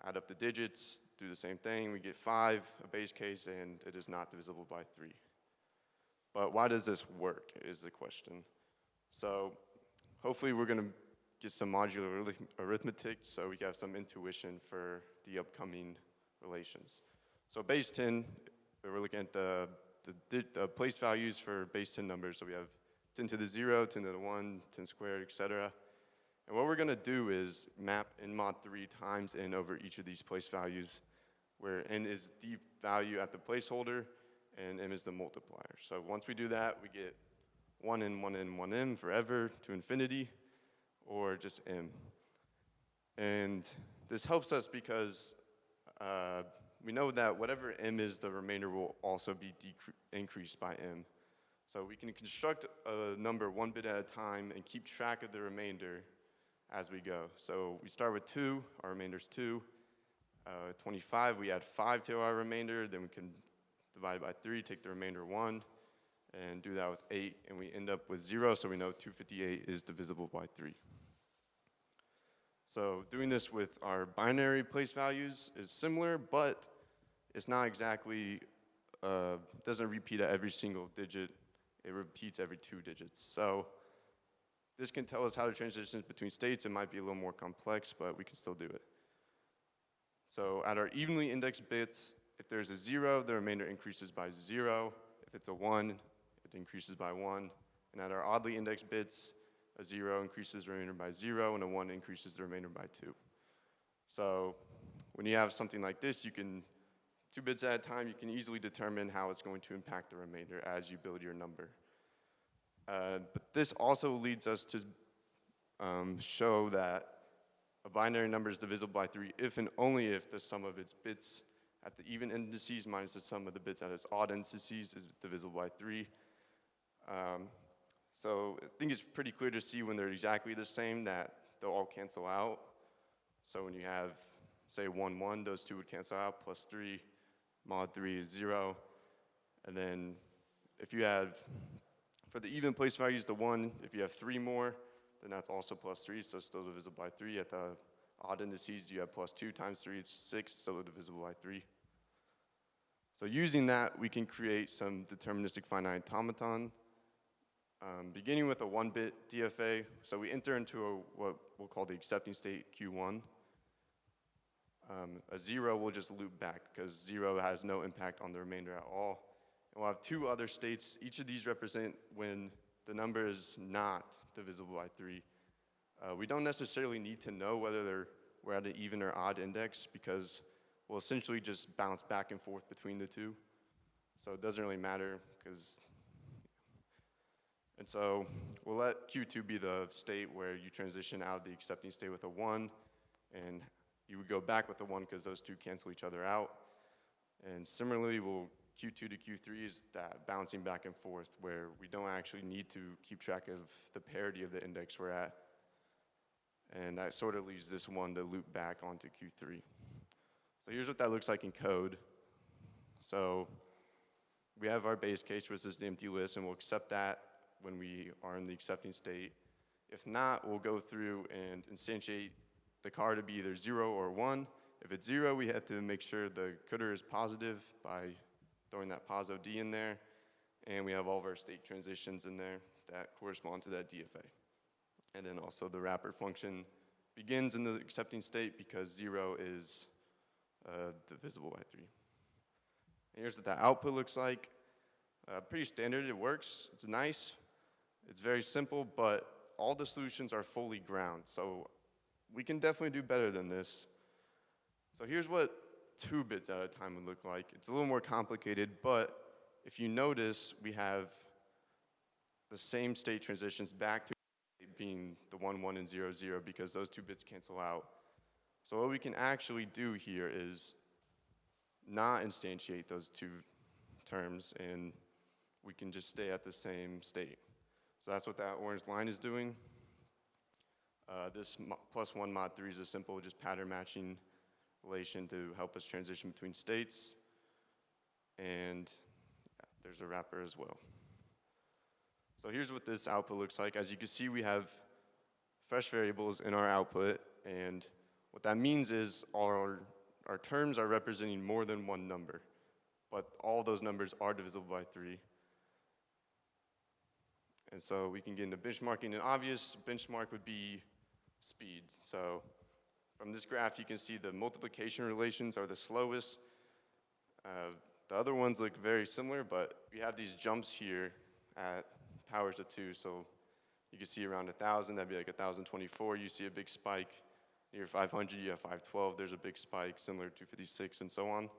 add up the digits, do the same thing. We get 5, a base case, and it is not divisible by 3. But why does this work is the question. So hopefully we're going to get some modular arithmetic so we have some intuition for the upcoming relations. So base 10, we're looking at the place values for base 10 numbers. So we have 10 to the 0, 10 to the 1, 10 squared, etc. And what we're going to do is map n mod 3 times n over each of these place values, where n is the value at the placeholder and m is the multiplier. So once we do that, we get 1n, 1n, 1m forever to infinity, or just m. And This helps us because we know that whatever m is, the remainder will also be increased by m. So we can construct a number 1 bit at a time and keep track of the remainder as we go. So we start with 2, our remainder is 2. 25, we add 5 to our remainder, then we can divide it by 3, take the remainder 1, and do that with 8, and we end up with 0, so we know 258 is divisible by 3. So doing this with our binary place values is similar, but it's not exactly, doesn't repeat at every single digit. It repeats every 2 digits. So this can tell us how to transition between states. It might be a little more complex, but we can still do it. So at our evenly indexed bits, if there's a 0, the remainder increases by 0. If it's a 1, it increases by 1. And at our oddly indexed bits, a 0 increases the remainder by 0, and a 1 increases the remainder by 2. So when you have something like this, you can, 2 bits at a time, you can easily determine how it's going to impact the remainder as you build your number. But this also leads us to show that a binary number is divisible by 3 if and only if the sum of its bits at the even indices minus the sum of the bits at its odd indices is divisible by 3. So I think it's pretty clear to see when they're exactly the same that they'll all cancel out. So when you have, say, 1, 1, those two would cancel out, plus 3, mod 3 is 0. And then if you have, for the even place values, the 1, if you have 3 more, then that's also plus 3, so still divisible by 3. At the odd indices, you have plus 2 times 3, it's 6, so divisible by 3. So using that, we can create some deterministic finite automaton, beginning with a 1-bit DFA. So we enter into what we'll call the accepting state Q1. A 0 will just loop back because 0 has no impact on the remainder at all. And we'll have 2 other states. Each of these represent when the number is not divisible by 3. We don't necessarily need to know whether we're at an even or odd index because we'll essentially just bounce back and forth between the 2. So it doesn't really matter because, and so we'll let Q2 be the state where you transition out of the accepting state with a 1, and you would go back with a 1 because those 2 cancel each other out. And similarly, Q2 to Q3 is that bouncing back and forth where we don't actually need to keep track of the parity of the index we're at. And that sort of leaves this 1 to loop back onto Q3. So here's what that looks like in code. So we have our base case, which is the empty list, and we'll accept that when we are in the accepting state. If not, we'll go through and instantiate the car to be either 0 or 1. If it's 0, we have to make sure the coder is positive by throwing that positive D in there. And we have all of our state transitions in there that correspond to that DFA. And then also the wrapper function begins in the accepting state because 0 is divisible by 3. And here's what that output looks like. Pretty standard, it works, it's nice. It's very simple, but all the solutions are fully ground. So we can definitely do better than this. So here's what 2 bits at a time would look like. It's a little more complicated, but if you notice, we have the same state transitions back to being the 1, 1, and 0, 0 because those 2 bits cancel out. So what we can actually do here is not instantiate those 2 terms, and we can just stay at the same state. So that's what that orange line is doing. This plus 1 mod 3 is a simple just pattern matching relation to help us transition between states. And yeah, there's a wrapper as well. So here's what this output looks like. As you can see, we have fresh variables in our output, and what that means is our terms are representing more than one number, but all those numbers are divisible by 3. And so we can get into benchmarking. An obvious benchmark would be speed. So from this graph, you can see the multiplication relations are the slowest. The other ones look very similar, but we have these jumps here at powers of 2. So you can see around 1,000, that'd be like 1,024. You see a big spike. Near 500, you have 512. There's a big spike, similar to 256, and so on.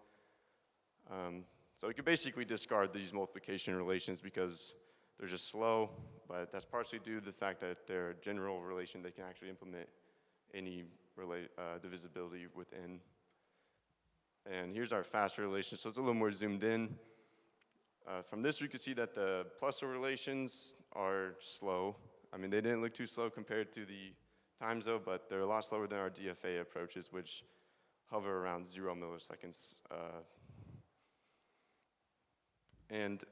So we could basically discard these multiplication relations because they're just slow, but that's partially due to the fact that they're a general relation. They can actually implement any divisibility within. And here's our faster relation, so it's a little more zoomed in. From this, we can see that the plus relations are slow. I mean, they didn't look too slow compared to the times though, but they're a lot slower than our DFA approaches, which hover around 0 milliseconds. And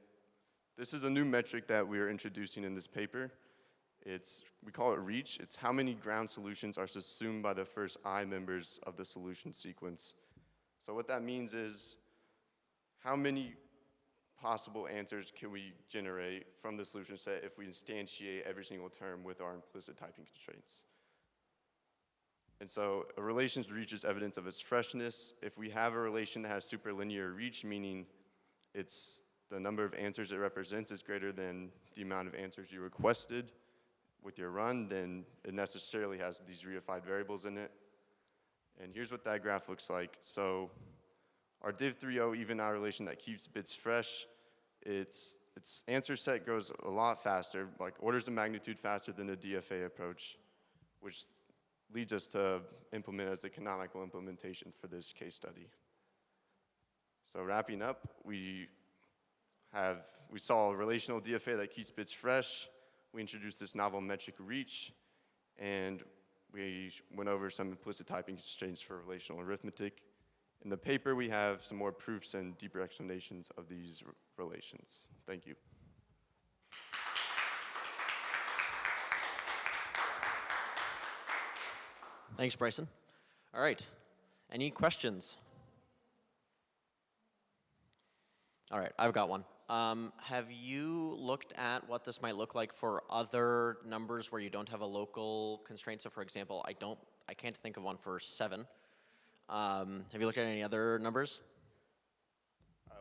this is a new metric that we are introducing in this paper. We call it reach. It's how many ground solutions are subsumed by the first I members of the solution sequence. So what that means is how many possible answers can we generate from the solution set if we instantiate every single term with our implicit typing constraints. And so a relation's reach is evidence of its freshness. If we have a relation that has superlinear reach, meaning it's the number of answers it represents is greater than the amount of answers you requested with your run, then it necessarily has these reified variables in it. And here's what that graph looks like. So our div3o even out relation that keeps bits fresh, its answer set goes a lot faster, like orders of magnitude faster than the DFA approach, which leads us to implement as the canonical implementation for this case study. So wrapping up, we saw a relational DFA that keeps bits fresh. We introduced this novel metric reach, and we went over some implicit typing constraints for relational arithmetic. In the paper, we have some more proofs and deeper explanations of these relations. Thank you. Thanks, Bryson. All right, any questions? All right, I've got one. Have you looked at what this might look like for other numbers where you don't have a local constraint? So for example, I can't think of one for 7. Have you looked at any other numbers?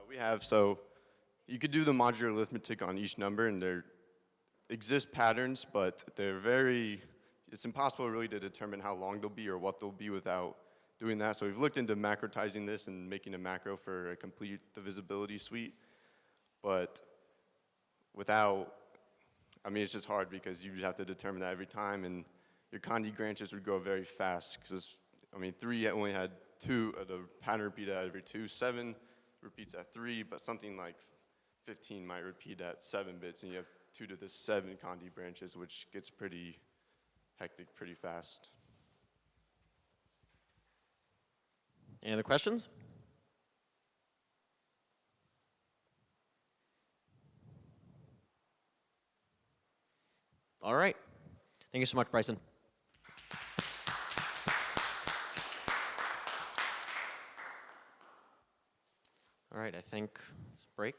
We have, so you could do the modular arithmetic on each number, and there exist patterns, but it's impossible really to determine how long they'll be or what they'll be without doing that. So we've looked into macrotizing this and making a macro for a complete divisibility suite, but it's just hard because you have to determine that every time, and your Kandi branches would go very fast because 3 only had 2, the pattern repeated at every 2, 7 repeats at 3, but something like 15 might repeat at 7 bits, and you have 2 to the 7 Kandi branches, which gets pretty hectic pretty fast. Any other questions? All right. Thank you so much, Bryson. All right, I think break.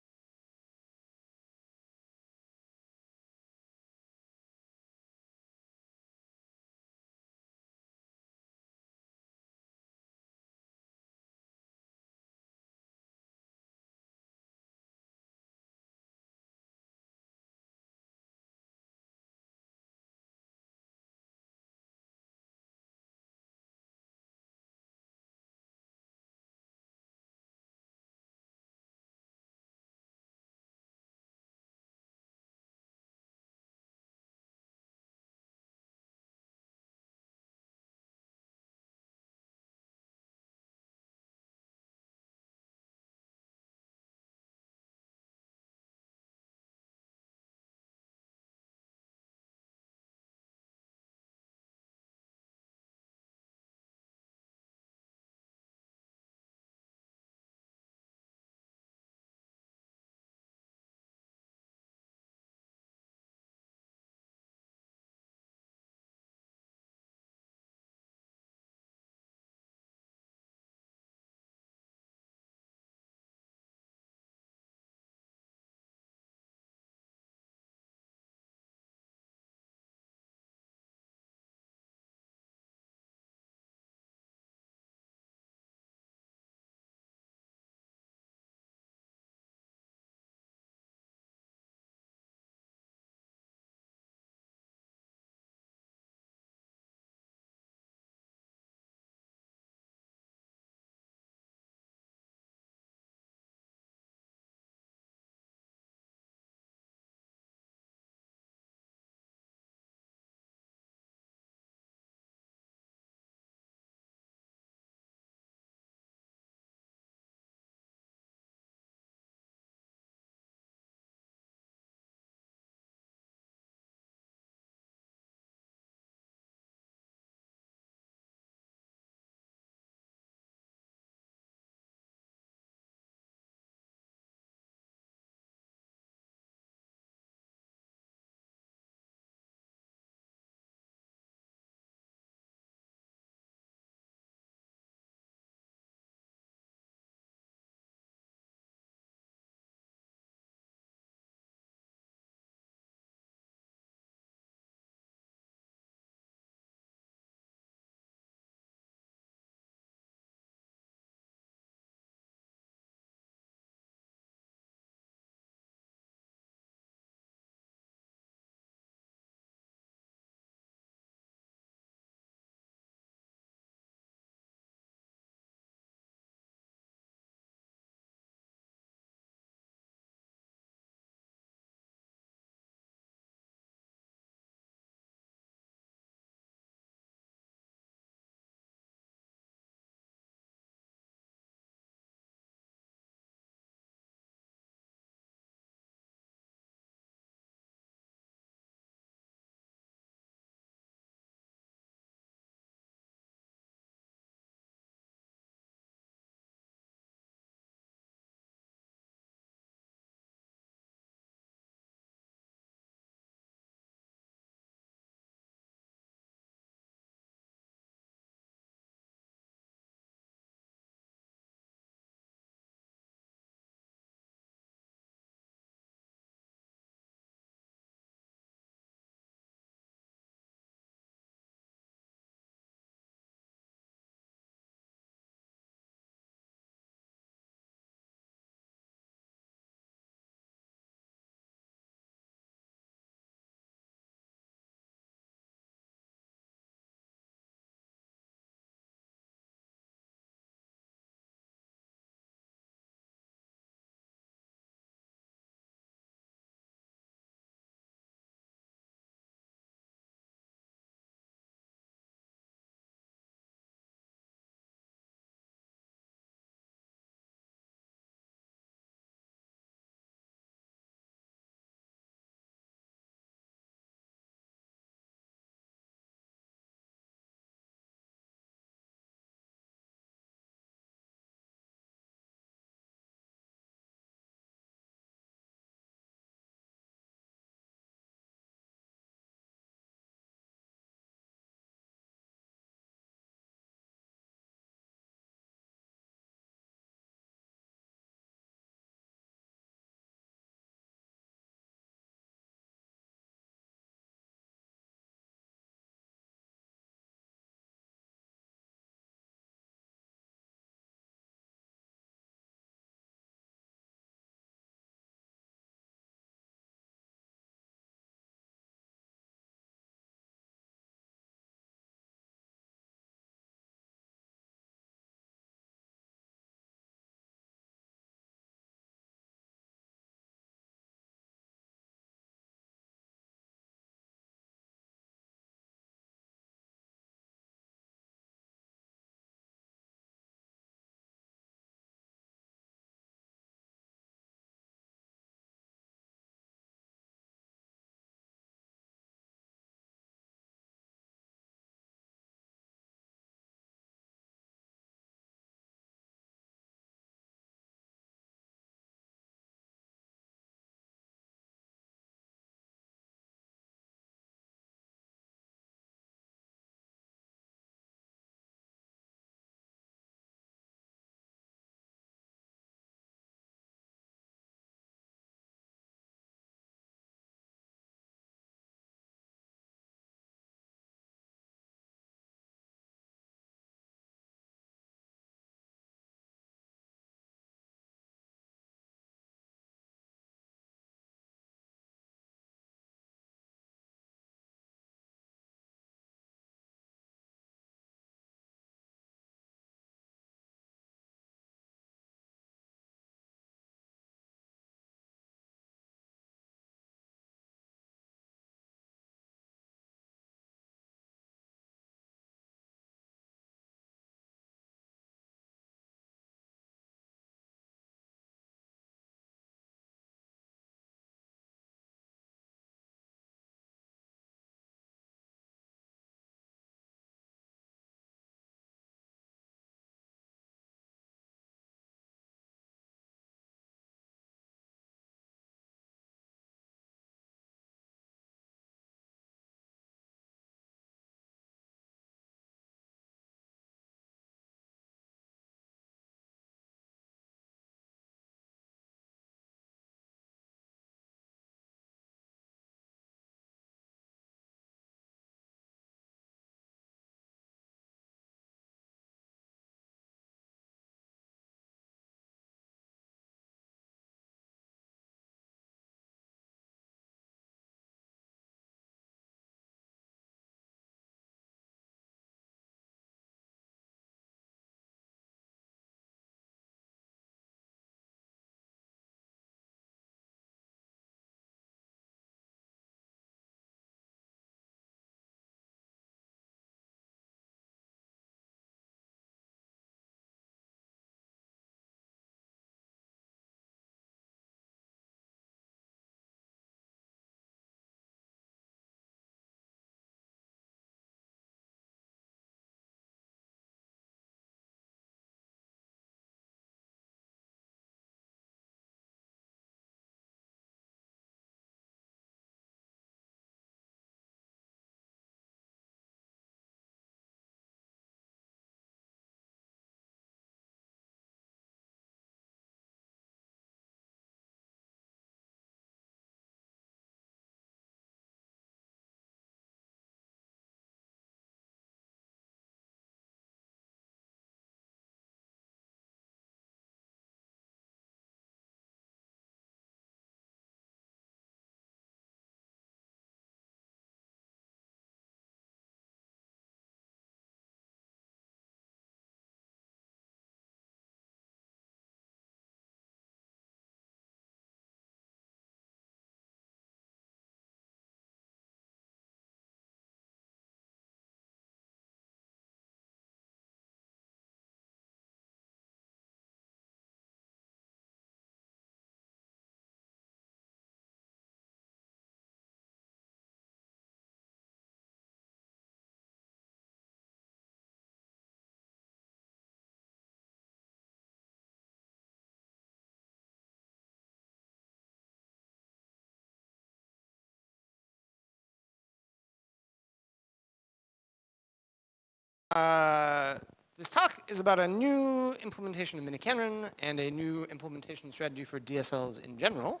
This talk is about a new implementation of miniKanren and a new implementation strategy for DSLs in general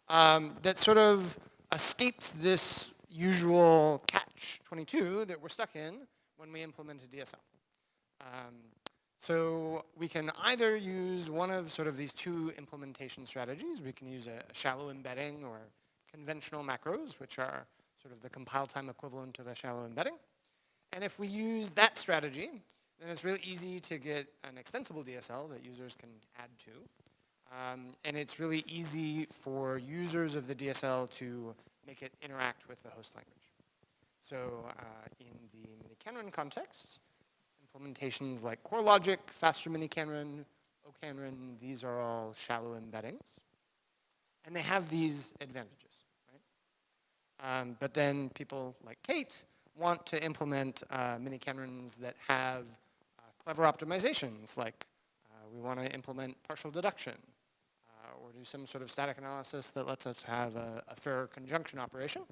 that sort of escapes this usual catch-22 that we're stuck in when we implement a DSL. So we can either use one of sort of these two implementation strategies. We can use a shallow embedding or conventional macros, which are sort of the compile time equivalent of a shallow embedding. And if we use that strategy, then it's really easy to get an extensible DSL that users can add to. And it's really easy for users of the DSL to make it interact with the host language. So in the miniKanren context, implementations like CoreLogic, faster miniKanren, oKanren, these are all shallow embeddings. And they have these advantages, right? But then people like Kate want to implement miniKanrens that have clever optimizations, like we want to implement partial deduction, or do some sort of static analysis that lets us have a fair conjunction operation.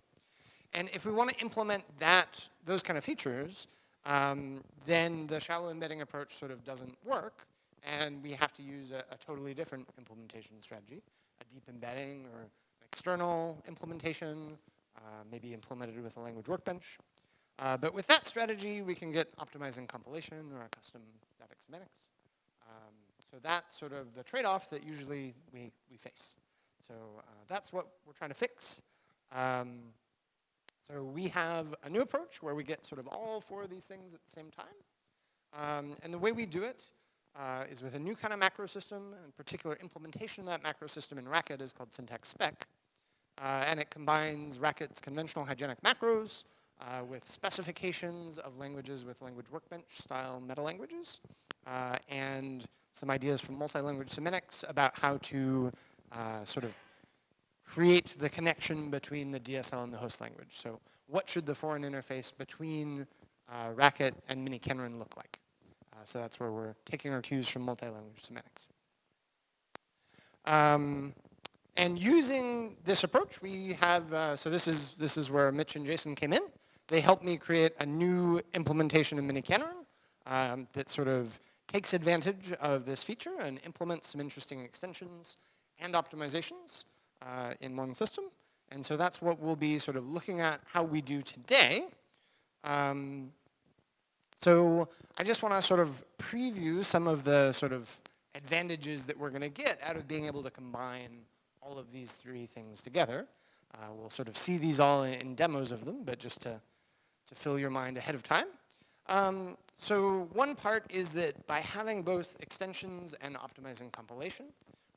And if we want to implement those kind of features, then the shallow embedding approach sort of doesn't work, and we have to use a totally different implementation strategy, a deep embedding or an external implementation, maybe implemented with a language workbench. But with that strategy, we can get optimizing compilation or a custom static semantics. So that's sort of the trade-off that usually we face. So that's what we're trying to fix. So we have a new approach where we get sort of all four of these things at the same time. And the way we do it is with a new kind of macro system. In particular, implementation of that macro system in Racket is called syntax spec. And it combines Racket's conventional hygienic macros with specifications of languages with language workbench style meta-languages, and some ideas from multi-language semantics about how to sort of create the connection between the DSL and the host language. So what should the foreign interface between Racket and miniKanren look like? So that's where we're taking our cues from multi-language semantics. And using this approach, we have, so this is where Mitch and Jason came in. They helped me create a new implementation of miniKanren that sort of takes advantage of this feature and implements some interesting extensions and optimizations in one system. And so that's what we'll be sort of looking at how we do today. So I just want to sort of preview some of the sort of advantages that we're going to get out of being able to combine all of these three things together. We'll sort of see these all in demos of them, but just to fill your mind ahead of time. So one part is that by having both extensions and optimizing compilation,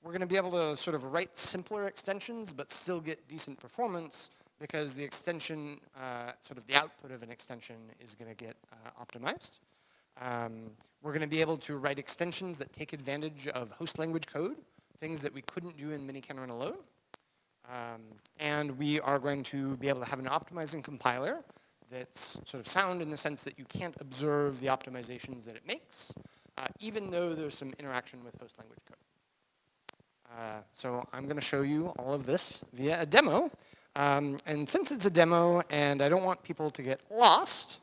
we're going to be able to sort of write simpler extensions but still get decent performance because the extension, sort of the output of an extension is going to get optimized. We're going to be able to write extensions that take advantage of host language code, things that we couldn't do in miniKanren alone. And we are going to be able to have an optimizing compiler that's sort of sound in the sense that you can't observe the optimizations that it makes, even though there's some interaction with host language code. So I'm going to show you all of this via a demo. And since it's a demo and I don't want people to get lost,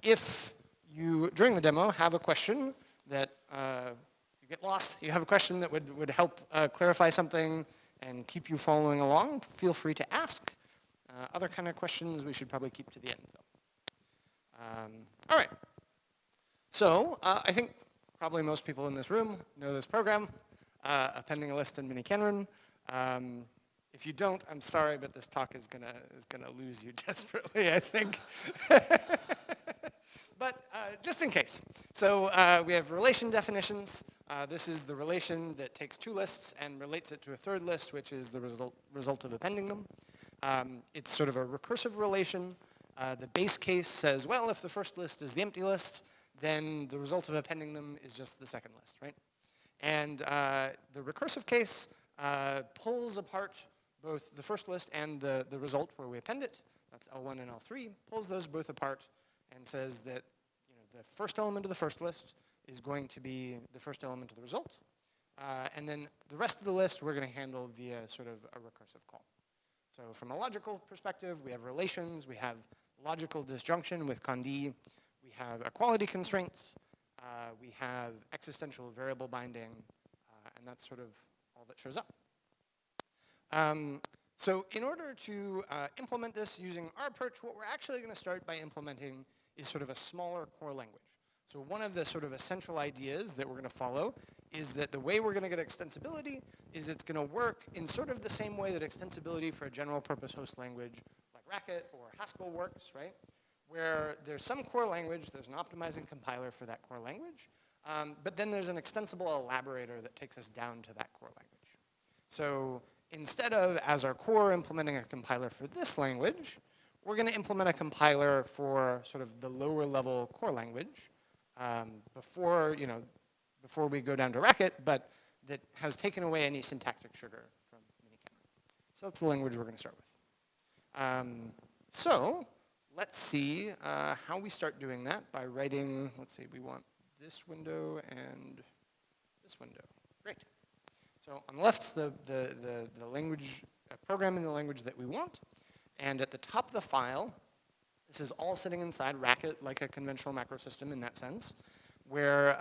if you, during the demo, have a question that you get lost, you have a question that would help clarify something and keep you following along, feel free to ask. Other kind of questions we should probably keep to the end, though. All right. So I think probably most people in this room know this program, appending a list in miniKanren. If you don't, I'm sorry, but this talk is gonna lose you desperately, I think. But just in case. So we have relation definitions. This is the relation that takes two lists and relates it to a third list, which is the result of appending them. It's sort of a recursive relation. The base case says, well, if the first list is the empty list, then the result of appending them is just the second list, right? And the recursive case pulls apart both the first list and the result where we append it. That's L1 and L3, pulls those both apart and says that the first element of the first list is going to be the first element of the result. And then the rest of the list we're going to handle via sort of a recursive call. So from a logical perspective, we have relations, we have logical disjunction with Condi, we we have equality constraints, we have existential variable binding, and that's sort of all that shows up. So in order to implement this using our approach, what we're actually going to start by implementing is sort of a smaller core language. So one of the sort of essential ideas that we're going to follow is that the way we're going to get extensibility is it's going to work in sort of the same way that extensibility for a general purpose host language like Racket or Haskell works, right? Where there's some core language, there's an optimizing compiler for that core language, but then there's an extensible elaborator that takes us down to that core language. So instead of, as our core, implementing a compiler for this language, we're going to implement a compiler for sort of the lower level core language before we go down to Racket, but that has taken away any syntactic sugar from miniKanren. So that's the language we're going to start with. So let's see how we start doing that by writing, let's see, we want this window and this window. Great. So on the left's the language, program in the language that we want. And at the top of the file, this is all sitting inside Racket like a conventional macro system in that sense, where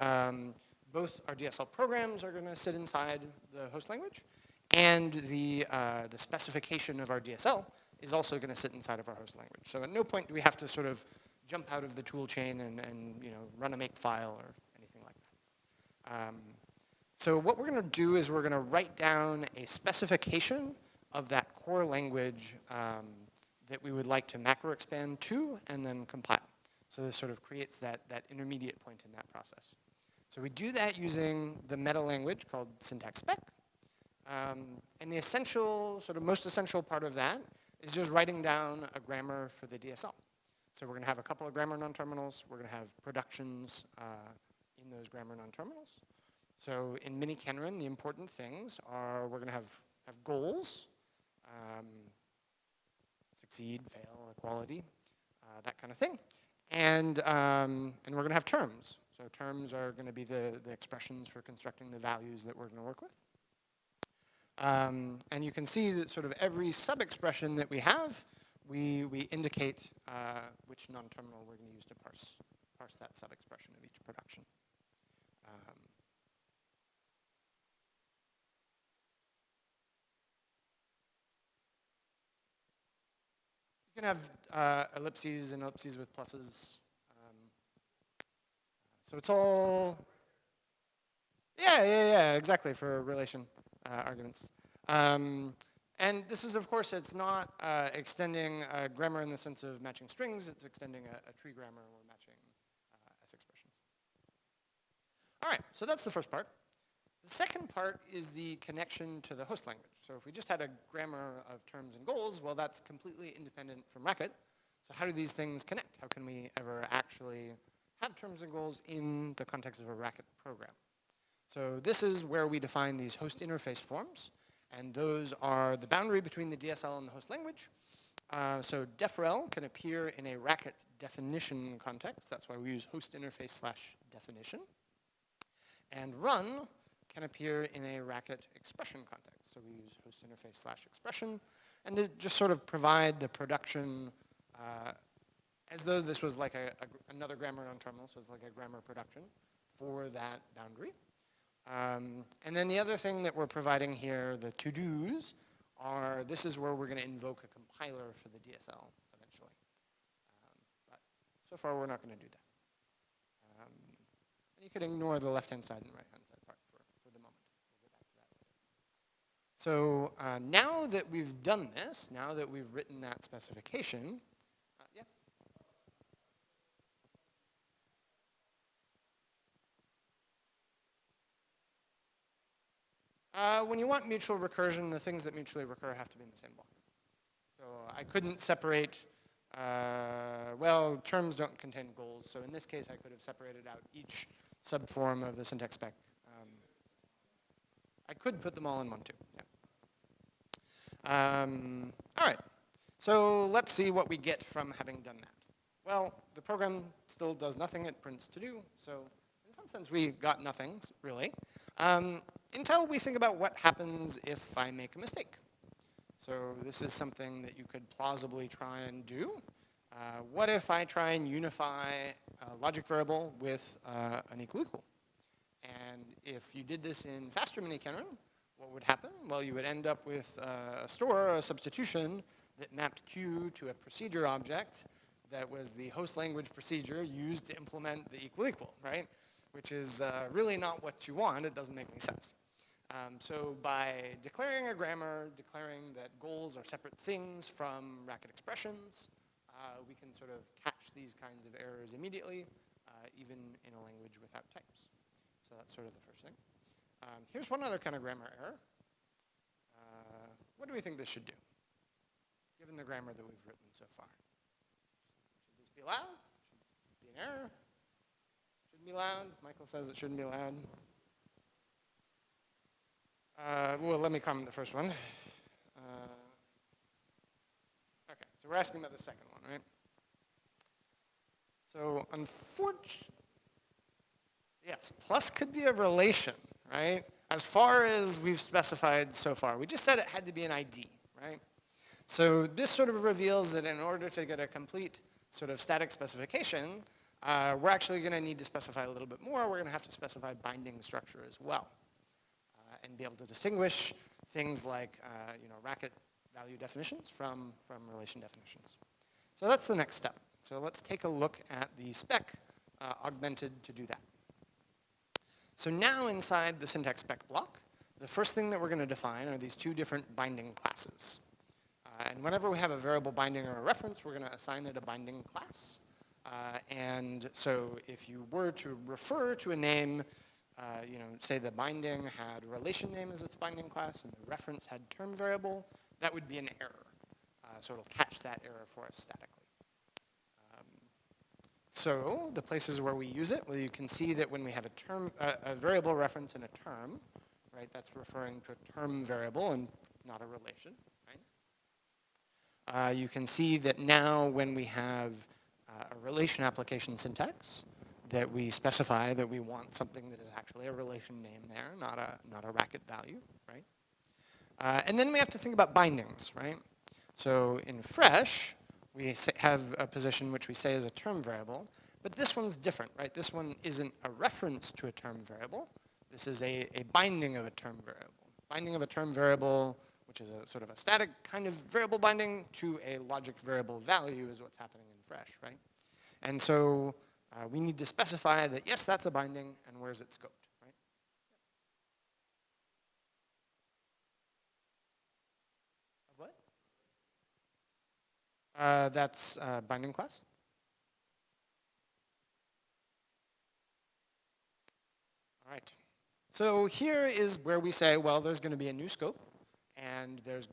both our DSL programs are going to sit inside the host language, and the specification of our DSL is also going to sit inside of our host language. So at no point do we have to sort of jump out of the tool chain and run a make file or anything like that. So what we're going to do is we're going to write down a specification of that core language that we would like to macro expand to and then compile. So this sort of creates that intermediate point in that process. So we do that using the meta language called syntax spec. And the essential, sort of most essential part of that is just writing down a grammar for the DSL. So we're going to have a couple of grammar non-terminals. We're going to have productions in those grammar non-terminals. So in miniKanren, the important things are we're going to have goals, succeed, fail, equality, that kind of thing. And we're going to have terms. So terms are going to be the expressions for constructing the values that we're going to work with. And you can see that sort of every sub-expression that we have, we indicate which non-terminal we're going to use to parse that sub-expression of each production. You can have ellipses and ellipses with pluses. So it's all, yeah, exactly, for relation arguments. And this is, of course, it's not extending grammar in the sense of matching strings. It's extending a tree grammar or matching S expressions. All right, so that's the first part. The second part is the connection to the host language. So if we just had a grammar of terms and goals, well, that's completely independent from Racket. So how do these things connect? How can we ever actually have terms and goals in the context of a Racket program? So this is where we define these host interface forms. And those are the boundary between the DSL and the host language. So defrel can appear in a Racket definition context. That's why we use host interface / definition. And run can appear in a Racket expression context. So we use host interface / expression. And they just sort of provide the production as though this was like another grammar non-terminal. So it's like a grammar production for that boundary. And then the other thing that we're providing here, the to-dos, are this is where we're going to invoke a compiler for the DSL eventually. But so far, we're not going to do that. And you could ignore the left-hand side and right-hand side part for the moment. We'll get back to that later. So now that we've done this, now that we've written that specification, when you want mutual recursion, the things that mutually recur have to be in the same block. So I couldn't separate, well, terms don't contain goals. So in this case, I could have separated out each subform of the syntax spec. I could put them all in one, too. Yeah. All right. So let's see what we get from having done that. Well, the program still does nothing. It prints to do. So in some sense, we got nothing, really. Until we think about what happens if I make a mistake. So this is something that you could plausibly try and do. What if I try and unify a logic variable with an equal equal? And if you did this in faster miniKanren, what would happen? Well, you would end up with a store, a substitution, that mapped Q to a procedure object that was the host language procedure used to implement the equal equal, right? Which is really not what you want. It doesn't make any sense. So by declaring a grammar, declaring that goals are separate things from racket expressions, we can sort of catch these kinds of errors immediately, even in a language without types. So that's sort of the first thing. Here's one other kind of grammar error. What do we think this should do, given the grammar that we've written so far? Should this be loud? Should it be an error? Shouldn't be loud? Michael says it shouldn't be loud. Well, let me comment the first one. Okay, so we're asking about the second one, right? So unfortunately, yes, plus could be a relation, right? As far as we've specified so far. We just said it had to be an ID, right? So this sort of reveals that in order to get a complete sort of static specification, we're actually going to need to specify a little bit more. We're going to have to specify binding structure as well. And be able to distinguish things like racket value definitions from relation definitions. So that's the next step. So let's take a look at the spec augmented to do that. So now inside the syntax spec block, the first thing that we're going to define are these two different binding classes. And whenever we have a variable binding or a reference, we're going to assign it a binding class. And so if you were to refer to a name, say the binding had relation name as its binding class and the reference had term variable, that would be an error. So it'll catch that error for us statically. So the places where we use it, well, you can see that when we have a variable reference in a term, right, that's referring to a term variable and not a relation, right? You can see that now when we have a relation application syntax, that we specify that we want something that is actually a relation name there, not a racket value, right? And then we have to think about bindings, right? So in fresh, we have a position which we say is a term variable, but this one's different, right? This one isn't a reference to a term variable. This is a binding of a term variable. Binding of a term variable, which is a sort of a static kind of variable binding to a logic variable value is what's happening in fresh, right? And so we need to specify that, yes, that's a binding, and where's it scoped, right? Of what? That's binding class. All right. So here is where we say, well, there's going to be a new scope, and there's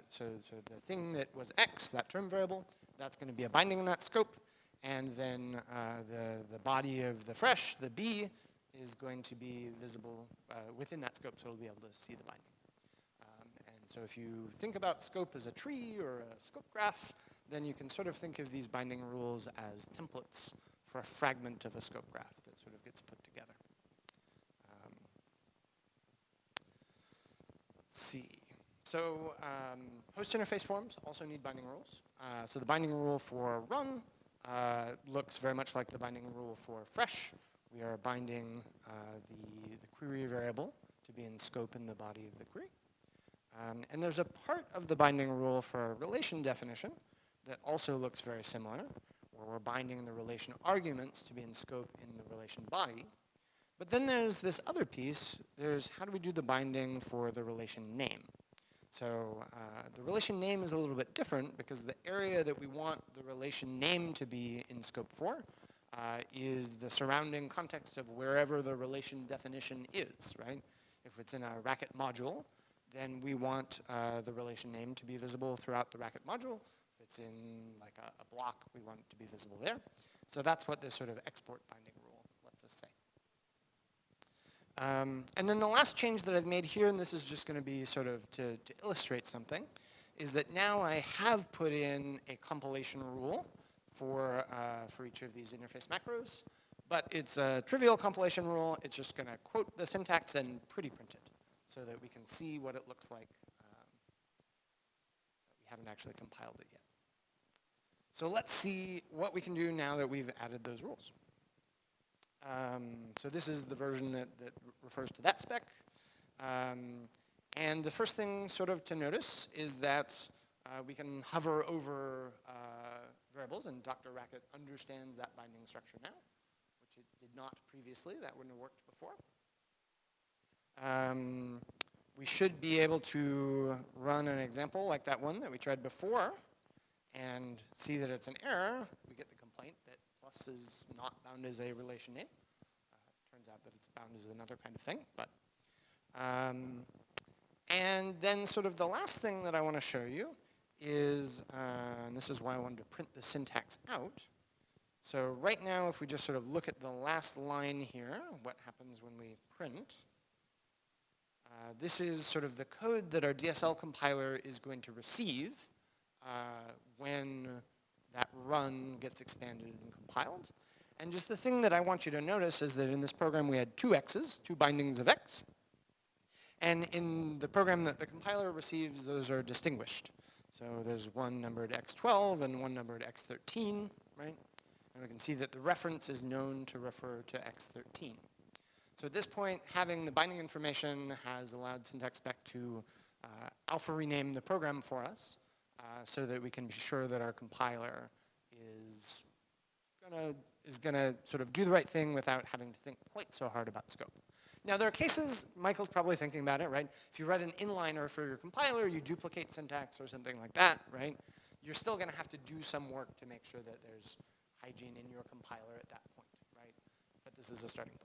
so the thing that was x, that term variable, that's going to be a binding in that scope. And then the body of the fresh, the B, is going to be visible within that scope, so it'll be able to see the binding. And so if you think about scope as a tree or a scope graph, then you can sort of think of these binding rules as templates for a fragment of a scope graph that sort of gets put together. Let's see. So host interface forms also need binding rules. So the binding rule for run looks very much like the binding rule for fresh. We are binding the query variable to be in scope in the body of the query. And there's a part of the binding rule for relation definition that also looks very similar, where we're binding the relation arguments to be in scope in the relation body. But then there's this other piece. There's how do we do the binding for the relation name? So the relation name is a little bit different because the area that we want the relation name to be in scope for is the surrounding context of wherever the relation definition is, right? If it's in a racket module, then we want the relation name to be visible throughout the racket module. If it's in like a block, we want it to be visible there. So that's what this sort of export binding rule lets us say. And then the last change that I've made here, and this is just going to be sort of to illustrate something, is that now I have put in a compilation rule for each of these interface macros. But it's a trivial compilation rule. It's just going to quote the syntax and pretty print it so that we can see what it looks like. We haven't actually compiled it yet. So let's see what we can do now that we've added those rules. So this is the version that refers to that spec. And the first thing sort of to notice is that we can hover over variables, and Dr. Racket understands that binding structure now, which it did not previously. That wouldn't have worked before. We should be able to run an example like that one that we tried before and see that it's an error. We get the complaint that plus is not bound as a relation name. Turns out that it's bound as another kind of thing. But and then sort of the last thing that I want to show you is, and this is why I wanted to print the syntax out. So right now, if we just sort of look at the last line here, what happens when we print, this is sort of the code that our DSL compiler is going to receive when that run gets expanded and compiled. And just the thing that I want you to notice is that in this program we had two x's, two bindings of x. And in the program that the compiler receives, those are distinguished. So there's one numbered x12 and one numbered x13, right? And we can see that the reference is known to refer to x13. So at this point, having the binding information has allowed syntax spec to alpha rename the program for us so that we can be sure that our compiler is gonna sort of do the right thing without having to think quite so hard about scope. Now there are cases, Michael's probably thinking about it, right? If you write an inliner for your compiler, you duplicate syntax or something like that, right? You're still gonna have to do some work to make sure that there's hygiene in your compiler at that point, right? But this is a starting point.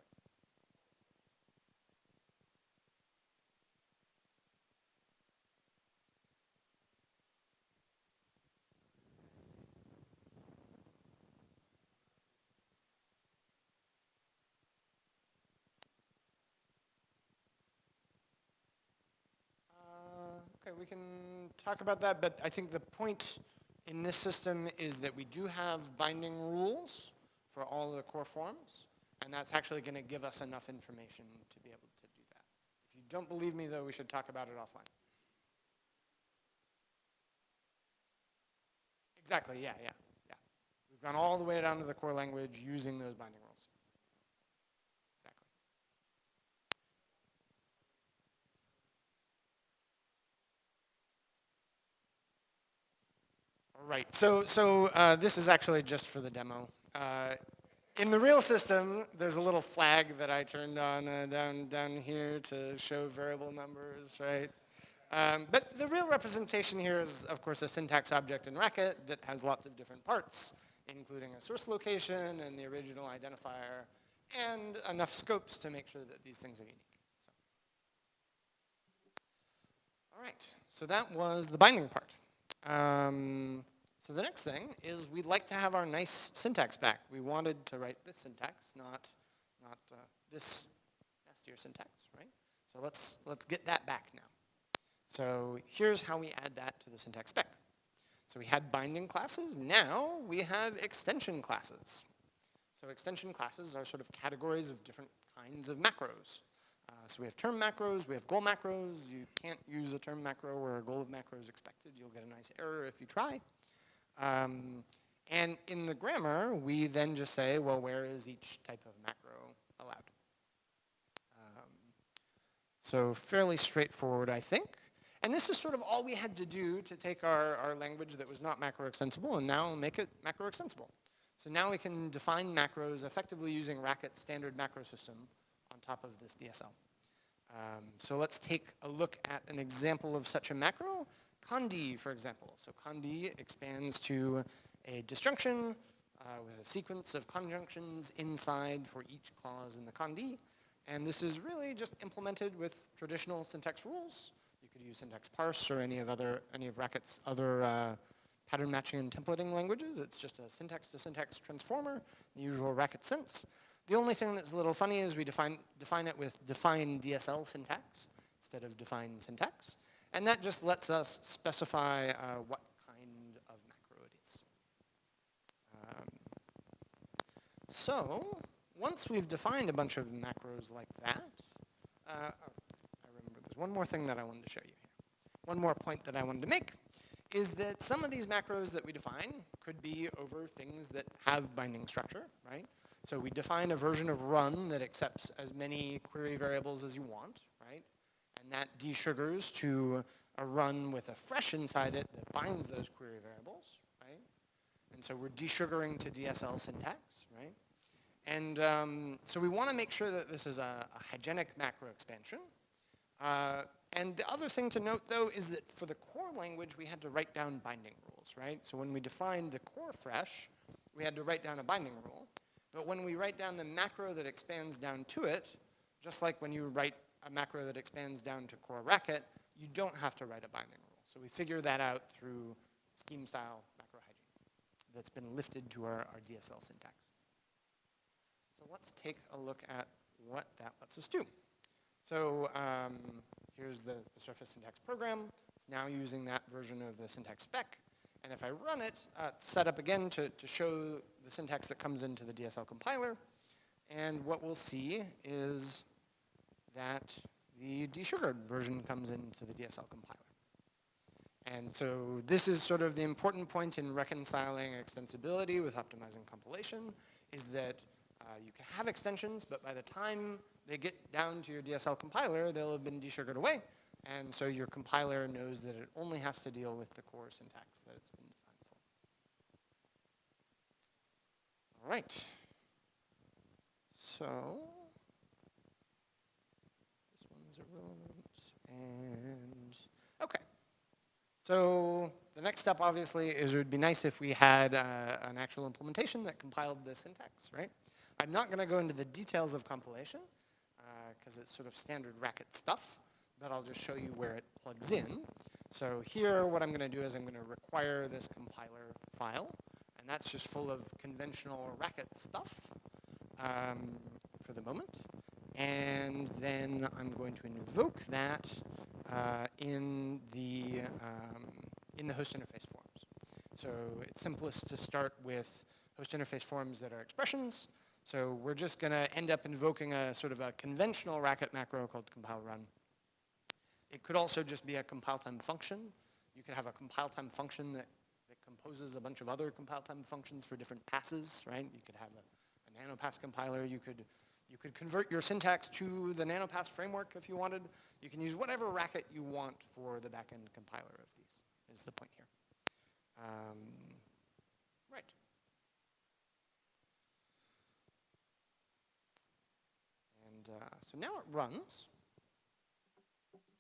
Okay, we can talk about that, but I think the point in this system is that we do have binding rules for all the core forms, and that's actually going to give us enough information to be able to do that. If you don't believe me, though, we should talk about it offline. Exactly, yeah. We've gone all the way down to the core language using those binding rules. Exactly. All right, so this is actually just for the demo. In the real system, there's a little flag that I turned on down here to show variable numbers, right? But the real representation here is, of course, a syntax object in Racket that has lots of different parts, including a source location and the original identifier, and enough scopes to make sure that these things are unique. So. All right, so that was the binding part. So the next thing is we'd like to have our nice syntax back. We wanted to write this syntax, not this nastier syntax, right? So let's get that back now. So here's how we add that to the syntax spec. So we had binding classes. Now we have extension classes. So extension classes are sort of categories of different kinds of macros. So we have term macros, we have goal macros. You can't use a term macro where a goal of macro is expected. You'll get a nice error if you try. And in the grammar, we then just say, well, where is each type of macro allowed? So fairly straightforward, I think. And this is sort of all we had to do to take our language that was not macro extensible and now make it macro extensible. So now we can define macros effectively using Racket's standard macro system on top of this DSL. So let's take a look at an example of such a macro. Condi, for example. So condi expands to a disjunction with a sequence of conjunctions inside for each clause in the condi. And this is really just implemented with traditional syntax rules. You could use syntax parse or any of Racket's other pattern matching and templating languages. It's just a syntax to syntax transformer, the usual Racket sense. The only thing that's a little funny is we define it with define DSL syntax instead of define syntax. And that just lets us specify what kind of macro it is. So once we've defined a bunch of macros like that, I remember there's one more thing that I wanted to show you here. One more point that I wanted to make is that some of these macros that we define could be over things that have binding structure, right? So we define a version of run that accepts as many query variables as you want, right? And that desugars to a run with a fresh inside it that binds those query variables, right? And so we're desugaring to DSL syntax, right? And so we want to make sure that this is a hygienic macro expansion. And the other thing to note, though, is that for the core language, we had to write down binding rules, right? So when we defined the core fresh, we had to write down a binding rule. But when we write down the macro that expands down to it, just like when you write a macro that expands down to core racket, you don't have to write a binding rule. So we figure that out through scheme-style macro hygiene that's been lifted to our DSL syntax. So let's take a look at what that lets us do. So here's the surface syntax program. It's now using that version of the syntax spec. And if I run it, it's set up again to show the syntax that comes into the DSL compiler. And what we'll see is that the desugared version comes into the DSL compiler. And so this is sort of the important point in reconciling extensibility with optimizing compilation, is that you can have extensions, but by the time they get down to your DSL compiler, they'll have been desugared away. And so your compiler knows that it only has to deal with the core syntax that it's been designed for. All right. So this one's irrelevant. And OK. So the next step, obviously, is it would be nice if we had an actual implementation that compiled the syntax, right? I'm not going to go into the details of compilation, because it's sort of standard racket stuff, but I'll just show you where it plugs in. So here, what I'm going to do is I'm going to require this compiler file, and that's just full of conventional racket stuff for the moment. And then I'm going to invoke that in the host interface forms. So it's simplest to start with host interface forms that are expressions. So we're just going to end up invoking a sort of a conventional racket macro called compile run. It could also just be a compile time function. You could have a compile time function that composes a bunch of other compile time functions for different passes, right? You could have a nanopass compiler. You could convert your syntax to the nanopass framework if you wanted. You can use whatever racket you want for the backend compiler of these, is the point here. Right. So now it runs.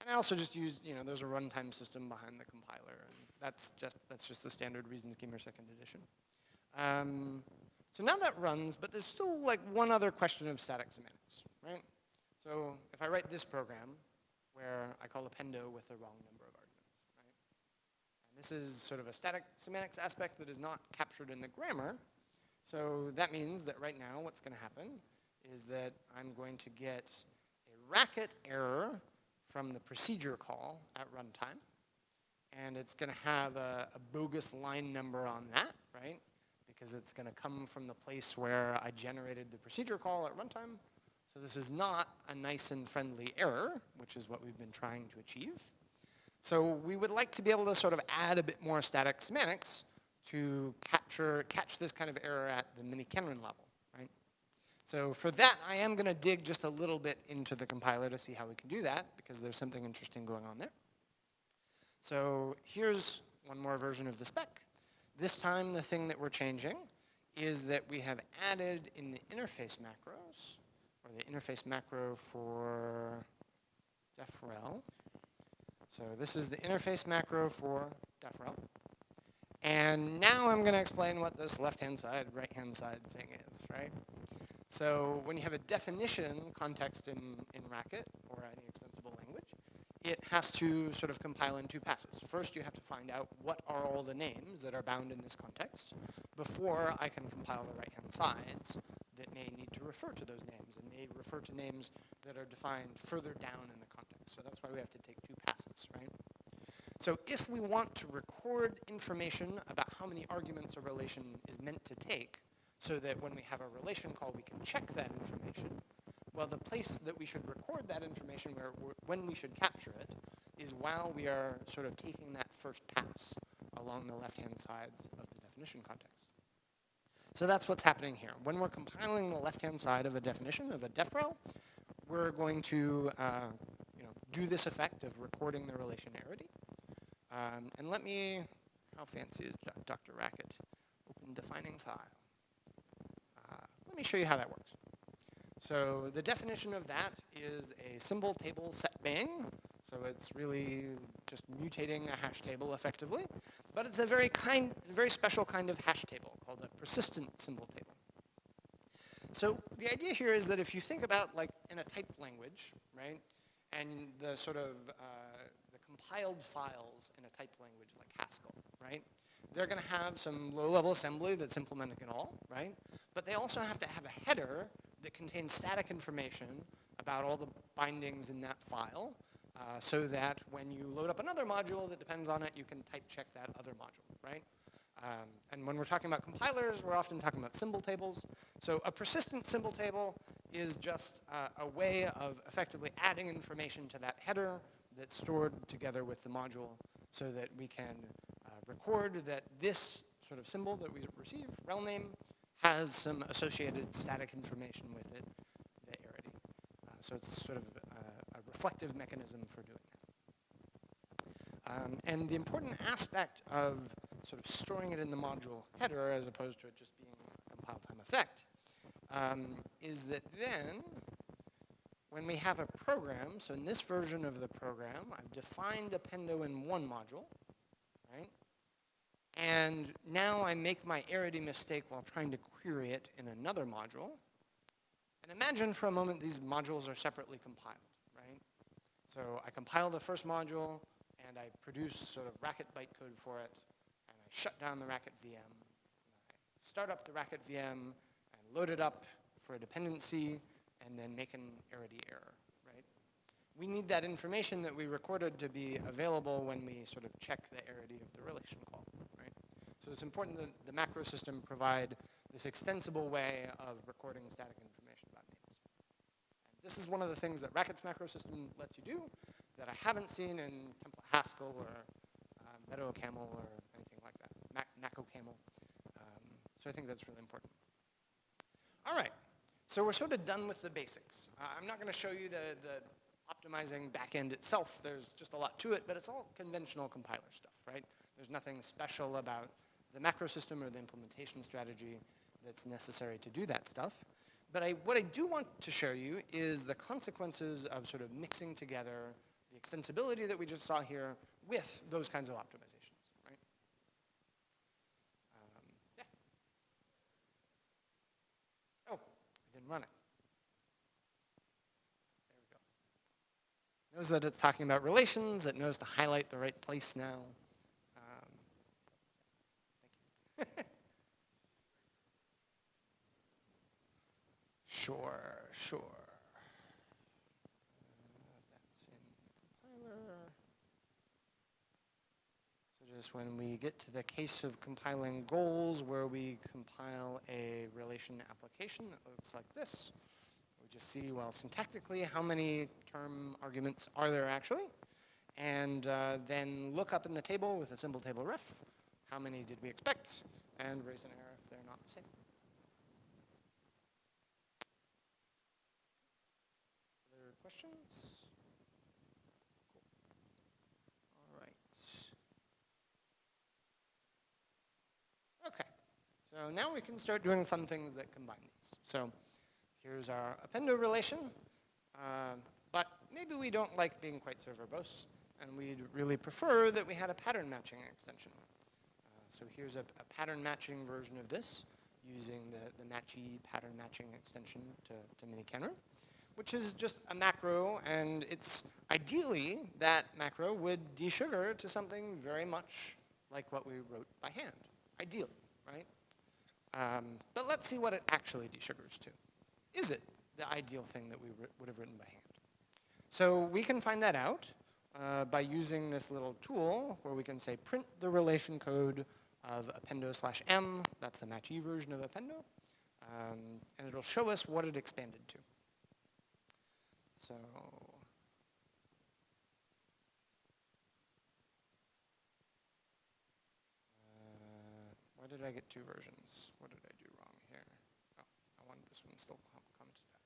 And I also just used, there's a runtime system behind the compiler, and that's just the standard reason schemer second edition. So now that runs, but there's still like one other question of static semantics, right? So if I write this program where I call appendo with the wrong number of arguments, right? And this is sort of a static semantics aspect that is not captured in the grammar. So that means that right now what's going to happen is that I'm going to get a racket error from the procedure call at runtime. And it's going to have a bogus line number on that, right? Because it's going to come from the place where I generated the procedure call at runtime. So this is not a nice and friendly error, which is what we've been trying to achieve. So we would like to be able to sort of add a bit more static semantics to catch this kind of error at the miniKanren level, right? So for that, I am going to dig just a little bit into the compiler to see how we can do that, because there's something interesting going on there. So here's one more version of the spec. This time, the thing that we're changing is that we have added in the interface macros, or the interface macro for defrel. So this is the interface macro for defrel. And now I'm going to explain what this left-hand side, right-hand side thing is, right? So when you have a definition context in Racket or any extensible language, it has to sort of compile in two passes. First, you have to find out what are all the names that are bound in this context before I can compile the right-hand sides that may need to refer to those names and may refer to names that are defined further down in the context. So that's why we have to take two passes, right? So if we want to record information about how many arguments a relation is meant to take, so that when we have a relation call, we can check that information, well, the place that we should record that information, when we should capture it, is while we are sort of taking that first pass along the left-hand sides of the definition context. So that's what's happening here. When we're compiling the left-hand side of a definition of a defrel, we're going to do this effect of recording the relationarity. And let me, how fancy is Dr. Racket? Open defining file. Let me show you how that works. So the definition of that is a symbol table set bang. So it's really just mutating a hash table effectively. But it's a very special kind of hash table called a persistent symbol table. So the idea here is that if you think about like in a typed language, right, and the sort of the compiled files in a typed language like Haskell, right, they're going to have some low-level assembly that's implemented in all, right? But they also have to have a header that contains static information about all the bindings in that file, so that when you load up another module that depends on it, you can type check that other module, right? And when we're talking about compilers, we're often talking about symbol tables. So a persistent symbol table is just a way of effectively adding information to that header that's stored together with the module so that we can record that this sort of symbol that we receive, rel name, has some associated static information with it, the arity. So it's sort of a reflective mechanism for doing that. And the important aspect of sort of storing it in the module header as opposed to it just being a compile time effect is that then when we have a program, so in this version of the program, I've defined appendo in one module, right? And now I make my arity mistake while trying to query it in another module. And imagine for a moment these modules are separately compiled, right? So I compile the first module, and I produce sort of Racket bytecode for it, and I shut down the Racket VM. And I start up the Racket VM and load it up for a dependency, and then make an arity error, right? We need that information that we recorded to be available when we sort of check the arity of the relation call, right? So it's important that the macro system provide this extensible way of recording static information about names. And this is one of the things that Racket's macro system lets you do that I haven't seen in Template Haskell or MeadowCamel or anything like that, NacoCamel. So I think that's really important. All right. So we're sort of done with the basics. I'm not going to show you the optimizing backend itself. There's just a lot to it, but it's all conventional compiler stuff, right? There's nothing special about the macro system or the implementation strategy that's necessary to do that stuff. But what I do want to show you is the consequences of sort of mixing together the extensibility that we just saw here with those kinds of optimizations, right? Yeah. Oh, I didn't run it. There we go. Knows that it's talking about relations. It knows to highlight the right place now. Thank you. Sure. That's in compiler. So just when we get to the case of compiling goals where we compile a relation application that looks like this, we just see, well, syntactically, how many term arguments are there actually? And then look up in the table with a symbol table ref, how many did we expect, and raise an error if they're not the same. Other questions? Cool. All right. Okay. So now we can start doing fun things that combine these. So here's our appendo relation. But maybe we don't like being quite so verbose, and we'd really prefer that we had a pattern matching extension. So here's a pattern matching version of this using the matchy pattern matching extension to miniKanren, which is just a macro, and it's ideally that macro would desugar to something very much like what we wrote by hand, ideally, right? But let's see what it actually desugars to. Is it the ideal thing that we would have written by hand? So we can find that out by using this little tool where we can say print the relation code of appendo/m, that's the matchy version of appendo, and it'll show us what it expanded to. So did I get 2 versions? What did I do wrong here? Oh, I wanted this one still commented out.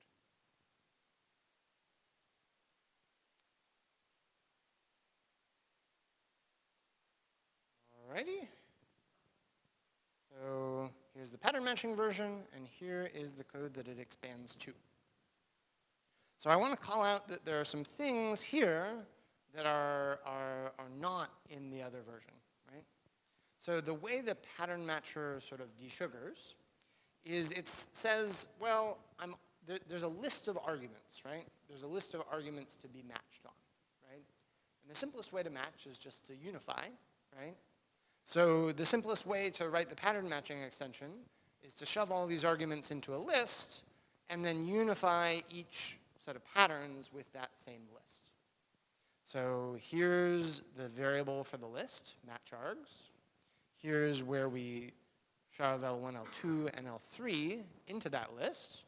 Alrighty. So here's the pattern matching version, and here is the code that it expands to. So I want to call out that there are some things here that are not in the other version, right? So the way the pattern matcher sort of desugars is it says, well, there's a list of arguments, right? There's a list of arguments to be matched on, right? And the simplest way to match is just to unify, right? So the simplest way to write the pattern matching extension is to shove all these arguments into a list and then unify each set of patterns with that same list. So here's the variable for the list, matchargs. Here's where we shove L1, L2, and L3 into that list.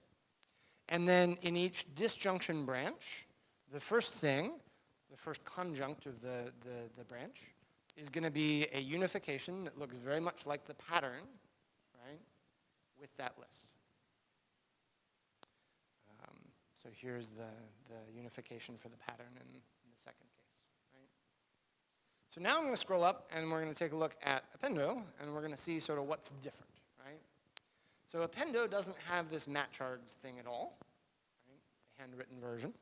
And then in each disjunction branch, the first thing, the first conjunct of the branch, is going to be a unification that looks very much like the pattern, right, with that list. So here's the unification for the pattern in the second case, right? So now I'm going to scroll up, and we're going to take a look at Appendo, and we're going to see sort of what's different, right? So Appendo doesn't have this matchargs thing at all, right? The handwritten version.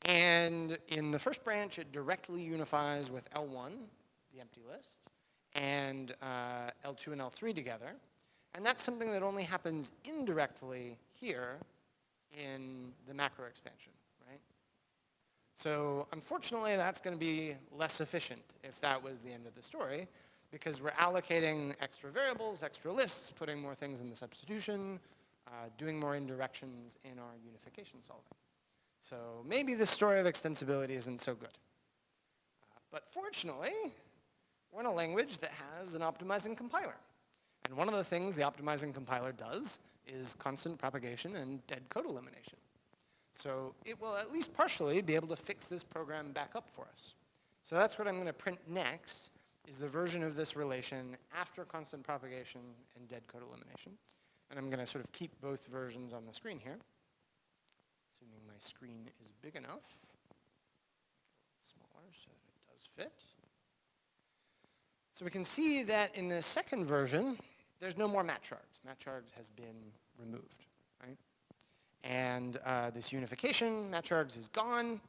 And in the first branch, it directly unifies with L1, the empty list, and L2 and L3 together. And that's something that only happens indirectly here in the macro expansion, right? So unfortunately, that's going to be less efficient if that was the end of the story, because we're allocating extra variables, extra lists, putting more things in the substitution, doing more indirections in our unification solving. So maybe the story of extensibility isn't so good. But fortunately, we're in a language that has an optimizing compiler. And one of the things the optimizing compiler does is constant propagation and dead code elimination. So it will at least partially be able to fix this program back up for us. So that's what I'm going to print next, is the version of this relation after constant propagation and dead code elimination. And I'm going to sort of keep both versions on the screen here, assuming my screen is big enough. Smaller so that it does fit. So we can see that in the second version, there's no more matchargs. Matchargs has been removed, right? And this unification, matchargs is gone.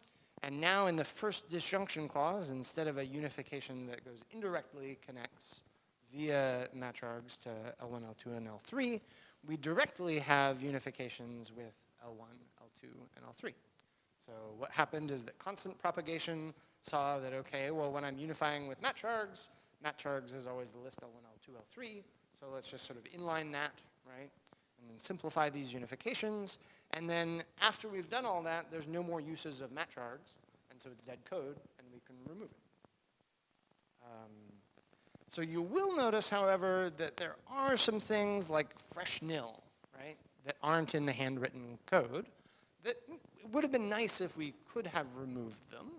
And now in the first disjunction clause, instead of a unification that goes indirectly connects via matchargs to L1, L2, and L3, we directly have unifications with L1, L2, and L3. So what happened is that constant propagation saw that, okay, well, when I'm unifying with matchargs is always the list L1, L2, L3. So let's just sort of inline that, right? And then simplify these unifications. And then after we've done all that, there's no more uses of matchargs. And so it's dead code, and we can remove it. So you will notice, however, that there are some things like fresh nil, right, that aren't in the handwritten code that it would have been nice if we could have removed them.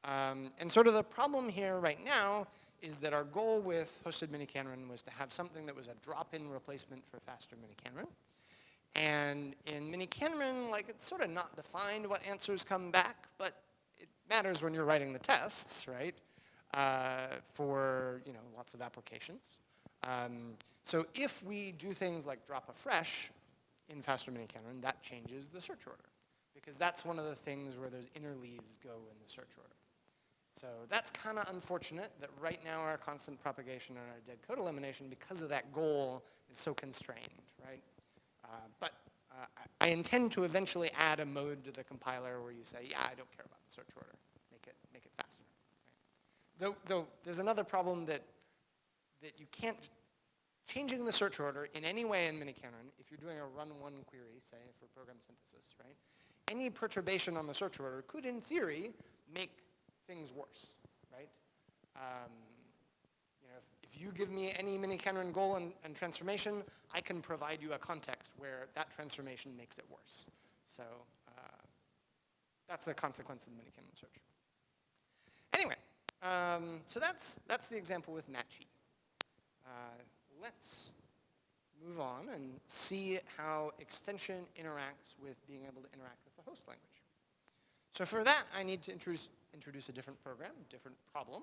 And sort of the problem here right now is that our goal with hosted miniKanren was to have something that was a drop-in replacement for faster miniKanren. And in miniKanren, like, it's sort of not defined what answers come back, but it matters when you're writing the tests, right? For lots of applications. So if we do things like drop a fresh in faster miniKanren, that changes the search order, because that's one of the things where those inner leaves go in the search order. So that's kind of unfortunate that right now our constant propagation and our dead code elimination, because of that goal, is so constrained, right? But I intend to eventually add a mode to the compiler where you say, yeah, I don't care about the search order. Make it faster. Right? Though there's another problem that you can't, changing the search order in any way in miniKanren, if you're doing a run one query, say for program synthesis, right? Any perturbation on the search order could, in theory, make things worse, right? If you give me any miniKanren goal and transformation, I can provide you a context where that transformation makes it worse. So that's a consequence of the miniKanren search. Anyway, so that's the example with matchy. let's move on and see how extension interacts with being able to interact with the host language. So for that, I need to introduce a different program, different problem.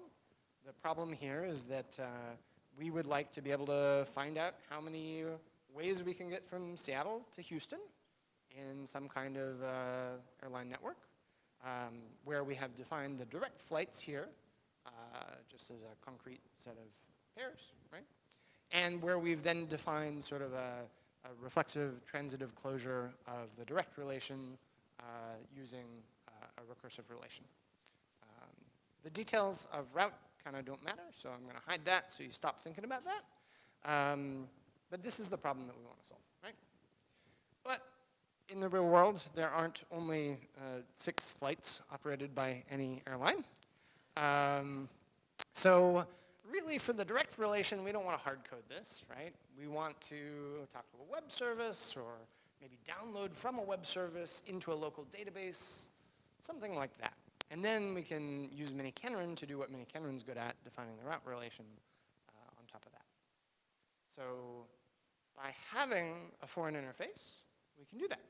The problem here is that we would like to be able to find out how many ways we can get from Seattle to Houston in some kind of airline network, where we have defined the direct flights here, just as a concrete set of pairs, right? And where we've then defined sort of a reflexive transitive closure of the direct relation using a recursive relation. The details of route kind of don't matter, so I'm going to hide that so you stop thinking about that. But this is the problem that we want to solve, right? But in the real world, there aren't only 6 flights operated by any airline. So really, for the direct relation, we don't want to hard code this, right? We want to talk to a web service or maybe download from a web service into a local database, something like that. And then we can use miniKanren to do what miniKanren's good at, defining the route relation on top of that. So by having a foreign interface, we can do that.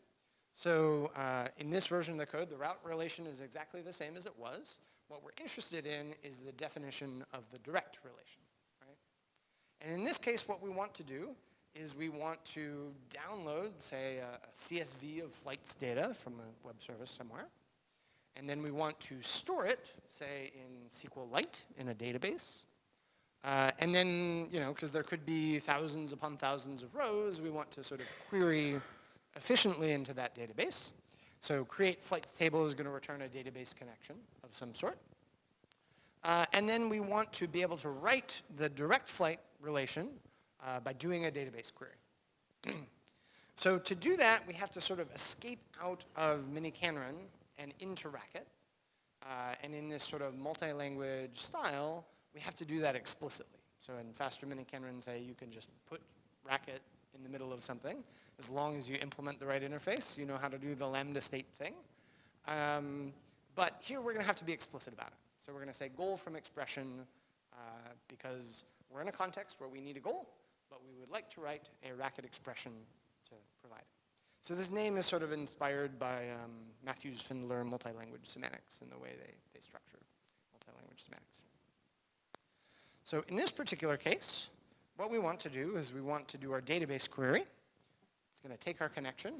So in this version of the code, the route relation is exactly the same as it was. What we're interested in is the definition of the direct relation, right? And in this case, what we want to do is we want to download, say, a CSV of flights data from a web service somewhere. And then we want to store it, say, in SQLite in a database. And then, you know, because there could be thousands upon thousands of rows, we want to sort of query efficiently into that database. So create flights table is going to return a database connection of some sort. And then we want to be able to write the direct flight relation by doing a database query. So to do that, we have to sort of escape out of miniKanren and into Racket. And in this sort of multi-language style, we have to do that explicitly. So in faster miniKanren, say, you can just put Racket in the middle of something. As long as you implement the right interface, you know how to do the lambda state thing. But here we're going to have to be explicit about it. So we're going to say goal from expression because we're in a context where we need a goal, but we would like to write a Racket expression to provide it. So this name is sort of inspired by Matthews-Findler multi-language semantics and the way they structure multi-language semantics. So in this particular case, what we want to do is we want to do our database query. It's going to take our connection,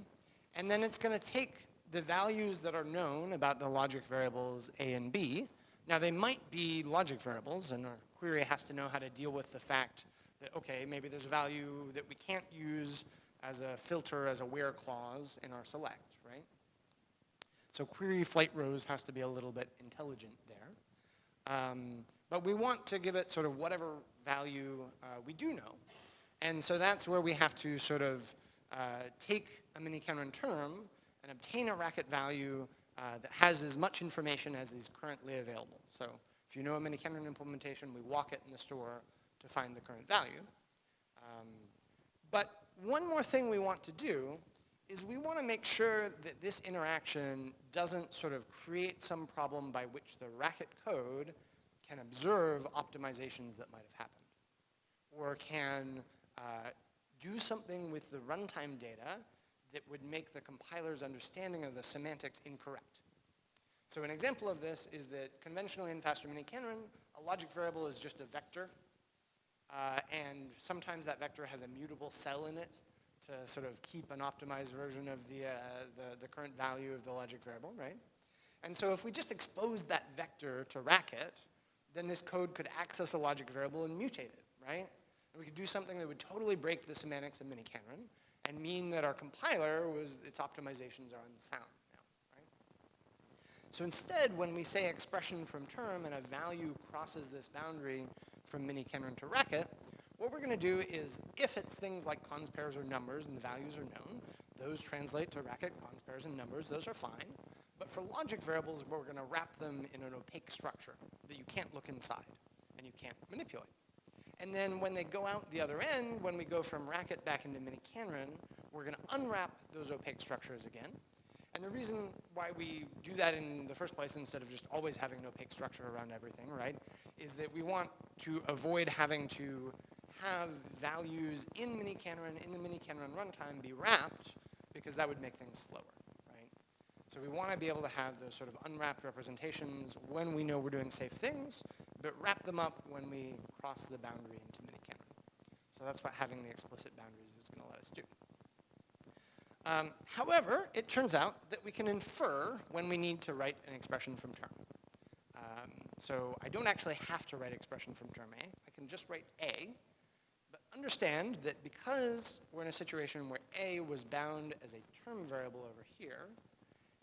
and then it's going to take the values that are known about the logic variables A and B. Now, they might be logic variables, and our query has to know how to deal with the fact that, okay, maybe there's a value that we can't use as a filter, as a where clause in our select, right? So query flight rows has to be a little bit intelligent there. But we want to give it sort of whatever value we do know. And so that's where we have to sort of take a miniKanren term and obtain a Racket value that has as much information as is currently available. So if you know a miniKanren implementation, we walk it in the store to find the current value. But one more thing we want to do is we want to make sure that this interaction doesn't sort of create some problem by which the Racket code can observe optimizations that might have happened, or can do something with the runtime data that would make the compiler's understanding of the semantics incorrect. So an example of this is that conventionally in faster miniKanren, a logic variable is just a vector, and sometimes that vector has a mutable cell in it to sort of keep an optimized version of the current value of the logic variable, right? And so if we just expose that vector to Racket, then this code could access a logic variable and mutate it, right? And we could do something that would totally break the semantics of miniKanren and mean that our compiler its optimizations are unsound now, right? So instead, when we say expression from term and a value crosses this boundary from miniKanren to Racket, what we're going to do is, if it's things like cons, pairs, or numbers, and the values are known, those translate to Racket cons, pairs, and numbers. Those are fine. But for logic variables, we're going to wrap them in an opaque structure that you can't look inside and you can't manipulate. And then when they go out the other end, when we go from Racket back into miniKanren, we're going to unwrap those opaque structures again. And the reason why we do that in the first place, instead of just always having an opaque structure around everything, right, is that we want to avoid having to have values in miniKanren, in the miniKanren runtime, be wrapped, because that would make things slower, right? So we want to be able to have those sort of unwrapped representations when we know we're doing safe things, but wrap them up when we cross the boundary into miniKanren. So that's what having the explicit boundaries is going to let us do. However, it turns out that we can infer when we need to write an expression from term. So I don't actually have to write expression from term A. I can just write A, but understand that because we're in a situation where A was bound as a term variable over here,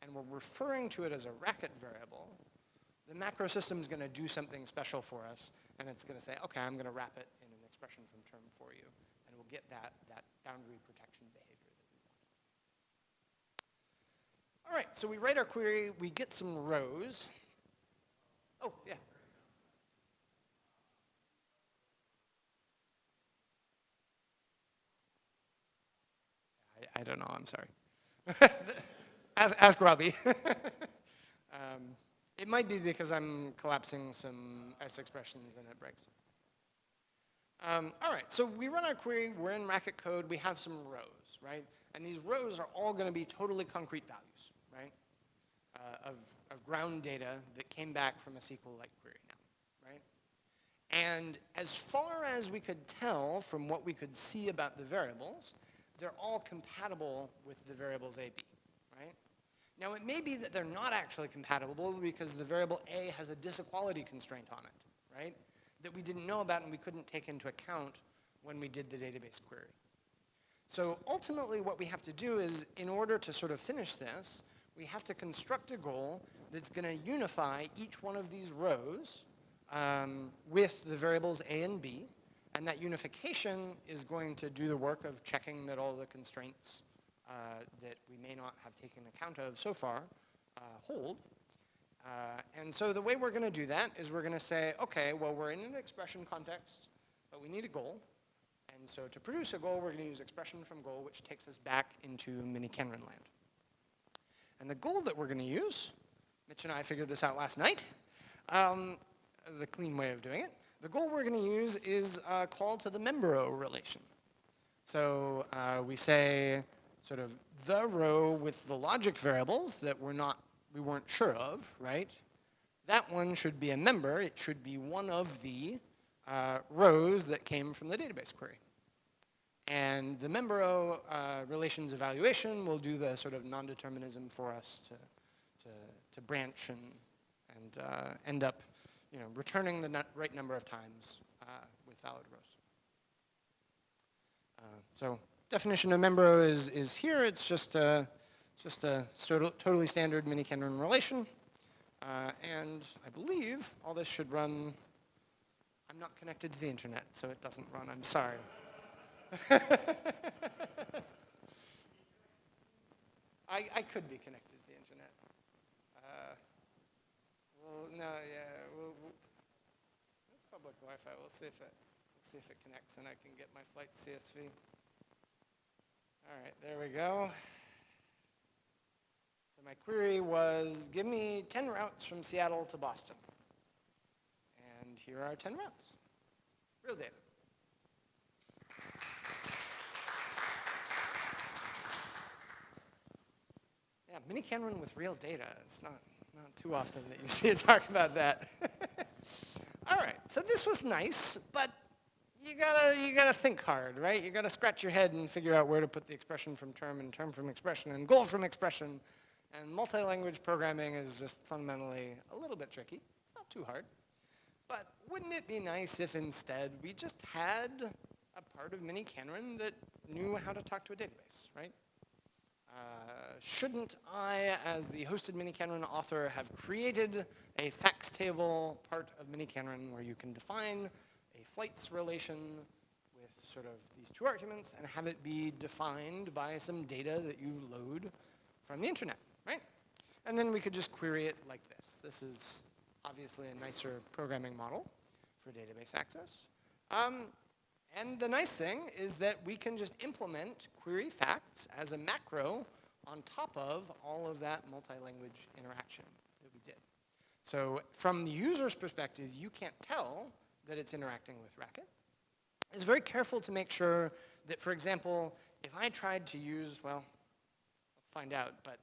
and we're referring to it as a racket variable, the macro system is going to do something special for us, and it's going to say, okay, I'm going to wrap it in an expression from term for you, and we'll get that boundary protection behavior that we want. All right, so we write our query, we get some rows. Oh, yeah. I don't know, I'm sorry. ask Robbie. It might be because I'm collapsing some S expressions and it breaks. All right, so we run our query, we're in racket code, we have some rows, right? And these rows are all going to be totally concrete values, right? Of ground data that came back from a SQL-like query now, right? And as far as we could tell from what we could see about the variables, they're all compatible with the variables A, B, right? Now, it may be that they're not actually compatible because the variable A has a disequality constraint on it, right? That we didn't know about and we couldn't take into account when we did the database query. So ultimately, what we have to do is, in order to sort of finish this, we have to construct a goal that's going to unify each one of these rows with the variables A and B. And that unification is going to do the work of checking that all the constraints that we may not have taken account of so far hold. And so the way we're going to do that is we're going to say, okay, well, we're in an expression context, but we need a goal. And so to produce a goal, we're going to use expression from goal, which takes us back into miniKanren land. And the goal that we're going to use, Mitch and I figured this out last night, the clean way of doing it. The goal we're going to use is a call to the member row relation. So we say sort of the row with the logic variables that we weren't sure of, right? That one should be a member. It should be one of the rows that came from the database query. And the member row relations evaluation will do the sort of non-determinism for us to branch and end up returning the right number of times with valid rows. So definition of member row is here. It's just a totally standard miniKanren relation. And I believe all this should run. I'm not connected to the internet, so it doesn't run. I'm sorry. I could be connected to the internet. Well, no, yeah. It's public Wi-Fi. We'll see if it connects and I can get my flight CSV. All right, there we go. So my query was, give me 10 routes from Seattle to Boston. And here are 10 routes. Real data. Yeah, miniKanren with real data. It's not too often that you see it talk about that. All right, so this was nice, but you gotta think hard, right? You gotta scratch your head and figure out where to put the expression from term and term from expression and goal from expression. And multi-language programming is just fundamentally a little bit tricky. It's not too hard. But wouldn't it be nice if instead we just had a part of miniKanren that knew how to talk to a database, right? Shouldn't I, as the hosted miniKanren author, have created a facts table part of miniKanren where you can define a flights relation with sort of these two arguments and have it be defined by some data that you load from the internet, right? And then we could just query it like this. This is obviously a nicer programming model for database access. And the nice thing is that we can just implement query facts as a macro on top of all of that multi-language interaction that we did. So from the user's perspective, you can't tell that it's interacting with Racket. is very careful to make sure that, for example, if I tried to use, well, let's find out, but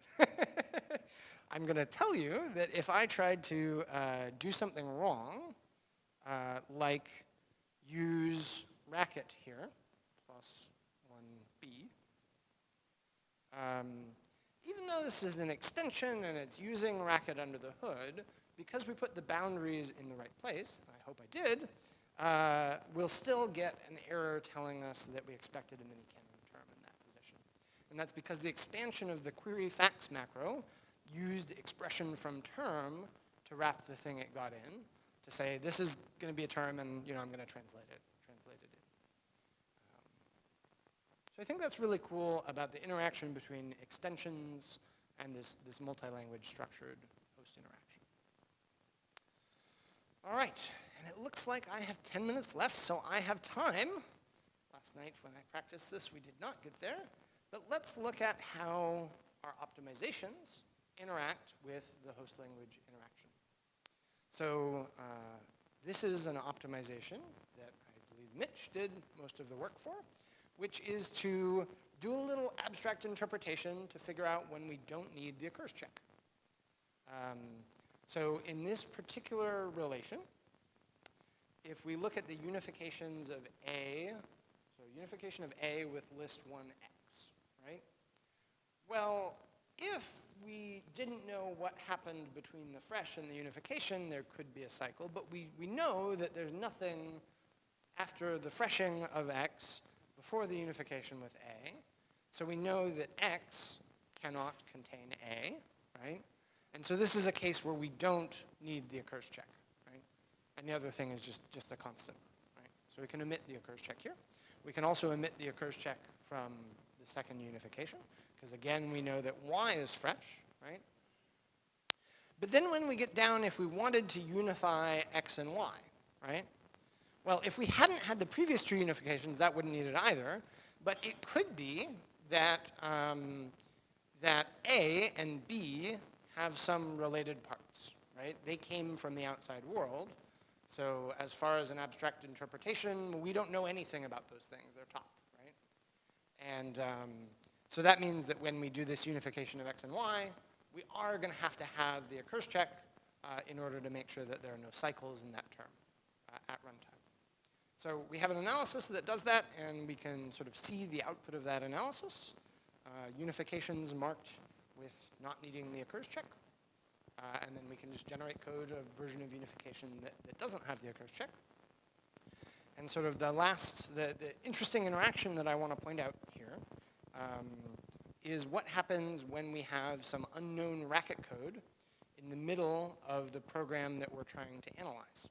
I'm going to tell you that if I tried to do something wrong, like use racket here, plus 1b, even though this is an extension and it's using racket under the hood, because we put the boundaries in the right place, I hope I did, we'll still get an error telling us that we expected a miniKanren term in that position. And that's because the expansion of the query facts macro used expression from term to wrap the thing it got in, to say this is going to be a term and I'm going to translate it in. So I think that's really cool about the interaction between extensions and this multi-language structured host interaction. All right, and it looks like I have 10 minutes left, so I have time. Last night when I practiced this, we did not get there. But let's look at how our optimizations interact with the host language interaction. So this is an optimization that I believe Mitch did most of the work for, which is to do a little abstract interpretation to figure out when we don't need the occurs check. So in this particular relation, if we look at the unifications of A, so unification of A with list 1x, right? Well, if we didn't know what happened between the fresh and the unification, there could be a cycle, but we know that there's nothing after the freshing of x before the unification with A. So we know that x cannot contain A, right? And so this is a case where we don't need the occurs check, right? And the other thing is just a constant, right? So we can omit the occurs check here. We can also omit the occurs check from the second unification, because again, we know that y is fresh, right? But then when we get down, if we wanted to unify x and y, right? Well, if we hadn't had the previous two unifications, that wouldn't need it either. But it could be that, that A and B have some related parts, right? They came from the outside world. So as far as an abstract interpretation, we don't know anything about those things. They're top, right? And so that means that when we do this unification of x and y, we are going to have the occurs check in order to make sure that there are no cycles in that term at runtime. So we have an analysis that does that, and we can sort of see the output of that analysis. Unifications marked with not needing the occurs check. And then we can just generate code, a version of unification that doesn't have the occurs check. And sort of the interesting interaction that I want to point out here is what happens when we have some unknown racket code in the middle of the program that we're trying to analyze.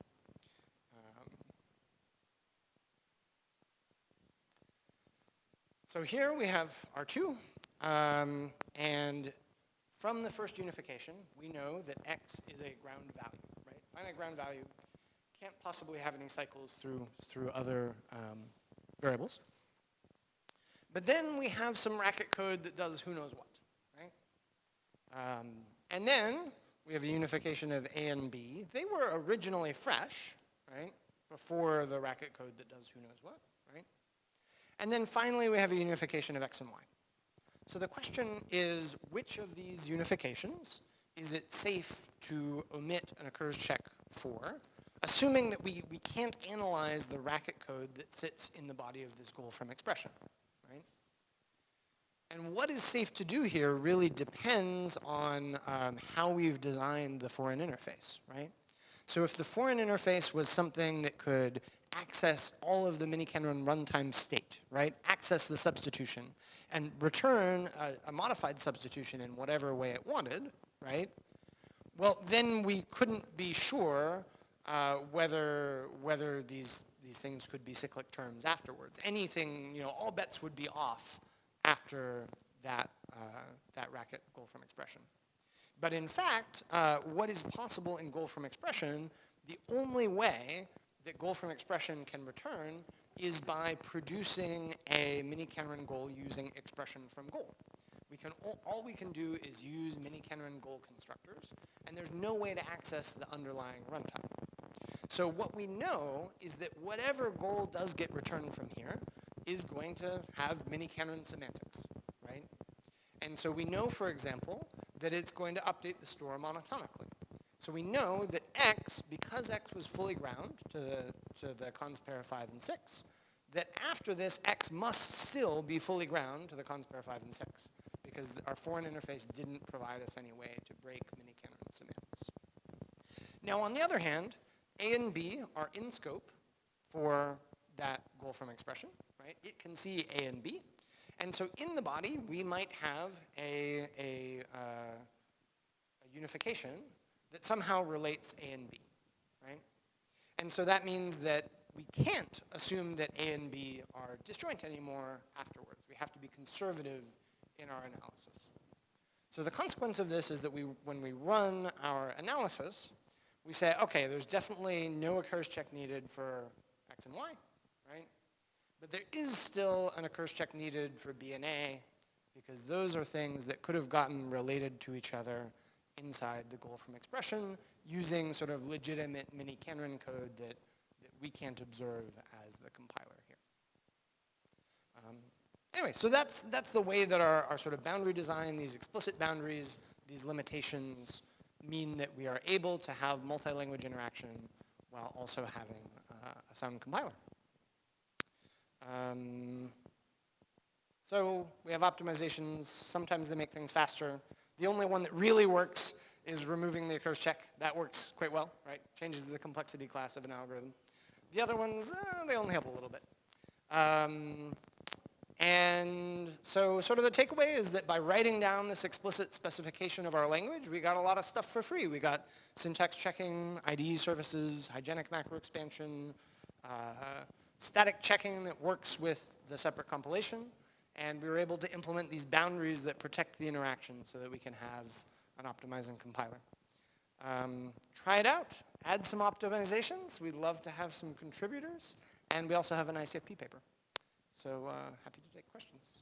So here we have R2, and from the first unification, we know that x is a ground value, right? Finite ground value can't possibly have any cycles through other variables. But then we have some racket code that does who knows what, right? And then we have a unification of A and B. They were originally fresh, right? Before the racket code that does who knows what, right? And then finally, we have a unification of x and y. So the question is, which of these unifications is it safe to omit an occurs check for, assuming that we can't analyze the racket code that sits in the body of this goal from expression, right? And what is safe to do here really depends on how we've designed the foreign interface, right? So if the foreign interface was something that could access all of the miniKanren runtime state, right? Access the substitution and return a modified substitution in whatever way it wanted, right? Well, then we couldn't be sure whether these things could be cyclic terms afterwards. Anything, all bets would be off after that racket goal from expression. But in fact, what is possible in goal from expression, the only way that goal from expression can return is by producing a miniKanren goal using expression from goal. All we can do is use miniKanren goal constructors, and there's no way to access the underlying runtime. So what we know is that whatever goal does get returned from here is going to have miniKanren semantics, right? And so we know, for example, that it's going to update the store monotonically. So we know that x, because x was fully ground to the cons pair 5 and 6, that after this, x must still be fully ground to the cons pair 5 and 6, because our foreign interface didn't provide us any way to break miniKanren semantics. Now, on the other hand, A and B are in scope for that goal from expression, right? It can see A and B. And so in the body, we might have a unification that somehow relates A and B, right? And so that means that we can't assume that A and B are disjoint anymore afterwards. We have to be conservative in our analysis. So the consequence of this is that when we run our analysis, we say, okay, there's definitely no occurs check needed for x and y, right? But there is still an occurs check needed for B and A, because those are things that could have gotten related to each other inside the goal from expression using sort of legitimate miniKanren code that we can't observe as the compiler here. Anyway, so that's the way that our sort of boundary design, these explicit boundaries, these limitations, mean that we are able to have multi-language interaction while also having a sound compiler. So we have optimizations. Sometimes they make things faster. The only one that really works is removing the occurs check. That works quite well, right? Changes the complexity class of an algorithm. The other ones, they only help a little bit. And so sort of the takeaway is that by writing down this explicit specification of our language, we got a lot of stuff for free. We got syntax checking, IDE services, hygienic macro expansion, static checking that works with the separate compilation, and we were able to implement these boundaries that protect the interaction so that we can have an optimizing compiler. Try it out, add some optimizations. We'd love to have some contributors, and we also have an ICFP paper. So happy to take questions.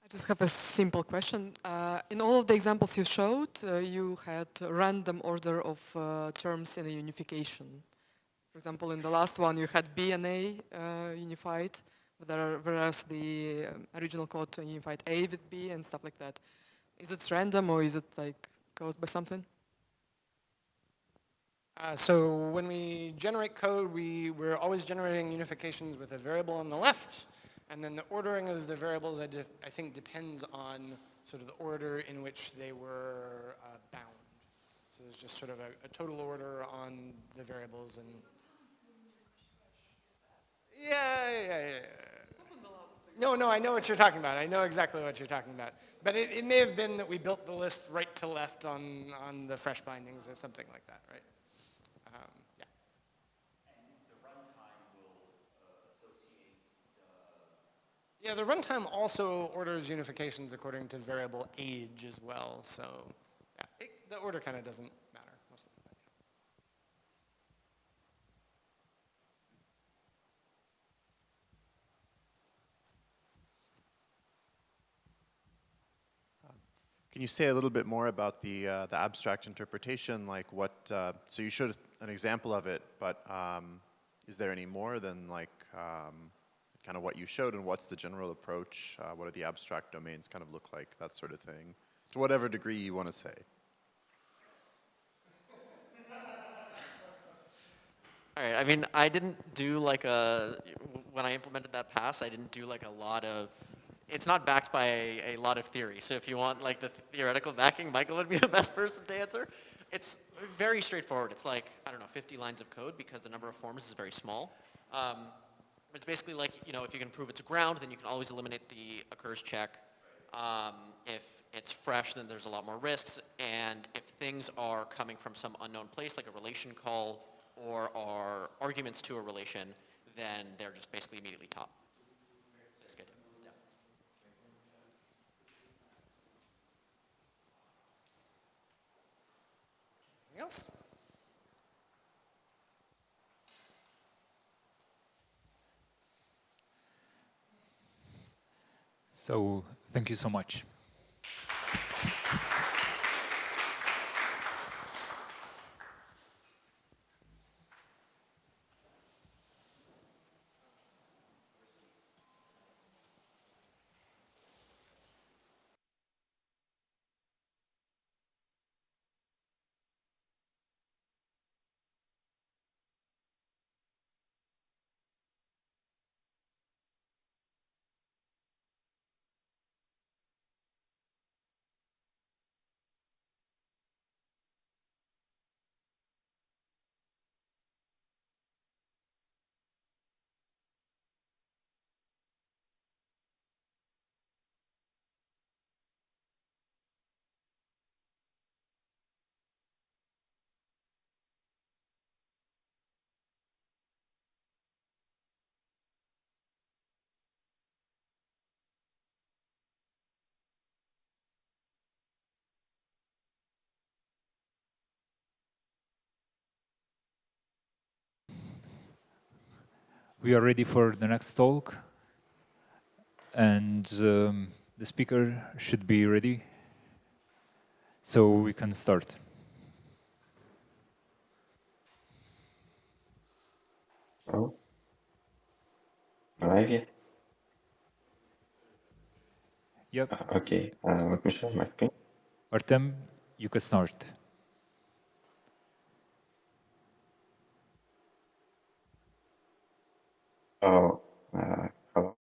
I just have a simple question. In all of the examples you showed, you had a random order of terms in a unification. For example, in the last one, you had B and A unified, whereas the original code unified A with B and stuff like that. Is it random or is it like caused by something? So when we generate code, we're always generating unifications with a variable on the left, and then the ordering of the variables, I think, depends on sort of the order in which they were bound. So there's just sort of a total order on the variables, and yeah. No, I know what you're talking about. I know exactly what you're talking about. But it may have been that we built the list right to left on the fresh bindings or something like that, right? Yeah. And the runtime will associate the... Yeah, the runtime also orders unifications according to variable age as well. So yeah, the order kind of doesn't matter most of the time. Can you say a little bit more about the abstract interpretation? Like what? So you showed an example of it, but is there any more than like kind of what you showed, and what's the general approach? What do the abstract domains kind of look like? That sort of thing, to whatever degree you want to say. All right, I mean, I didn't do like when I implemented that pass, I didn't do like a lot of, it's not backed by a lot of theory. So if you want like the theoretical backing, Michael would be the best person to answer. It's very straightforward. It's like, I don't know, 50 lines of code because the number of forms is very small. It's basically like, you know, if you can prove it's ground, then you can always eliminate the occurs check. If it's fresh, then there's a lot more risks. And if things are coming from some unknown place, like a relation call, or are arguments to a relation, then they're just basically immediately top. That's good. Yeah. Anything else? So thank you so much. We are ready for the next talk, and the speaker should be ready, so we can start. Oh, I like it. Yep. Okay, let me share my screen. Artem, you can start. Oh, hello.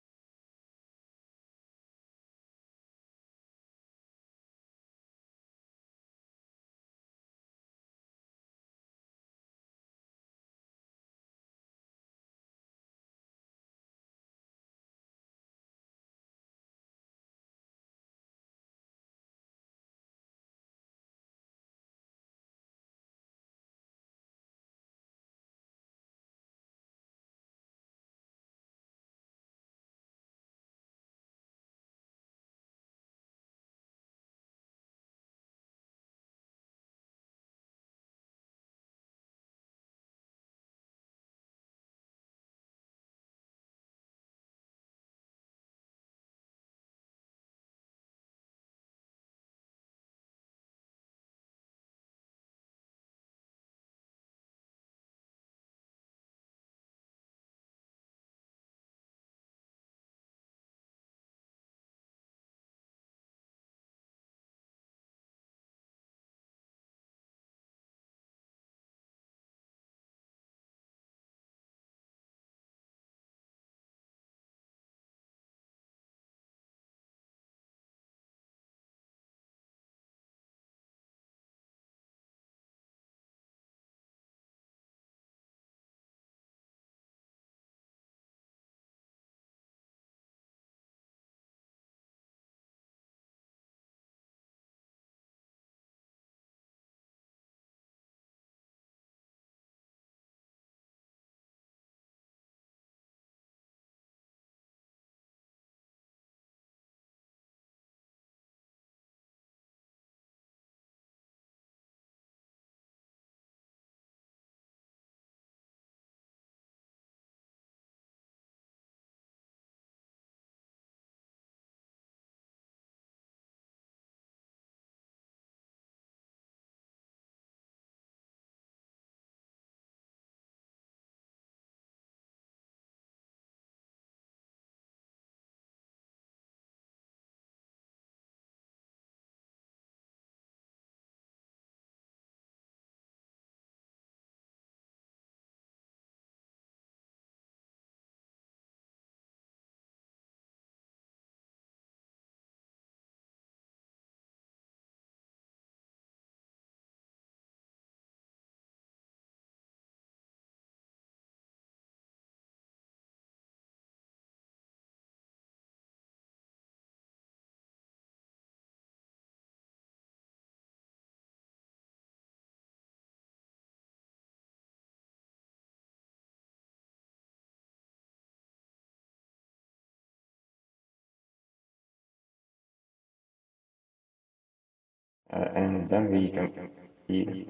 And then we can see.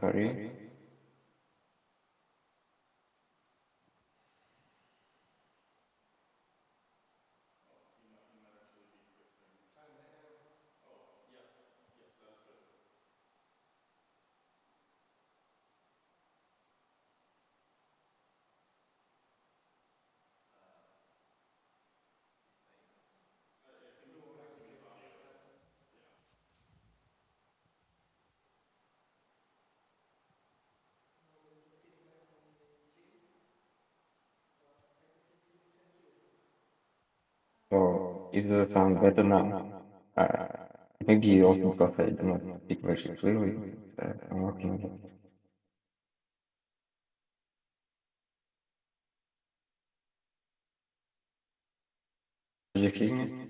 Sorry. So is the sound better now? Maybe also because I do not speak very clearly. I'm working on it. Do you hear me?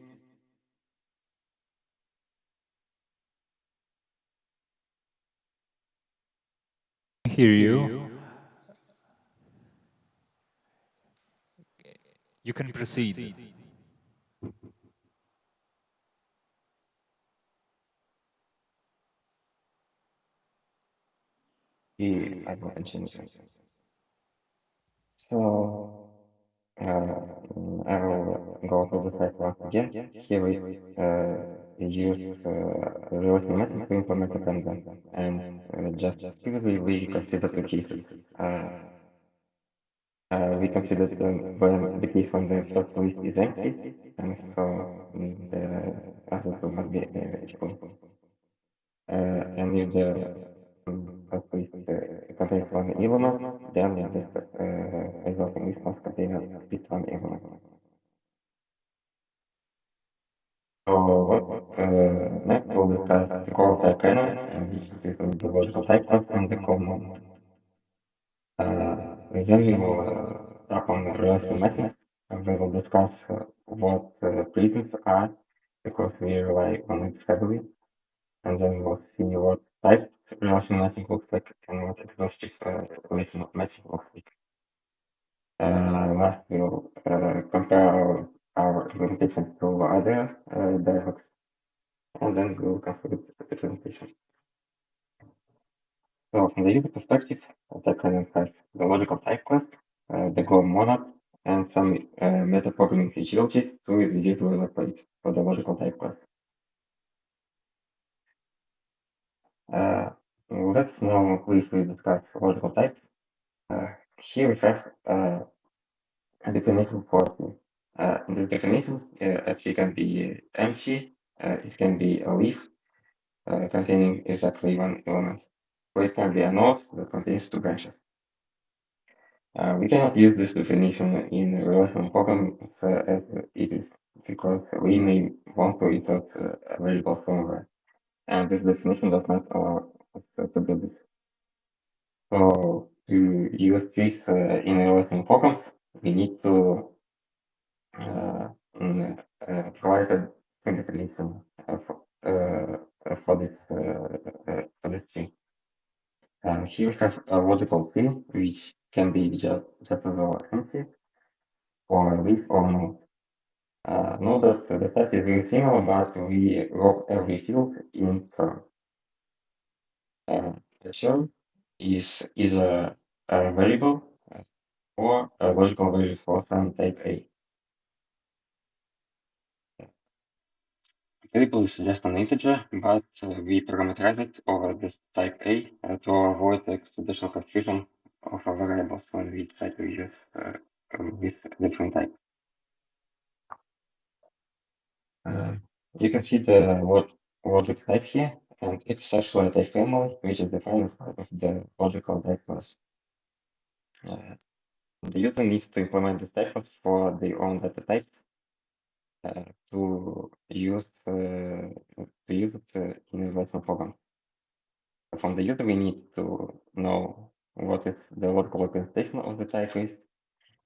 Hear you. You can proceed. I will mention it. So I will go to the site once again. Here we use relation method to implement a content, and just previously we considered the cases. We considered when the case when the first list is empty, and so the other two must be equal. And if the first list contains one element, then the resulting list must contain at least one element. So next we'll discuss the core type kernel, and this is the logical type class and the common. Then we will start on the relation method, and we will discuss what prisms are, because we rely on it heavily, and then we'll see what type relation matching looks like and what exhaustive relation matching looks like. Last, we'll compare our implementations to other dialogues, and then we'll conclude the presentation. So from the user perspective, the kernel has the logical type class, the Go monad, and some metaprogramming features to reduce boilerplate for the logical type class. Let's now briefly discuss logical types. Here we have a definition for the definition actually can be empty, it can be a leaf containing exactly one element, or it can be a node that contains two branches. We cannot use this definition in relational programming as it is, because we may want to insert a variable somewhere, and this definition does not allow us to do this. So to use this in relational programs, we need to provide a definition for this tree. Here we have a logical tree, which can be just as well empty, or leaf, or node. Note that the type is very similar, but we wrote every field in term. The term is either a variable or a logical value for some type A. Variable is just an integer, but we parameterize it over this type A to avoid the traditional confusion of a variables when we try to use with different type. You can see the logic type here, and it's actually a type family, which is defined as part of the logical type class. The user needs to implement the type class for their own data types to use it in a relational program. From the user, we need to know what is the logical representation of the type is,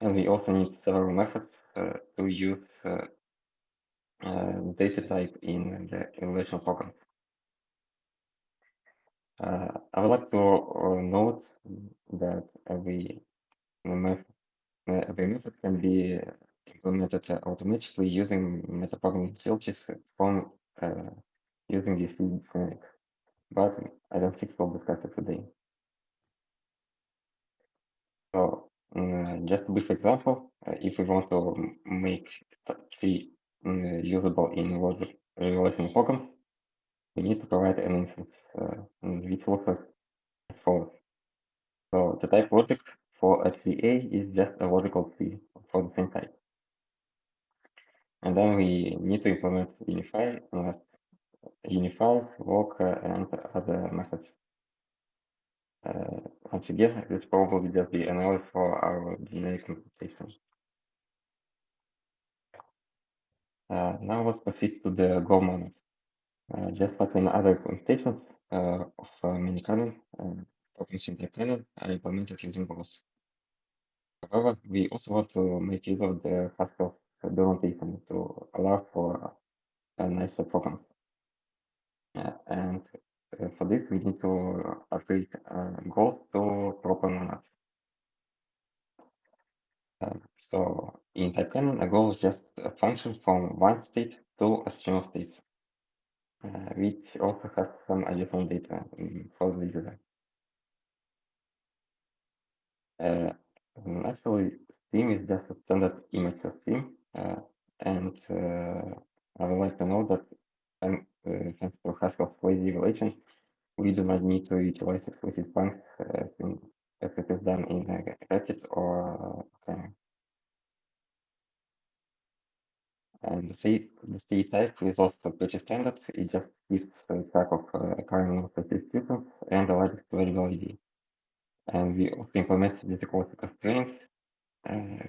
and we also need several methods to use data type in the relational program. I would like to note that every method can be implemented automatically using metaprogramming filters from using this framework. but I don't think we'll discuss it today. So just a brief example, if we want to make tree usable in large relational programs, we need to provide an instance which looks as follows. So the type logic for a tree A is just a logical tree for the same type. And then we need to implement unify, walk, and other methods. Once again, this probably will just be an error for our generic implementation. Now let's proceed to the goal moment. Just like in other implementations of miniKanren, tokens in miniKanren are implemented using goals. However, we also want to make use of the Haskell documentation to allow for a nicer program. And for this, we need to upgrade goals to proper monads. So in TypeCannon, a goal is just a function from one state to a string of states, which also has some additional data for the user. Actually, Steam is just a standard image of Steam, and I would like to know that thanks to Haskell's lazy evaluation, we do not need to utilize explicit functions as it is done in Ratchet or Kanren. And the C type is also pretty standard. It just gives a type of current substitutions and a largest variable ID. And we also implement the classic constraints,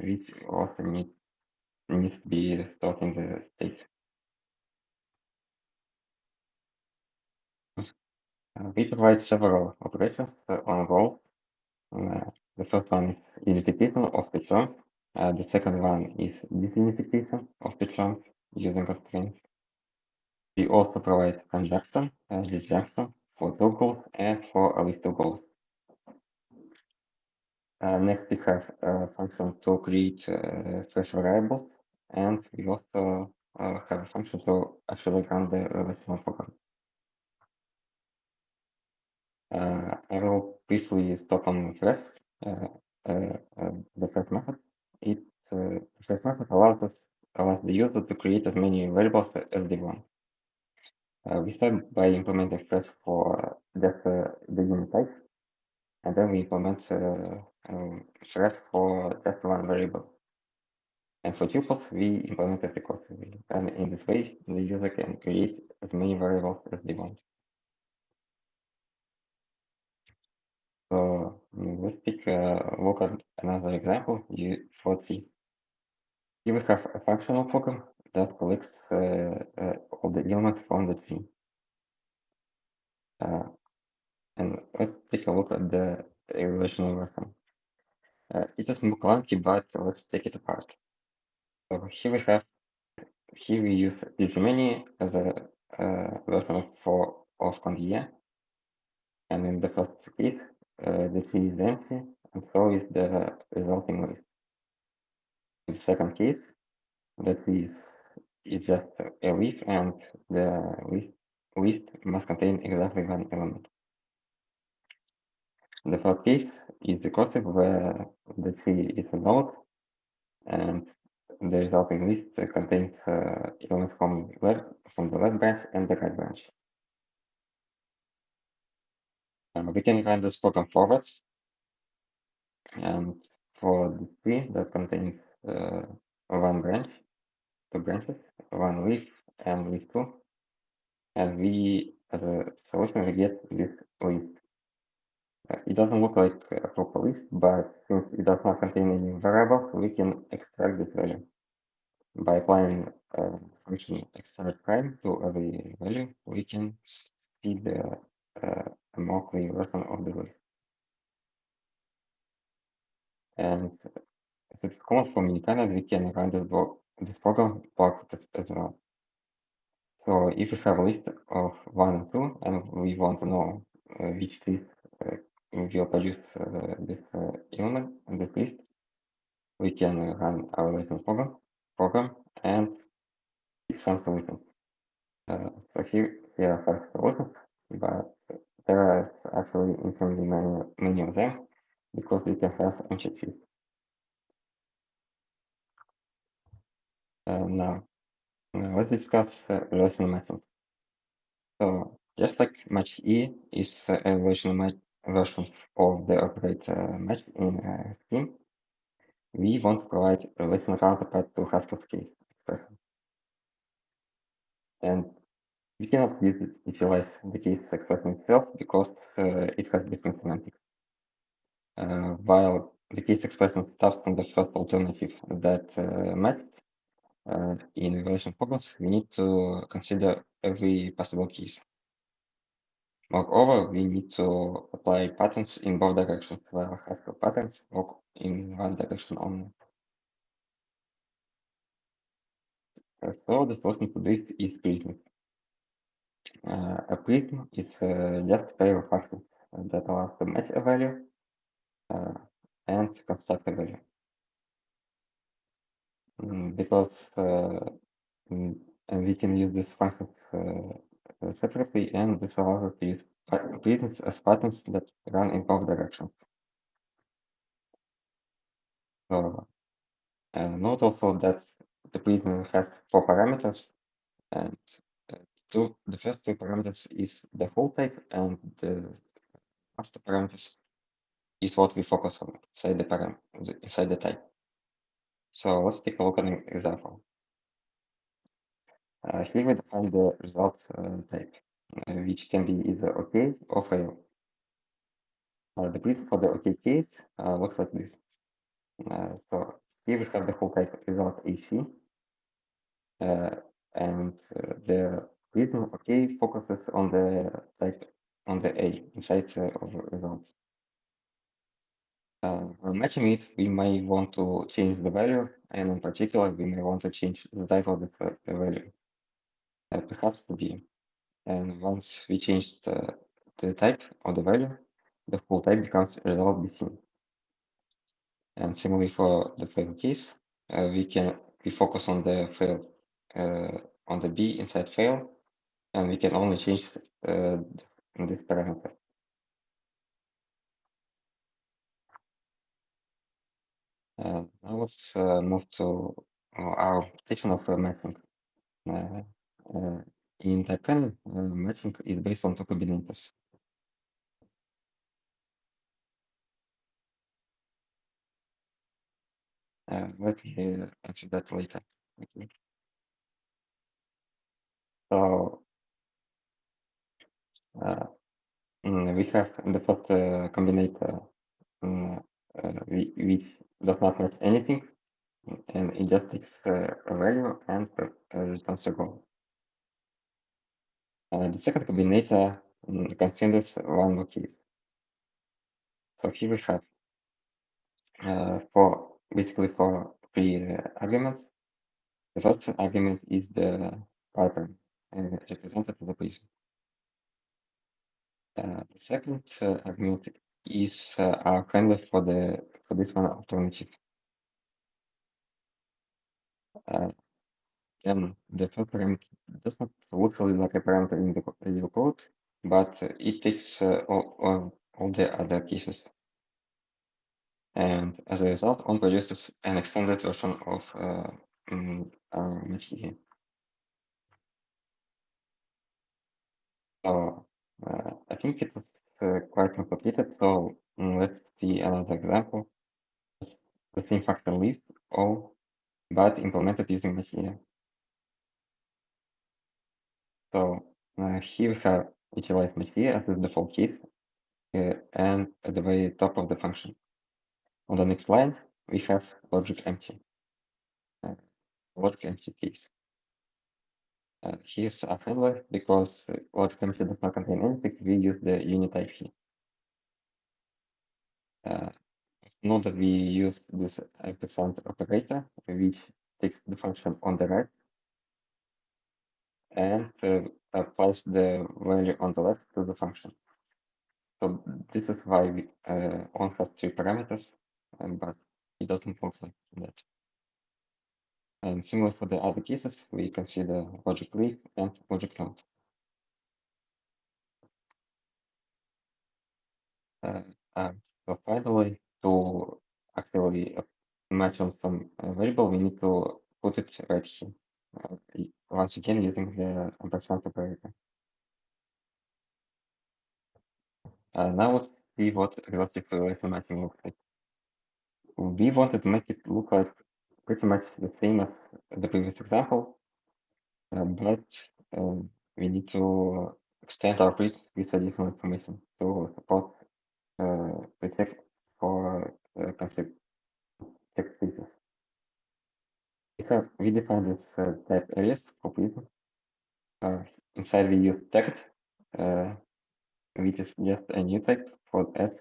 which also needs to be stored in the state. We provide several operations on goals. The first one is unification of the terms. The second one is disunification of the terms using constraints. We also provide conjunction and disjunction for two goals and for a list of goals. Next, we have a function to create fresh variables, and we also have a function to actually run the relational program. I will briefly stop on fresh, the first method. The first method allows the user to create as many variables as they want. We start by implementing fresh for just the unit type, and then we implement thread for just one variable. And for tuples, we implement it recursively. And in this way, the user can create as many variables as they want. So let's take a look at another example for C. Here we have a functional program that collects all the elements from the tree. And let's take a look at the relational version. It is more clunky, but let's take it apart. So here we use many as a version of condia, and in the first case, the tree is empty, and so is the resulting list. In the second case, the tree is just a leaf, and the list must contain exactly one element. The third case is recursive, where the tree is a node, and the resulting list contains elements from the left branch and the right branch. We can run this program forward, and for the tree that contains one branch, two branches, one leaf, and leaf two, and we, as a solution, we get this list. It doesn't look like a proper list, but since it does not contain any variables, we can extract this value. By applying function extract prime to every value, we can see the a more clear version of the list. And if it's common for miniKanren, we can run this program as well. So if we have a list of 1 and 2, and we want to know which trees will produce this element in this list, we can run our relational program and pick some solutions. So here are 5 solutions. but there are actually infinitely many of them because we can have entities. Now, let's discuss relational mapping. So, just like match E is a relational version of the operator match in Scheme, we want to provide a relational counterpart to Haskell's case expression. And we cannot utilize the case expression itself because it has different semantics. While the case expression starts from the first alternative that matched, in relation focus, we need to consider every possible case. Moreover, we need to apply patterns in both directions, while Haskell patterns work in one direction only. So the solution to this is prism. A prism is just a pair of functions that allows to match a value and construct a value. Because and we can use these functions separately, and this allows us to use prisms as patterns that run in both directions. So note also that the prism has 4 parameters, and the first 2 parameters is the whole type, and the master parameters is what we focus on inside the type. So let's take a look at an example. Here we define the result type, which can be either OK or fail. The prism for the OK case looks like this. So here we have the whole type result AC, and the prism OK focuses on the type on the A inside of the results. When matching it, we may want to change the value, and in particular, we may want to change the type of the value, perhaps to B. And once we change the type of the value, the whole type becomes result BC. And similarly for the fail case, we focus on the fail on the B inside fail, and we can only change this parameter. Now let's move to our definition of matching. In ICFP'24, matching is based on two combinators. Let me answer that later. Okay. So we have the first combinator which does not match anything, and it just takes a value and returns a goal. The second combinator considers one more case. So here we have basically for 3 arguments. The first argument is the pattern represented as a prism. The second argument is our handler for this one alternative. Then the third parameter does not look really like a parameter in the real code, but it takes all the other cases. And as a result, on produces an extended version of our match here. So I think it was quite complicated. So let's see another example. The same factor list, all but implemented using machine. So here we have utilized machine as the default case and at the very top of the function. On the next line, we have logic empty case. Here's a handler because logic empty does not contain anything. We use the unit type here. Note that we use this ampersand operator, which takes the function on the right and applies the value on the left to the function. So this is why one has 2 parameters, but it doesn't look like that. And similar for the other cases, we consider logic leaf and logic node. So finally, to actually mention some variable, we need to put it right here. Once again, using the ampersand operator. Now let's see what exhaustive relation matching looks like. We wanted to make it look like pretty much the same as the previous example, but we need to extend our print with additional information to support prefix for conflict text features. We define this type areas for prism. Inside we use text, which is just a new type for S.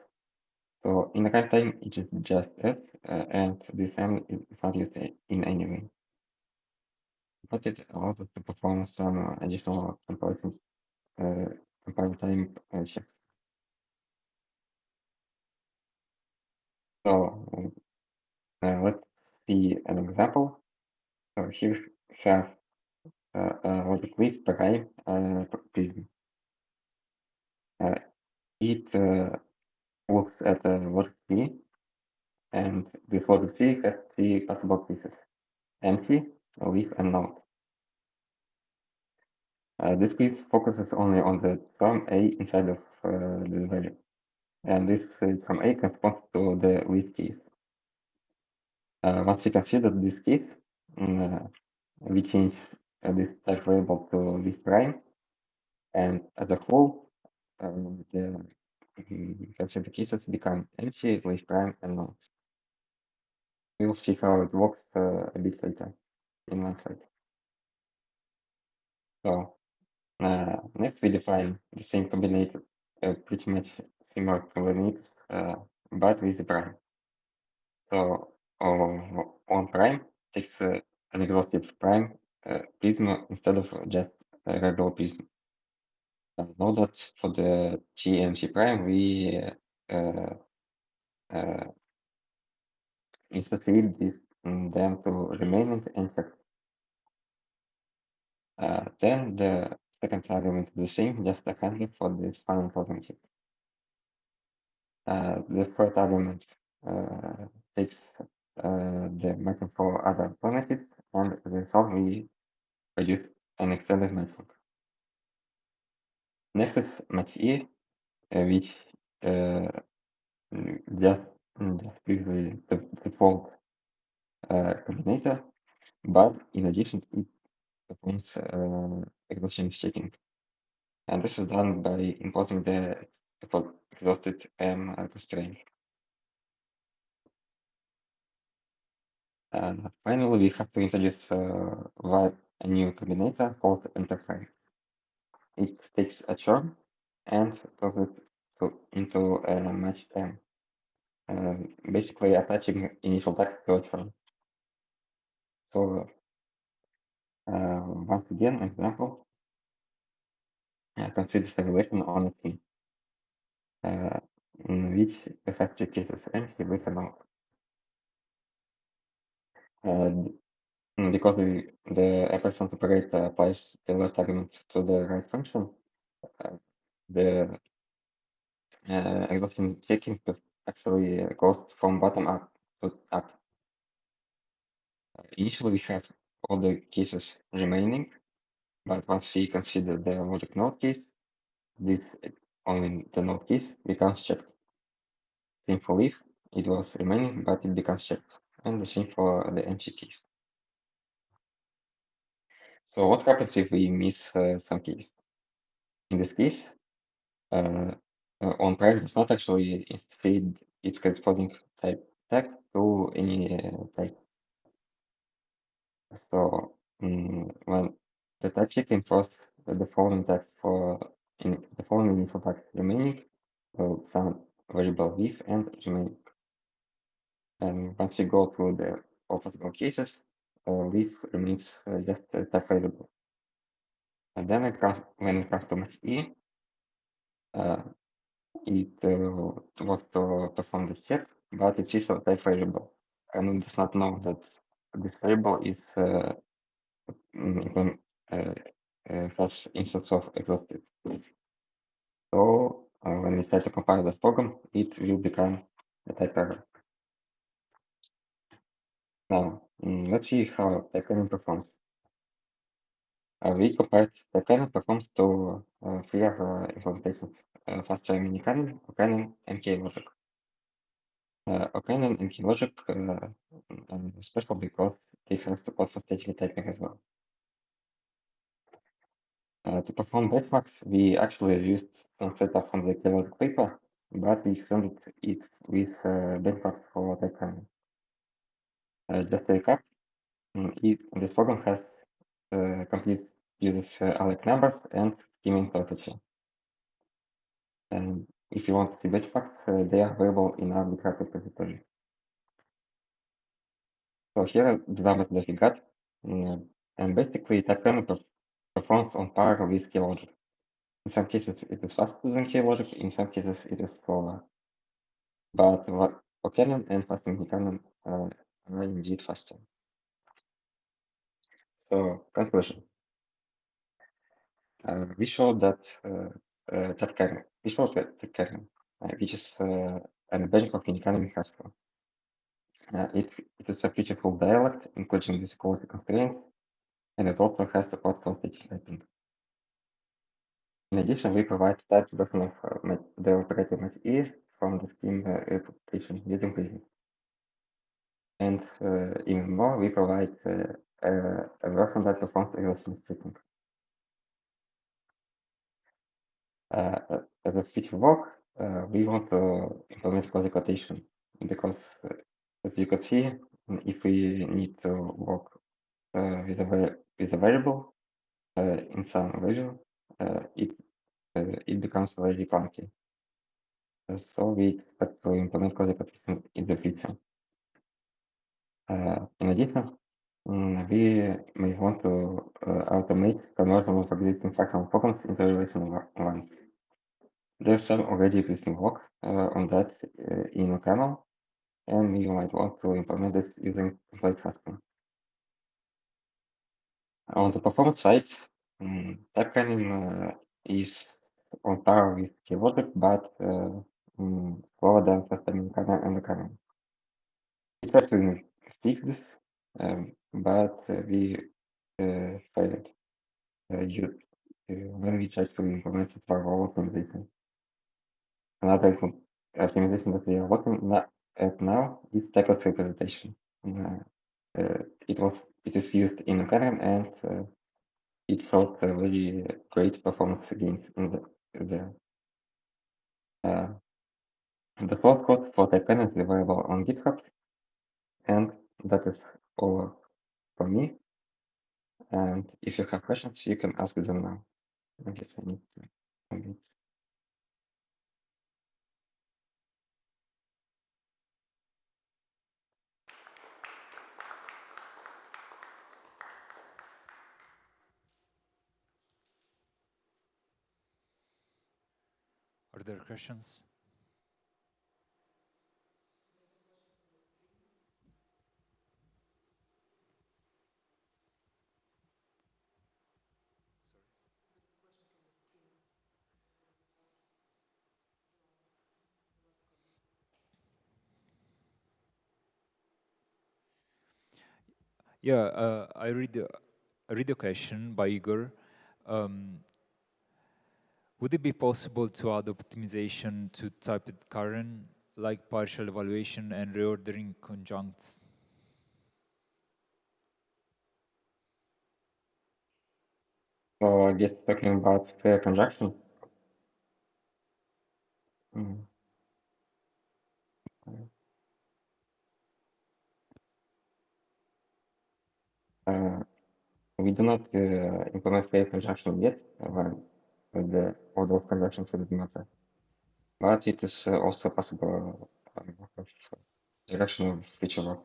So in the runtime, it is just S, and this M is not used in any way. But it allows us to perform some additional comparisons, compile time checks. So let's see an example. So here we have logic list prime prism. It looks at logic tree, and this logic tree has three possible pieces: empty, leaf, and node. This piece focuses only on the term A inside of the value, and this term A corresponds to the leaf case. Once we consider this case, we change this type variable to leaf prime, and as a whole, the considered cases become empty, leaf prime, and node. We will see how it works a bit later in one slide. So next we define the same combinator, pretty much similar combinator, but with the prime. So on prime takes an exhaustive prime prism instead of just a regular prism. Know that for the T and T prime we associate this them to remaining answer. Then the second argument is the same, just a handler for this final alternative. The third argument takes the matching for other alternatives, and as a result we produce an extended matching. Next is match E, which just gives the default combinator, but in addition it performs exhaustion checking. And this is done by importing the exhausted M constraint. And finally, we have to introduce a new combinator called interface. It takes a term and turns it into a matched M, basically attaching initial text to a term. So once again, example, consider the relation on a team, in which effective cases empty with a node. Because the ampersand operator applies the last argument to the right function, the exhaustion checking actually goes from bottom up to up. Initially, we have all the cases remaining, but once we consider the logic node case, this only the node case becomes checked. Same for leaf, it was remaining, but it becomes checked, and the same for the empty case. So what happens if we miss some case? In this case, on prime does not actually feed its corresponding type tag to any type. So when the type checking first the following tag for in the following info tag remaining, some variable leaf and remaining. And once you go through the all possible cases, leaf remains just a type variable. And then when it comes to match E, it was to perform the check, but it is a type variable, and it does not know that this variable is has instance of exhausted. So when we decide to compile this program, it will become a type error. Now, let's see how miniKanren performs. We compared miniKanren performs to three other implementations: faster miniKanren, miniKanren, and KLogic. miniKanren and KLogic special because they have support for stage retyping as well. To perform benchmarks, we actually used some setup from the KLogic paper, but we extended it with benchmarks for miniKanren. Just to recap, this program has complete uses alike numbers and scheming property. And if you want to see benchmarks, they are available in our GitHub repository. So here are the numbers that we got, and basically miniKanren performs on par with KLogic. In some cases, it is faster than KLogic. In some cases, it is slower. But miniKanren and faster miniKanren are indeed faster. So conclusion. We showed that miniKanren, which is a benchmark miniKanren in Haskell. It is a featureful dialect, including this quality constraints, and it also has support for stage typing. In addition, we provide typed version of the operator MATE from the Steam replication using Prism. And even more, we provide a version that performs regression stripping. As a feature work, we want to implement quasi quotation because, as you could see, if we need to work with a variable in some value, it becomes very clunky. So we expect to implement quasi quotation in the future. In addition, we may want to automate conversion of existing fractional programs into relational ones. There's some already existing work on that in a kernel, and you might want to implement this using template Haskell. On the performance side, miniKanren is on par with KLogic, but slower than faster miniKanren and miniKanren. We tried to fix this, but we failed when we tried to implement it for our optimization. Another optimization that we are looking at now is tackled representation. It is used in miniKanren, and it showed really great performance gains in there. The source code for miniKanren is available on GitHub, and that is all for me. And if you have questions, you can ask them now. I guess I need to end it. Are there questions? Yeah, I read a question by Igor. Would it be possible to add optimization to typed Karen, like partial evaluation and reordering conjuncts? So I guess talking about fair conjunction. We do not implement fair conjunction yet, the order of conjunctions doesn't matter. But it is also possible of directional feature work.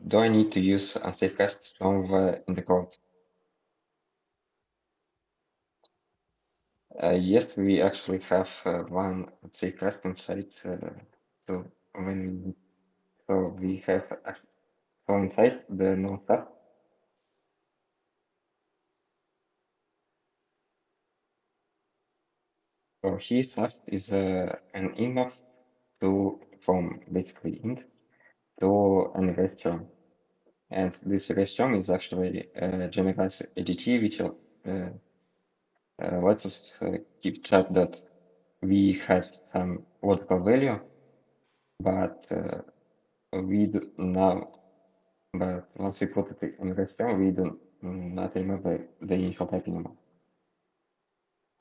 Do I need to use unsafe casts somewhere in the code? Yes, we actually have one unsafe cast inside. So when So we have so inside the known stuff. So here Fast is an inbox to from basically int to an restaurant. And this restaurant is actually a generalized ADT which lets us keep track that we have some logical value, but we do now, but once we put it in restaurant, we do not remember the initial type anymore.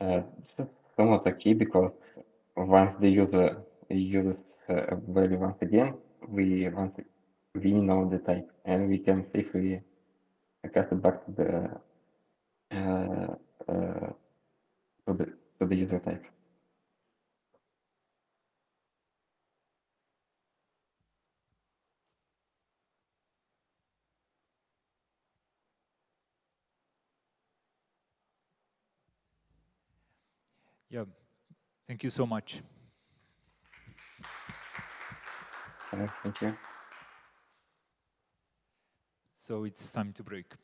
This is somewhat a key because once the user uses a value once again, we know the type and we can safely cast it back to uh, uh, the user type. Yeah, thank you so much. Thank you. So it's time to break.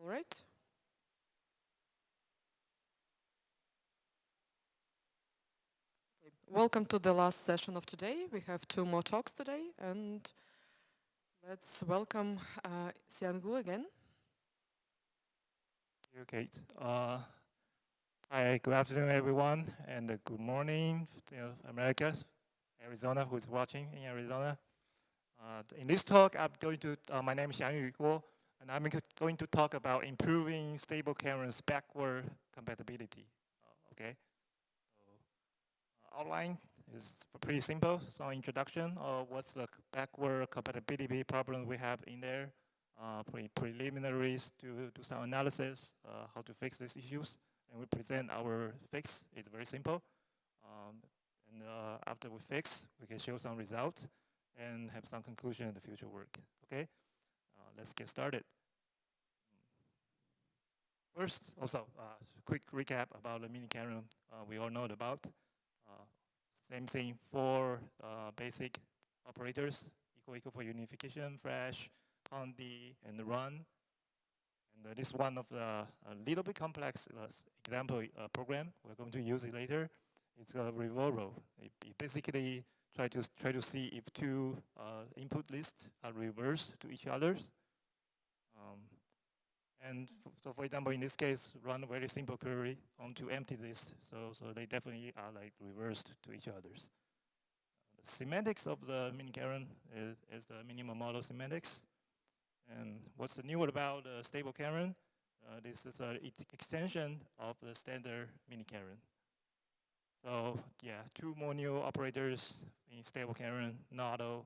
All right. Welcome to the last session of today. We have 2 more talks today, and let's welcome Xianggu again. Okay. Hi, good afternoon, everyone, and good morning, America, Arizona, who's watching in Arizona. In this talk, my name is Xiangyu Guo, and I'm going to talk about improving stable Karen's backward compatibility. Okay. Outline is pretty simple. So introduction of what's the backward compatibility problem we have in there, preliminaries to do some analysis, how to fix these issues, and we present our fix. It's very simple. And after we fix, we can show some results and have some conclusion in the future work. Okay, let's get started. First, also, quick recap about the miniKanren we all know about. Same thing for basic operators, equal for unification, flash, condi, and run. And this is one of the a little bit complex example program. We're going to use it later. It's a revolver. It basically try to see if 2 input lists are reversed to each other. So for example, in this case, run a very simple query onto empty list. So they definitely are like reversed to each other's. The semantics of the miniKanren is the minimum model semantics. And what's new about stable Karen? This is an extension of the standard miniKanren. So yeah, 2 more new operators in stable Karen, nado,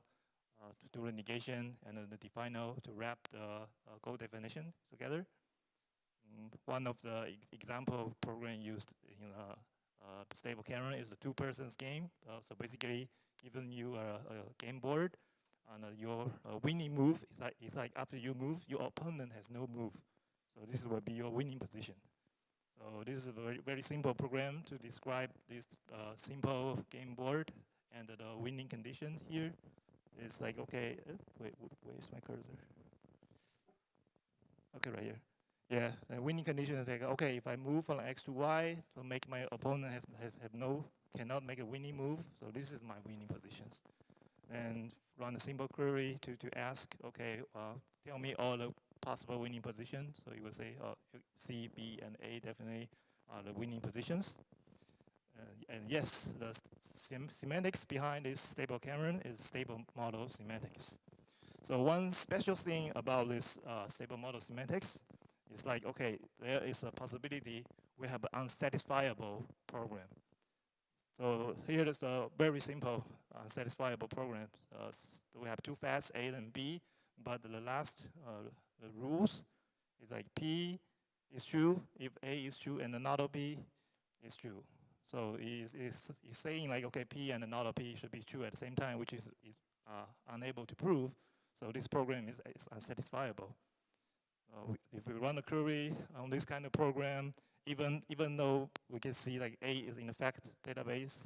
to do the negation, and then the defino to wrap the code definition together. One of the example program used in stable Karen is the 2-persons game. So basically, given you a game board, and your winning move is like after you move, your opponent has no move. So this will be your winning position. So this is a very, very simple program to describe this simple game board, and the winning condition here is like, okay, wait, where's my cursor? Okay, right here. Yeah, the winning condition is like, okay, if I move from X to Y, so make my opponent cannot make a winning move. So this is my winning positions. And run a simple query to ask, okay, tell me all the possible winning positions. So you will say C, B, and A definitely are the winning positions. And yes, the semantics behind this stable Karen is stable model semantics. So one special thing about this stable model semantics is like, okay, there is a possibility we have an unsatisfiable program. So here is a very simple unsatisfiable program. We have 2 facts, A and B, but the last the rules is like P is true if A is true and another B is true. So it's saying like, okay, P and another P should be true at the same time, which is unable to prove. So this program is unsatisfiable. If we run a query on this kind of program, even though we can see like A is in the fact database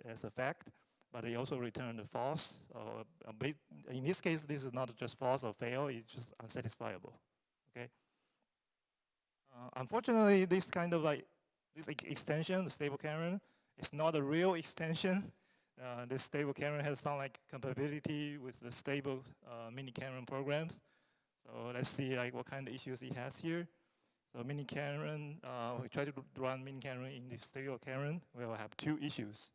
as a fact, but they also return the false. In this case, this is not just false or fail, it's just unsatisfiable, okay? Unfortunately, this kind of like, this extension, the stable Karen, is not a real extension. This stable Karen has some like compatibility with the stable miniKanren programs. So let's see like what kind of issues it has here. So miniKanren, we try to run miniKanren in this stable Karen. We will have 2 issues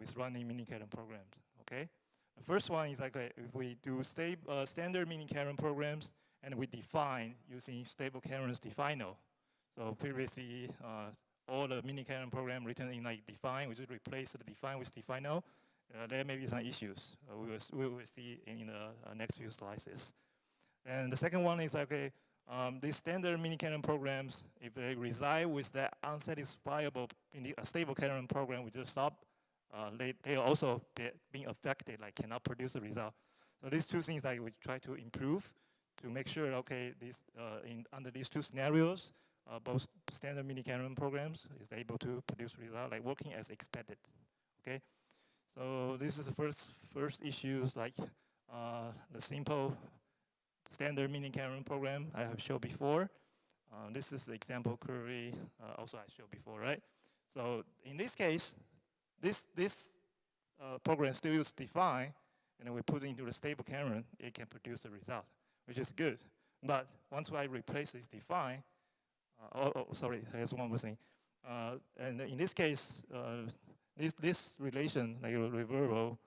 with running miniKanren programs, okay? The first one is like if we do standard miniKanren programs and we define using stable Karen's defino. So previously, all the miniKanren program written in like define, we just replace the define with defino. There may be some issues. We will see in the next few slides. And the second one is like, okay, these standard miniKanren programs, if they reside with that unsatisfiable in a stable Karen program, we just stop. They are also being affected, like cannot produce a result. So these 2 things like we try to improve to make sure, okay, under these 2 scenarios, both standard miniKanren programs is able to produce result like working as expected, okay? So this is the first issues like the simple standard miniKanren program I have showed before. This is the example query also I showed before, right? So in this case, this program still uses define, and then we put it into the stable Karen, it can produce a result, which is good. But once I replace this define, sorry, there's one more thing. And in this case, this relation, like reversal,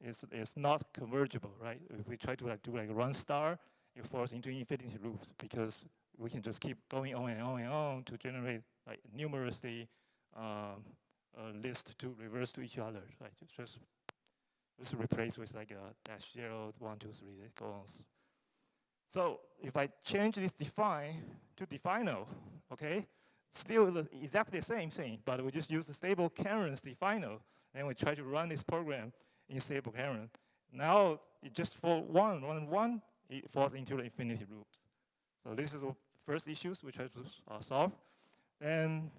is not convergible, right? If we try to do like run star, it falls into infinity loops because we can just keep going on and on and on to generate like numerously list to reverse to each other, right? Just replace with like a dash 0, 1, 2, 3, it goes on. So if I change this define to defino, okay, still exactly the same thing, but we just use the stable Karen's defino, and we try to run this program in stable Karen. Now it just for one, it falls into the infinity loops. So this is the first issues we try to solve. And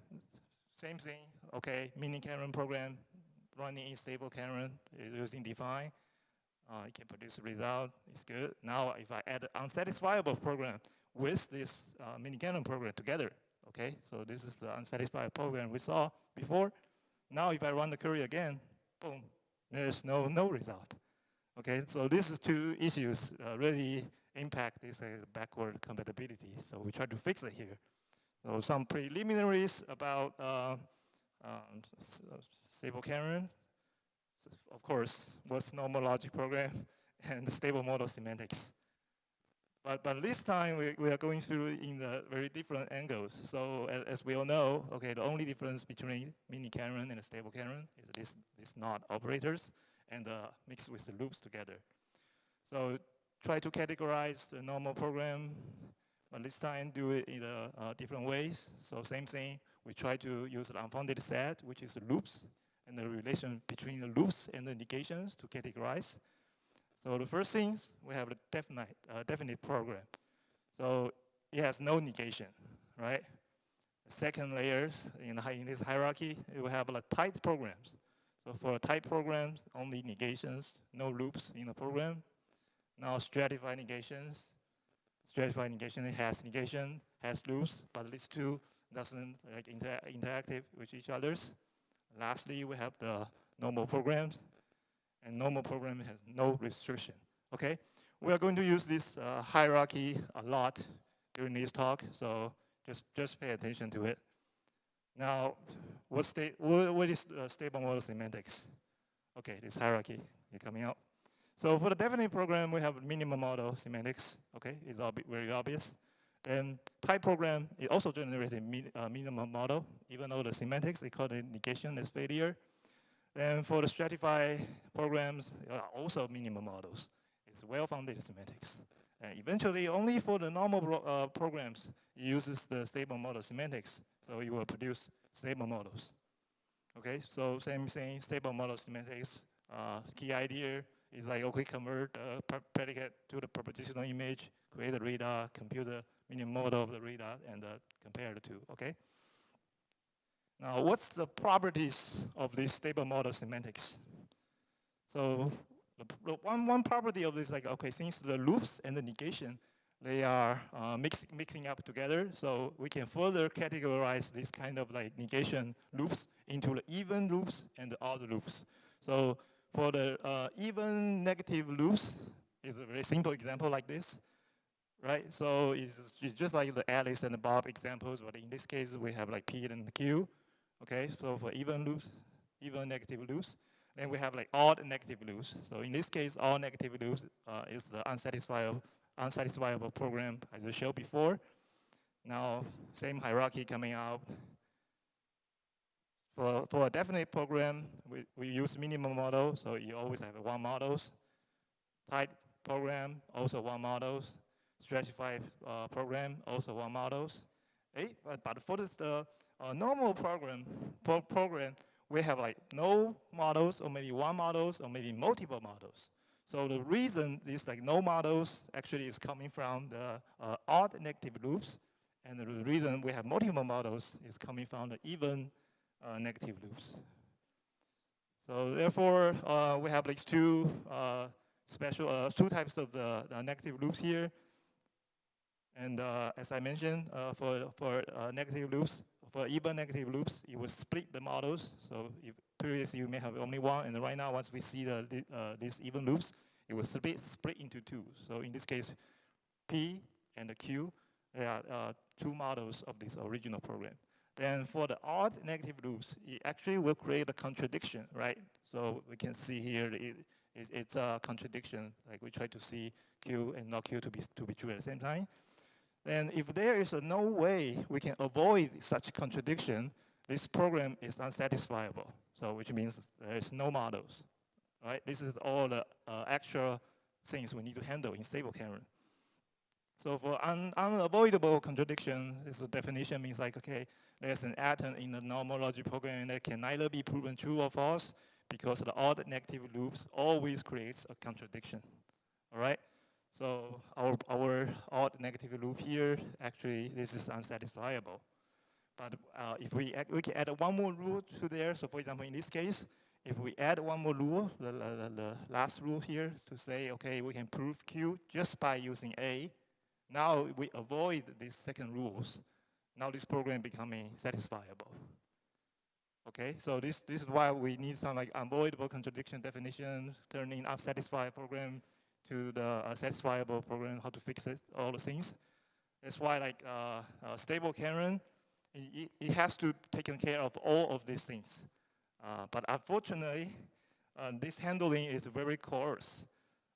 same thing, okay, miniKanren program running in stable Karen is using define. It can produce a result, it's good. Now if I add an unsatisfiable program with this miniKanren program together, okay, so this is the unsatisfied program we saw before. Now if I run the query again, boom, there's no result. Okay, so these two issues really impact this backward compatibility. So we try to fix it here. So some preliminaries about stable Karen. Of course, what's normal logic program and the stable model semantics. But this time we are going through in the very different angles. So as we all know, okay, the only difference between miniKanren and a stable Karen is these not operators and mixed with the loops together. So try to categorize the normal program, but this time do it in different ways. So same thing, we try to use an unfounded set, which is the loops, and the relation between the loops and the negations to categorize. So the first thing, we have a definite program. So it has no negation, right? The second layers in this hierarchy, we have like tight programs. So for tight programs, only negations, no loops in the program. Now stratified negations. Stratified negation has negation, has loops, but these two doesn't like interactive with each others. Lastly, we have the normal programs, and normal program has no restriction. Okay, we are going to use this hierarchy a lot during this talk, so just pay attention to it. Now, what is stable model semantics? Okay, this hierarchy is coming out. So for the definite program, we have minimum model semantics. Okay, it's very obvious. And type program, it also generates a minimum model, even though the semantics, they call it negation as failure. And for the stratified programs, also minimum models. It's well-founded semantics. And eventually, only for the normal programs, it uses the stable model semantics. So you will produce stable models. Okay, so same thing, stable model semantics. Key idea is like, okay, convert predicate to the propositional image, create a radar, compute the minimum model of the radar, and compare the two, okay? Now, what's the properties of this stable model semantics? So one property of this, like, okay, since the loops and the negation, they are mixing up together, so we can further categorize this kind of like negation loops into the even loops and the odd loops. So for the even negative loops, is a very simple example like this, right? So it's just like the Alice and the Bob examples, but in this case, we have like P and Q. Okay, so for even loops, even negative loops, then we have like odd negative loops. So in this case, all negative loops is the unsatisfiable program as I showed before. Now, same hierarchy coming out. For a definite program, we use minimum model, so you always have one models. Tight program, also one models. Stratified program, also one models. But for this normal program, we have like no models, or maybe one models, or maybe multiple models. So the reason is like no models actually is coming from the odd negative loops, and the reason we have multiple models is coming from the even negative loops. So therefore, we have like two types of the negative loops here. And as I mentioned, for negative loops, for even negative loops, it will split the models. So if previously you may have only one, and right now once we see these even loops, it will split into two. So in this case, P and the Q, they are two models of this original program. Then for the odd negative loops, it actually will create a contradiction, right? So we can see here it's a contradiction. Like we try to see Q and not Q to be true at the same time. Then if there is no way we can avoid such contradiction, this program is unsatisfiable. So which means there is no models, right? This is all the actual things we need to handle in stable Kanren. So for unavoidable contradiction, this definition means like, okay, there's an atom in the normal logic program that can neither be proven true or false because the odd negative loops always creates a contradiction, all right? So our odd negative loop here, actually, this is unsatisfiable. But if we can add one more rule to there, so for example, in this case, if we add one more rule, the last rule here to say, okay, we can prove Q just by using A, now we avoid these second rules. Now this program becoming satisfiable. Okay, so this is why we need some like unavoidable contradiction definition, turning unsatisfied program to the satisfiable program, how to fix it, all the things. That's why like stable Kanren, it has to take care of all of these things. But unfortunately, this handling is very coarse.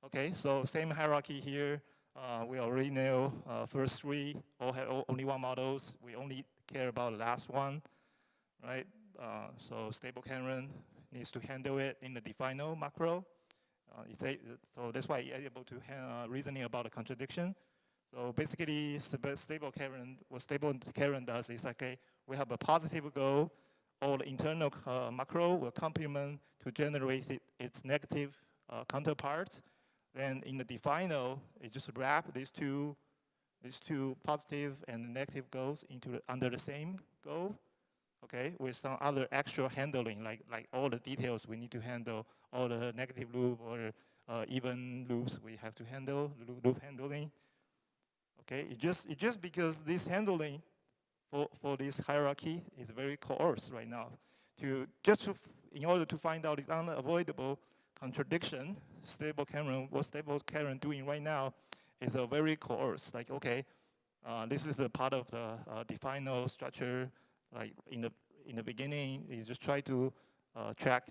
Okay, so same hierarchy here. We already know first three all have only one models. We only care about the last one, right? So stable Kanren needs to handle it in the definer macro. So that's why you're able to reasoning about a contradiction. So basically, stable Kanren, what stable Kanren does is, okay, we have a positive goal. All the internal macro will complement to generate its negative counterpart. Then in the definer, it just wrap these two positive and negative goals under the same goal, okay, with some other extra handling, like all the details we need to handle, all the negative loop or even loops we have to handle, loop handling. Okay, it just because this handling for this hierarchy is very coarse right now. In order to find out this unavoidable contradiction, what stable Kanren doing right now is a very coarse. Like, okay, this is a part of the definer structure. Like in the beginning, you just try to check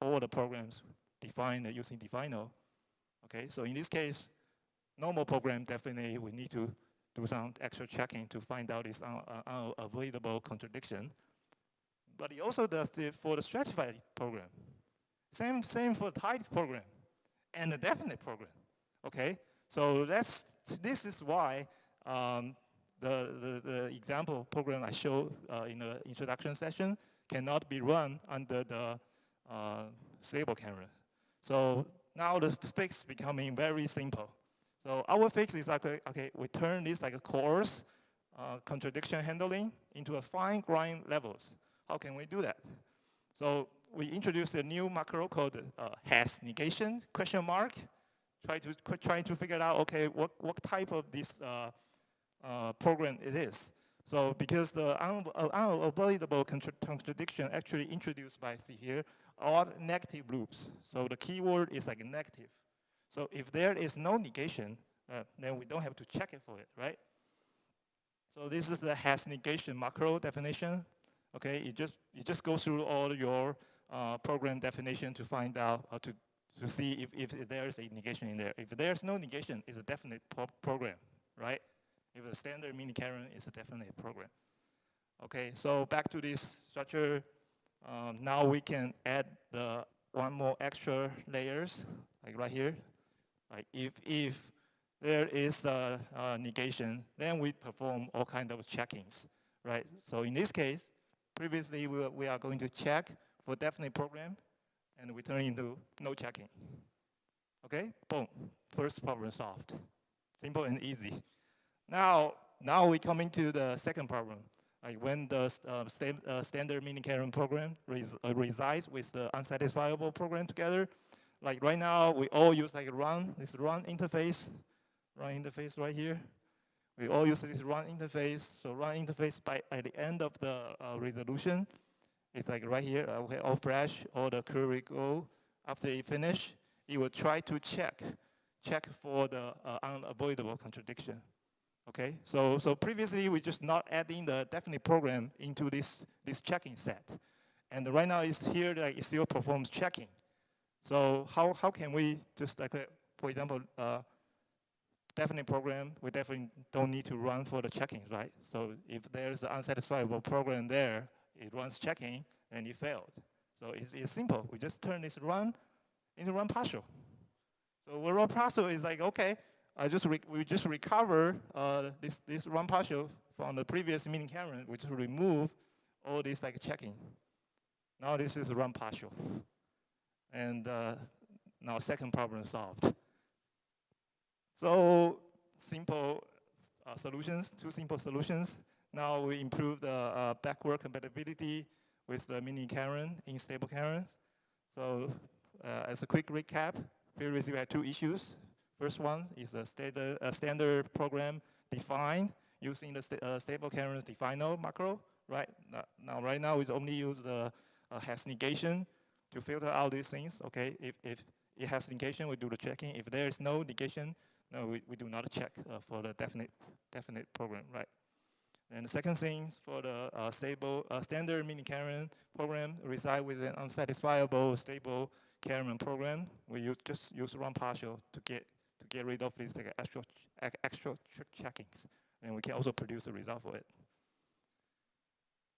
all the programs defined using definer. Okay, so in this case, normal program definitely we need to do some extra checking to find out this unavoidable contradiction. But it also does it for the stratified program. Same for the tight program and the definite program. Okay, so this is why the example program I showed in the introduction session cannot be run under the stable Kanren. So now the fix becoming very simple. So our fix is like, okay, we turn this like a coarse contradiction handling into a fine grind levels. How can we do that? So we introduced a new macro called has negation question mark. Trying to figure out, okay, what type of this program it is. So because the unavoidable contradiction actually introduced by C here are negative loops. So the keyword is like negative. So if there is no negation, then we don't have to check it for it, right? So this is the has negation macro definition. Okay, you just go through all your program definition to find out to see if there is a negation in there. If there's no negation, it's a definite program, right? If a standard miniKanren is a definite program. Okay, so back to this structure. Now we can add one more extra layers, like right here. Like if there is a negation, then we perform all kinds of checkings, right? So in this case, previously we are going to check for definite program, and we turn into no checking. Okay, boom, first problem solved. Simple and easy. Now we're coming to the second problem. Like when the standard miniKanren program resides with the unsatisfiable program together. Like right now, we all use like this run interface. run interface right here. We all use this run interface. So run interface at the end of the resolution, it's like right here. Okay, all flash, all the query go. After it finish, it will try to check for the unavoidable contradiction. Okay, so previously we just not adding the definite program into this checking set, and right now it's here like it still performs checking. So how can we just like for example definite program, we definitely don't need to run for the checking, right? So if there's an unsatisfiable program there, it runs checking and it failed. So it's simple. We just turn this run into run partial. So run partial is like, okay, we just recover this run partial from the previous miniKanren, which remove all this like checking. Now this is run partial. And now second problem solved. So simple solutions, two simple solutions. Now we improve the backward compatibility with the miniKanren in stable Karens. So as a quick recap, previously we had two issues. First one is a standard program defined using the stable Karen's define node macro. Right now we only use the has negation to filter out these things. Okay, if it has negation, we do the checking. If there is no negation, no, we do not check for the definite program, right? And the second thing for the standard miniKanren program reside with an unsatisfiable stable Karen program. We just use run partial to get rid of these like, extra checkings, and we can also produce a result for it.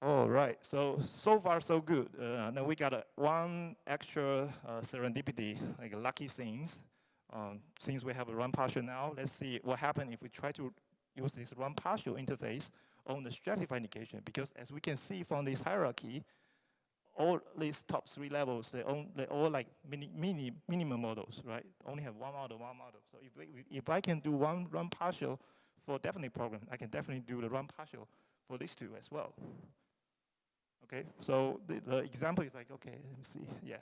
All right, so far so good. Now we got one extra serendipity, like lucky things. Since we have a run partial now, let's see what happens if we try to use this run partial interface on the stratified negation. Because as we can see from this hierarchy, all these top three levels, they all like minimum models, right? Only have one model. So if I can do one run partial for definite program, I can definitely do the run partial for these two as well. Okay, so the example is like, okay, let me see, yeah,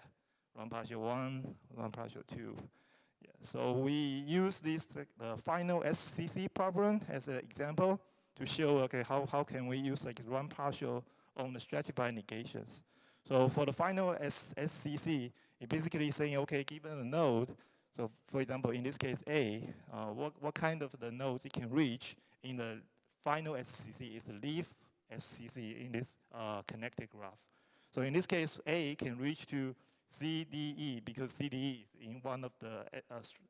run partial 1, run partial 2. Yeah, so we use this the final SCC problem as an example to show, okay, how can we use like run partial on the stratified negations. So for the final SCC, it basically saying, okay, given a node, so for example, in this case A, what kind of the nodes it can reach in the final SCC is the leaf SCC in this connected graph. So in this case, A can reach to CDE because CDE is in one of the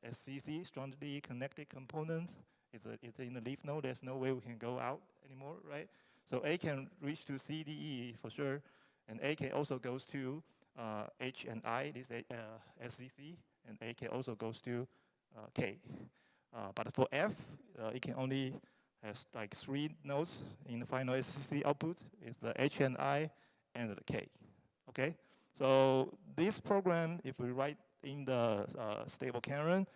SCC, strongly connected components. It's in the leaf node. There's no way we can go out anymore, right? So A can reach to CDE for sure, and A can also goes to H and I, this SCC, and A can also goes to K. But for F, it can only has like 3 nodes in the final SCC output. It's the H and I and the K. Okay, so this program, if we write in the stable Karen,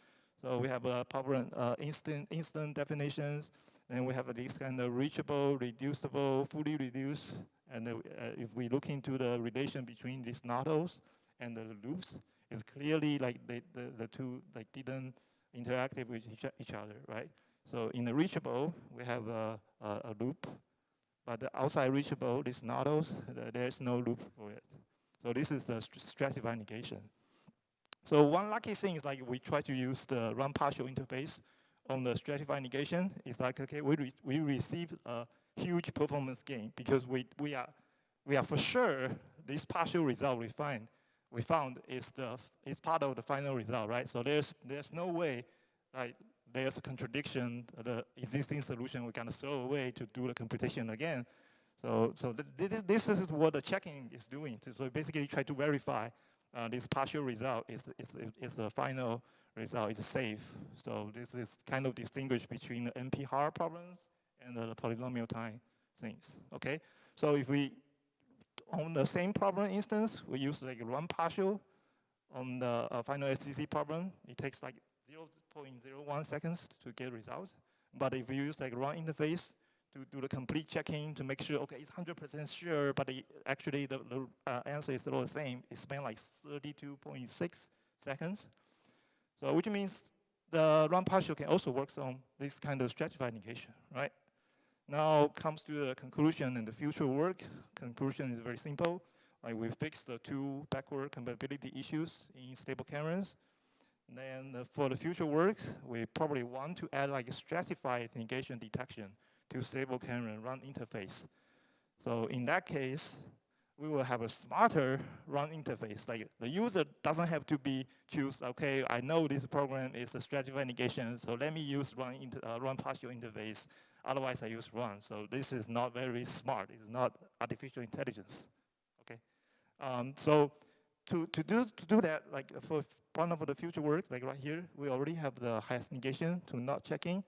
so we have a problem instant definitions, and we have these kind of reachable, reducible, fully reduced, and if we look into the relation between these nodos and the loops, it's clearly like the two like didn't interact with each other, right? So in the reachable, we have a loop, but the outside reachable, these nodos, there's no loop for it. So this is the stratified negation. So one lucky thing is like we try to use the run partial interface on the stratified negation. It's like, okay, we receive a huge performance gain because we are for sure this partial result we found is part of the final result, right? So there's no way, like, there's a contradiction, the existing solution we kind of throw away to do the computation again. So this is what the checking is doing. So basically try to verify this partial result is the final result, is safe. So this is kind of distinguished between the NP-hard problems and the polynomial time things, okay? So if we, on the same problem instance, we use like run partial on the final SCC problem, it takes like 0.01 seconds to get results. But if you use like run interface to do the complete checking to make sure, okay, it's 100% sure, but actually the answer is still the same. It spent like 32.6 seconds. So which means the run partial can also work on this kind of stratified negation, right? Now comes to the conclusion and the future work. Conclusion is very simple. Like we fixed the two backward compatibility issues in stable Kanrens. Then for the future work, we probably want to add like a stratified negation detection to stable Kanren run interface. So in that case, we will have a smarter run interface. Like the user doesn't have to choose, okay, I know this program is a stratified negation, so let me use run partial interface. Otherwise, I use run. So this is not very smart. It's not artificial intelligence. Okay. So to do that, like for one of the future work, like right here, we already have the highest negation to not checking.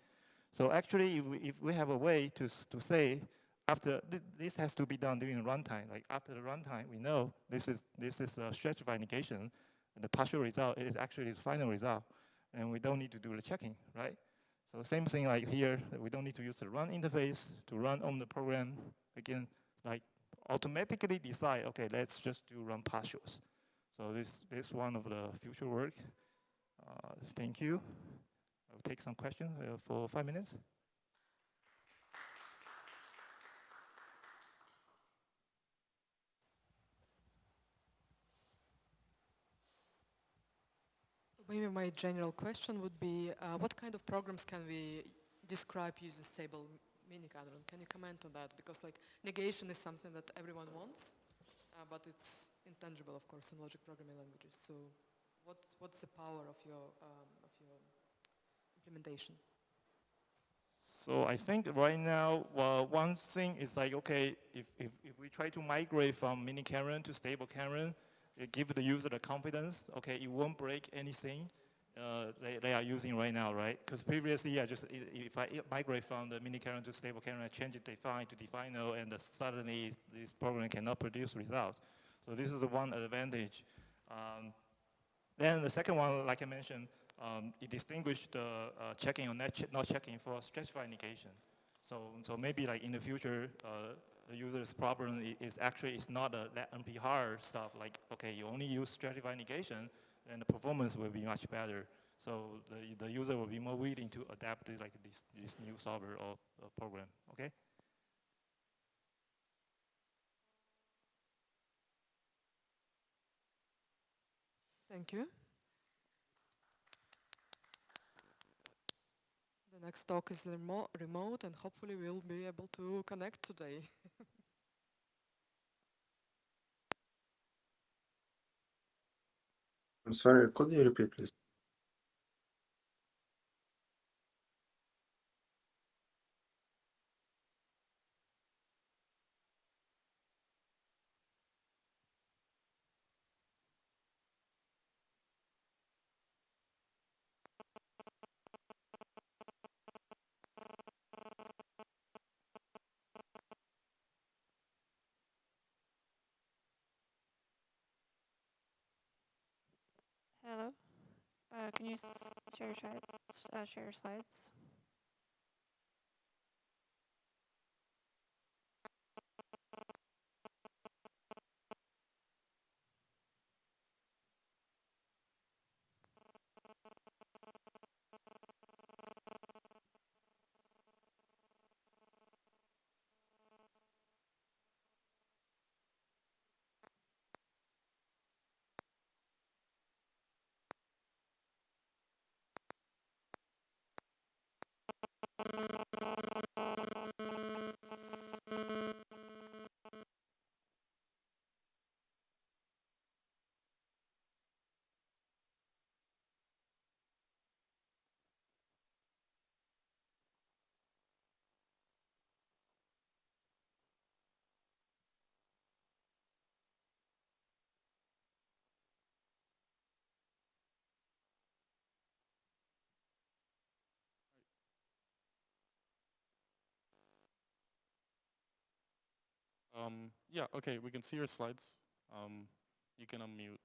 So actually, if we have a way to say, after this has to be done during runtime. Like after the runtime, we know this is a stratified negation, and the partial result is actually the final result, and we don't need to do the checking, right? So same thing like here, we don't need to use the run interface to run on the program. Again, like automatically decide, okay, let's just do run partials. So this is one of the future work. Thank you. I'll take some questions for 5 minutes. Maybe my general question would be, what kind of programs can we describe using stable miniKanren? Can you comment on that? Because like negation is something that everyone wants, but it's intangible, of course, in logic programming languages. So what's the power of your implementation? So I think right now, one thing is like, okay, if we try to migrate from miniKanren to stable Kanren, give the user the confidence, okay, it won't break anything they are using right now, right? Because previously, if I migrate from the miniKanren to stable Kanren, I change it define to define no, and suddenly this program cannot produce results. So this is the one advantage. Then the second one, like I mentioned, it distinguished the checking or not checking for stratified negation. So maybe like in the future, the user's problem is actually it's not that NP hard stuff. Like okay, you only use stratified negation, and the performance will be much better. So the user will be more willing to adapt to like this new solver or program. Okay. Thank you. The next talk is remote, and hopefully we'll be able to connect today. I'm sorry, could you repeat, please? Hello. Can you share your slides? Yeah, okay, we can see your slides. You can unmute.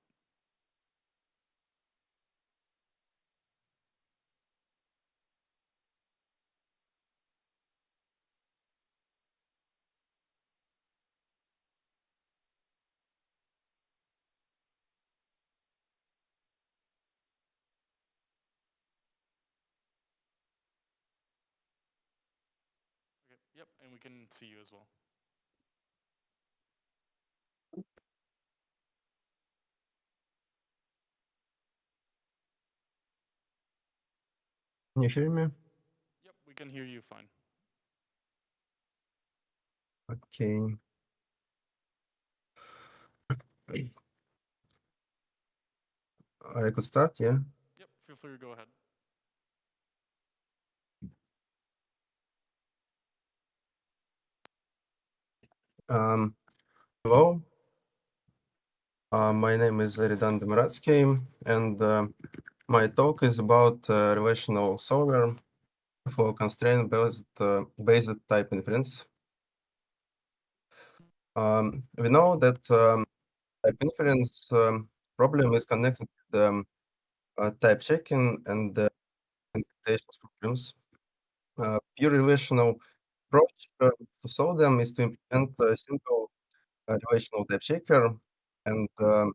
Yep, and we can see you as well. Can you hear me? Yep, we can hear you fine. Okay. I could start, yeah? Yep, feel free to go ahead. Hello. My name is Eridan Demiratsky, and my talk is about relational solver for constraint-based type inference. We know that type inference problem is connected to type checking and implementations problems. Pure relational approach to solve them is to implement a single relational type checker and to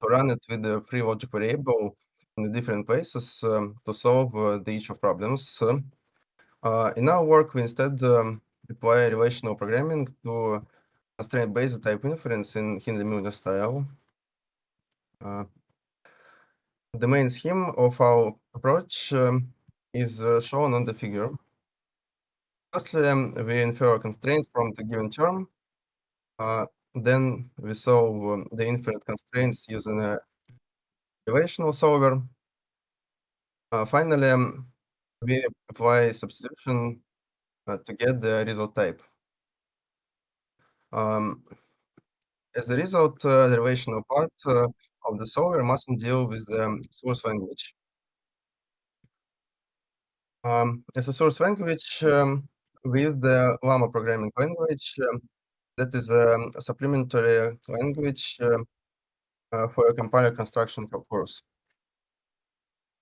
run it with a free logic variable in the different places to solve the each of problems. In our work, we instead apply relational programming to constraint-based type inference in Hindley-Milner style. The main scheme of our approach is shown on the figure. Firstly, we infer constraints from the given term. Then we solve the infinite constraints using a relational solver. Finally, we apply substitution to get the result type. As a result, the relational part of the solver mustn't deal with the source language. As a source language, we use the Llama programming language. That is a supplementary language for a compiler construction course.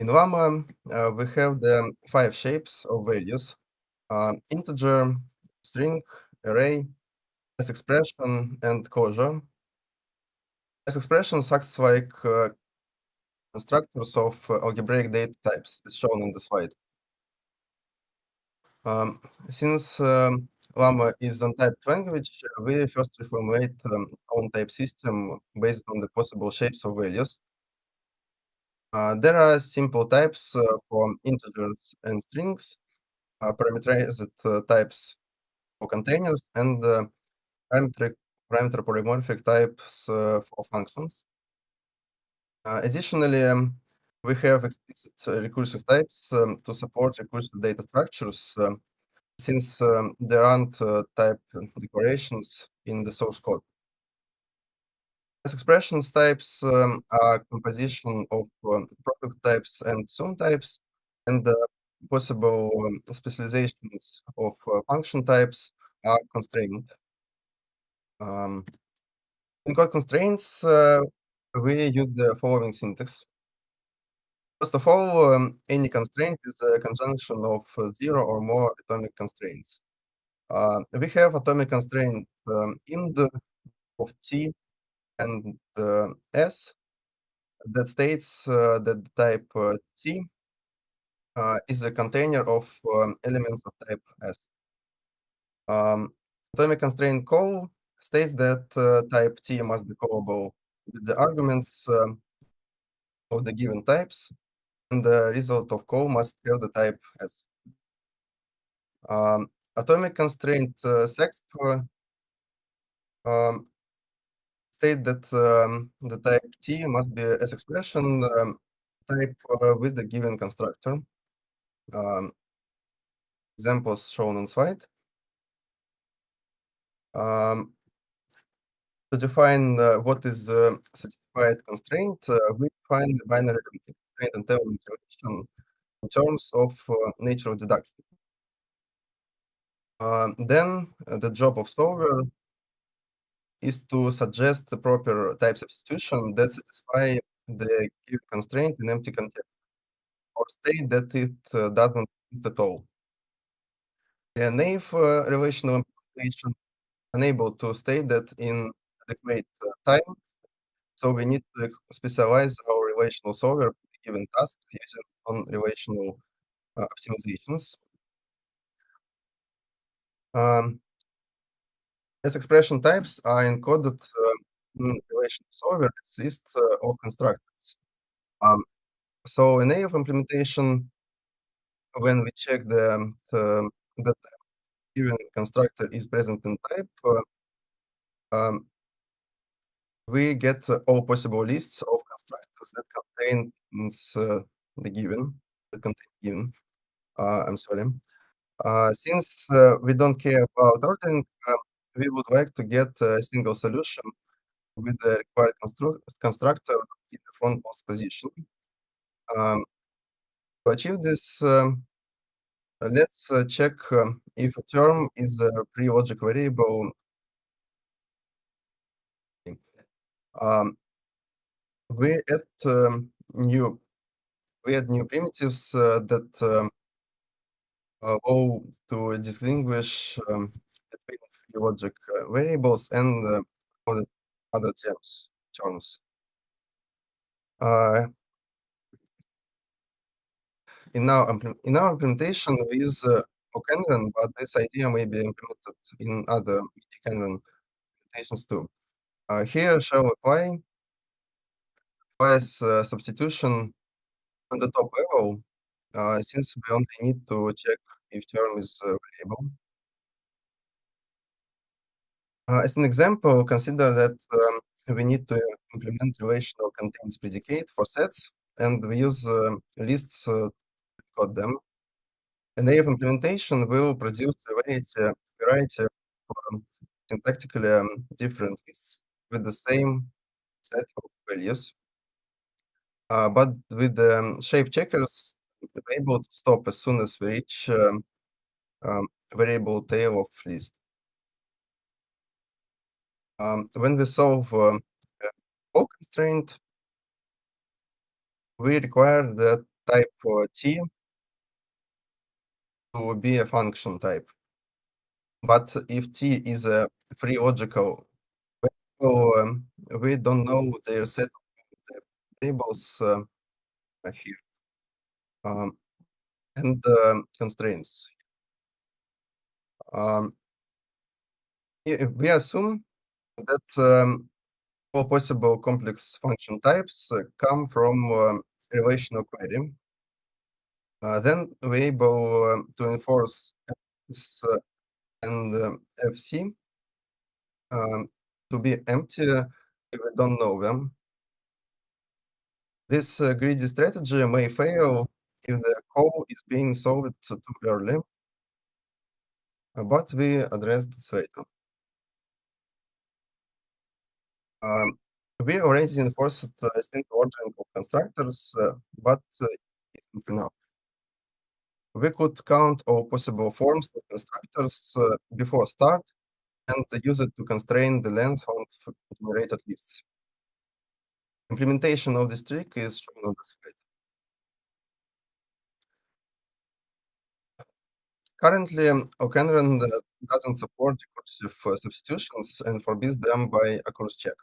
In Llama, we have the 5 shapes of values: integer, string, array, as expression, and closure. As expressions acts like constructors of algebraic data types, as shown on the slide. Since Llama is untyped language, we first reformulate own type system based on the possible shapes of values. There are simple types for integers and strings, parameterized types for containers, and parameter polymorphic types for functions. Additionally, we have explicit recursive types to support recursive data structures since there aren't type declarations in the source code. As expressions types are composition of product types and sum types, and possible specializations of function types are constrained. In code constraints, we use the following syntax. First of all, any constraint is a conjunction of 0 or more atomic constraints. We have atomic constraint int of t and s that states that the type t is a container of elements of type s. Atomic constraint call states that type t must be callable with the arguments of the given types, and the result of call must have the type s. Atomic constraint sexp state that the type t must be as expression type with the given constructor. Examples shown on slide. To define what is a satisfied constraint, we define the binary constraint and element relation in terms of nature of deduction. Then the job of solver is to suggest the proper type substitution that satisfy the given constraint in empty context, or state that it doesn't exist at all. The naive relational implementation unable to state that in adequate time, so we need to specialize our relational solver for the given task using on relational optimizations. Um, as expression types are encoded in relation to solver its list of constructors. So in AF implementation, when we check that the given constructor is present in type, um, we get all possible lists of constructors that contain the given, that contain given. I'm sorry. Since we don't care about ordering, we would like to get a single solution with the required constructor in the front post position. To achieve this, let's check if a term is a pre-logic variable. We add new primitives that allow to distinguish between free logic variables and other terms. In our implementation, we use miniKanren, but this idea may be implemented in other miniKanren implementations too. Here, shall apply as substitution on the top level, since we only need to check if term is variable. As an example, consider that we need to implement relational contains predicate for sets, and we use lists to code them. An AF implementation will produce a variety of syntactically different lists with the same set of values. But with the shape checkers, we're able to stop as soon as we reach variable tail of list. When we solve a whole constraint, we require the type T to be a function type. But if T is a free logical variable, we don't know their set of variables here. And constraints. If we assume that all possible complex function types come from relational query, then we're able to enforce Fs and Fc to be empty if we don't know them. This greedy strategy may fail if the call is being solved too early, but we address this later. We already enforced simple ordering of constructors, but isn't enough. We could count all possible forms of constructors before start and use it to constrain the length of generated lists. Implementation of this trick is shown on the slide. Currently, miniKanren doesn't support recursive substitutions and forbids them by a cross check.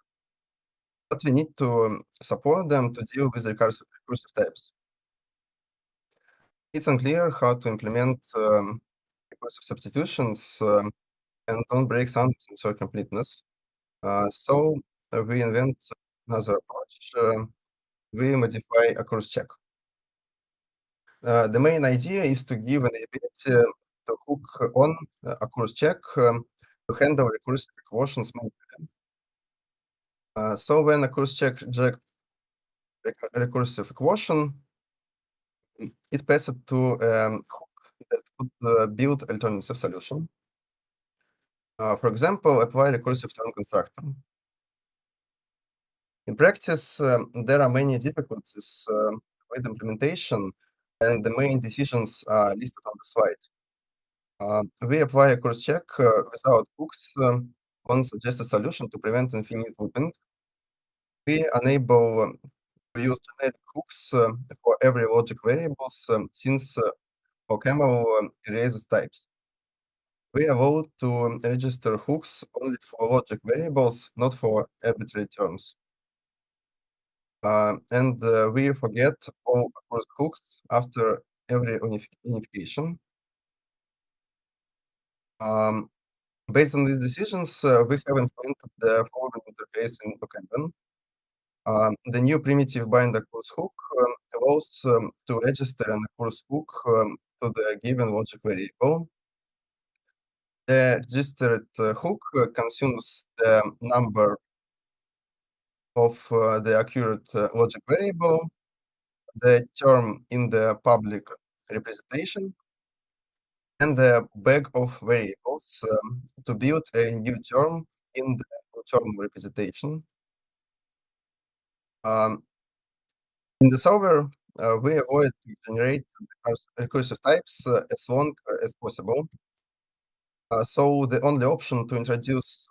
But we need to support them to deal with recursive types. It's unclear how to implement recursive substitutions and don't break some sensor completeness. So we invent another approach. We modify a cross check. The main idea is to give an ability to hook on a cross check to handle recursive equations manually. So when a cross check rejects recursive equation, it passes to hook that could build alternative solution. For example, apply recursive term constructor. In practice, there are many difficulties with implementation, and the main decisions are listed on the slide. We apply a cross check without hooks on suggested solution to prevent infinite looping. We enable to use generic hooks for every logic variables since OCaml erases types. We allow to register hooks only for logic variables, not for arbitrary terms. And we forget all across hooks after every unification. Based on these decisions, we have implemented the following interface in miniKanren. The new primitive bind occurs hook allows to register an occurs hook to the given logic variable. The registered hook consumes the number of the accurate logic variable, the term in the public representation, and the bag of variables to build a new term in the term representation. In the solver, we avoid to generate recursive types as long as possible. So the only option to introduce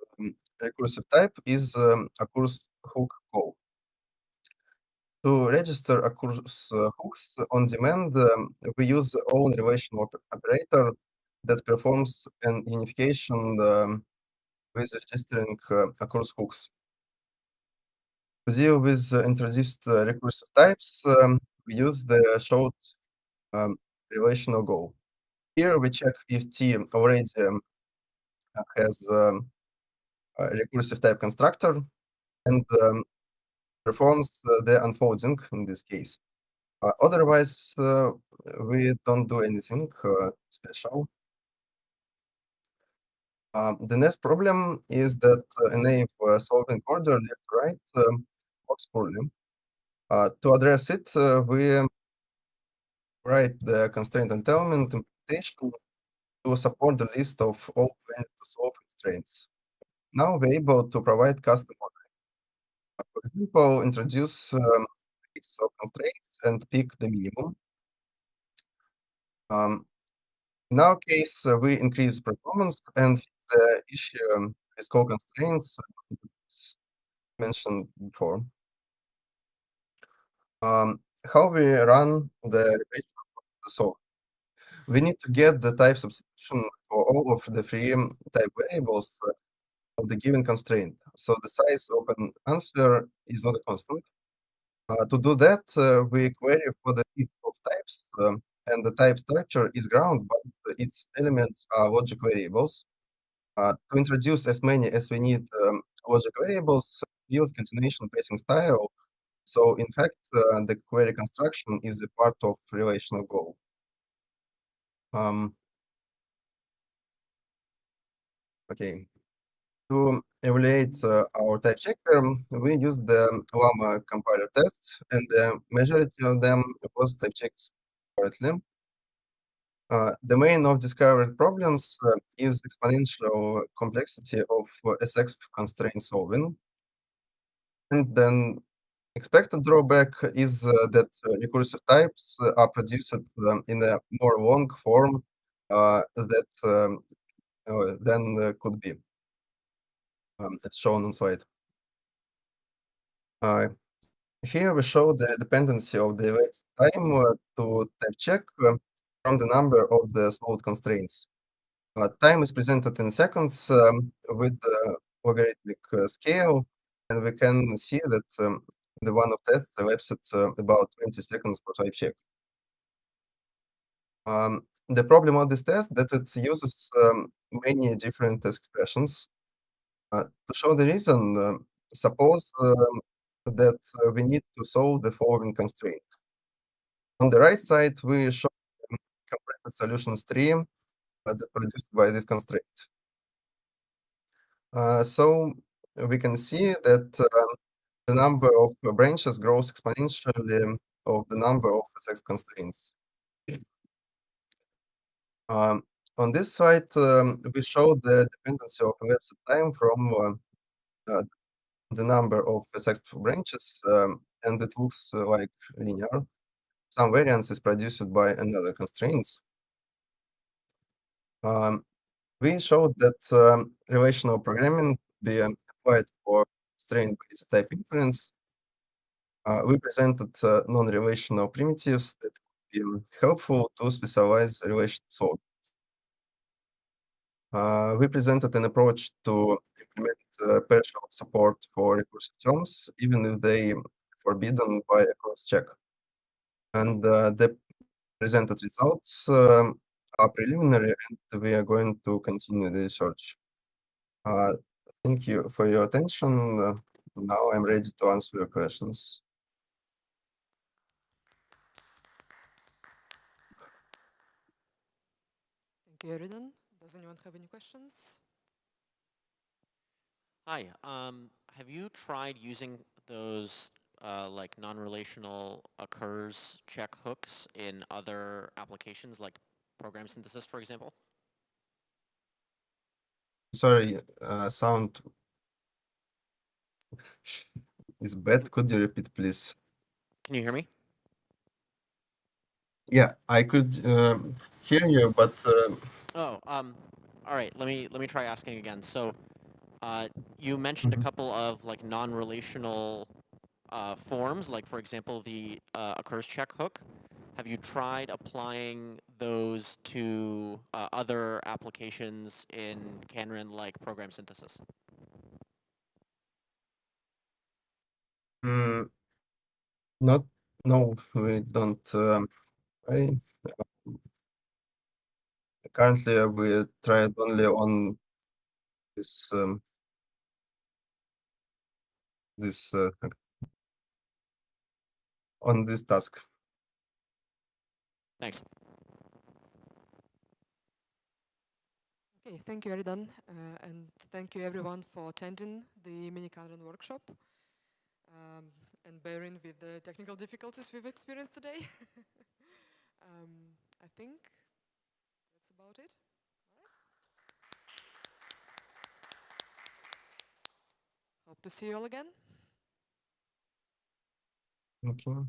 recursive type is occurs hook call. To register occurs hooks on demand, we use the own relational operator that performs an unification with registering occurs hooks. To deal with introduced recursive types, we use the short relational go. Here we check if T already has a recursive type constructor and performs the unfolding in this case. Otherwise, we don't do anything special. The next problem is that enable solving order left-right works poorly. To address it, we write the constraint entailment implementation to support the list of all planned to solve constraints. Now we're able to provide custom ordering. For example, introduce list of constraints and pick the minimum. In our case, we increase performance and fix the issue with call constraints mentioned before. How we run the relation of the solver. We need to get the type substitution for all of the three type variables of the given constraint. So the size of an answer is not a constant. To do that, we query for the heap of types, and the type structure is ground, but its elements are logic variables. To introduce as many as we need logic variables, we use continuation passing style. So in fact, the query construction is a part of relational goal. Okay. To evaluate our type checker, we use the Llama compiler tests, and the majority of them was type checked correctly. The main of discovered problems is exponential complexity of SX constraint solving. And then expected drawback is that recursive types are produced in a more long form than could be. It's shown on slide. Here we show the dependency of the elapsed time to type check from the number of the slowed constraints. Time is presented in seconds with the logarithmic scale, and we can see that the one of tests elapsed about 20 seconds per type check. The problem of this test that it uses many different expressions. To show the reason, suppose that we need to solve the following constraint. On the right side, we show compressed solution stream that produced by this constraint. So we can see that the number of branches grows exponentially of the number of SX constraints. On this slide, we show the dependency of elapsed time from the number of SX branches, and it looks like linear. Some variance is produced by another constraints. We showed that relational programming be applied for constraint-based type inference. We presented non-relational primitives that could be helpful to specialize relation solving. We presented an approach to implement partial support for recursive terms, even if they forbidden by a cross check. And the presented results preliminary, and we are going to continue the research. Thank you for your attention. Now I'm ready to answer your questions. Thank you, Eridan. Does anyone have any questions? Hi. Have you tried using those like non-relational occurs check hooks in other applications like program synthesis, for example? Sorry, sound is bad. Could you repeat, please? Can you hear me? Yeah, I could hear you, but Oh, all right. Let me try asking again. So, you mentioned a couple of like non-relational forms, like for example the occurs check hook. Have you tried applying those to other applications in Kanren, like program synthesis? not. No, we don't. I currently we tried only on this this on this task. Thanks. Okay, thank you, Eridan, and thank you everyone for attending the miniKanren workshop and bearing with the technical difficulties we've experienced today. I think that's about it. Hope to see you all again. Okay.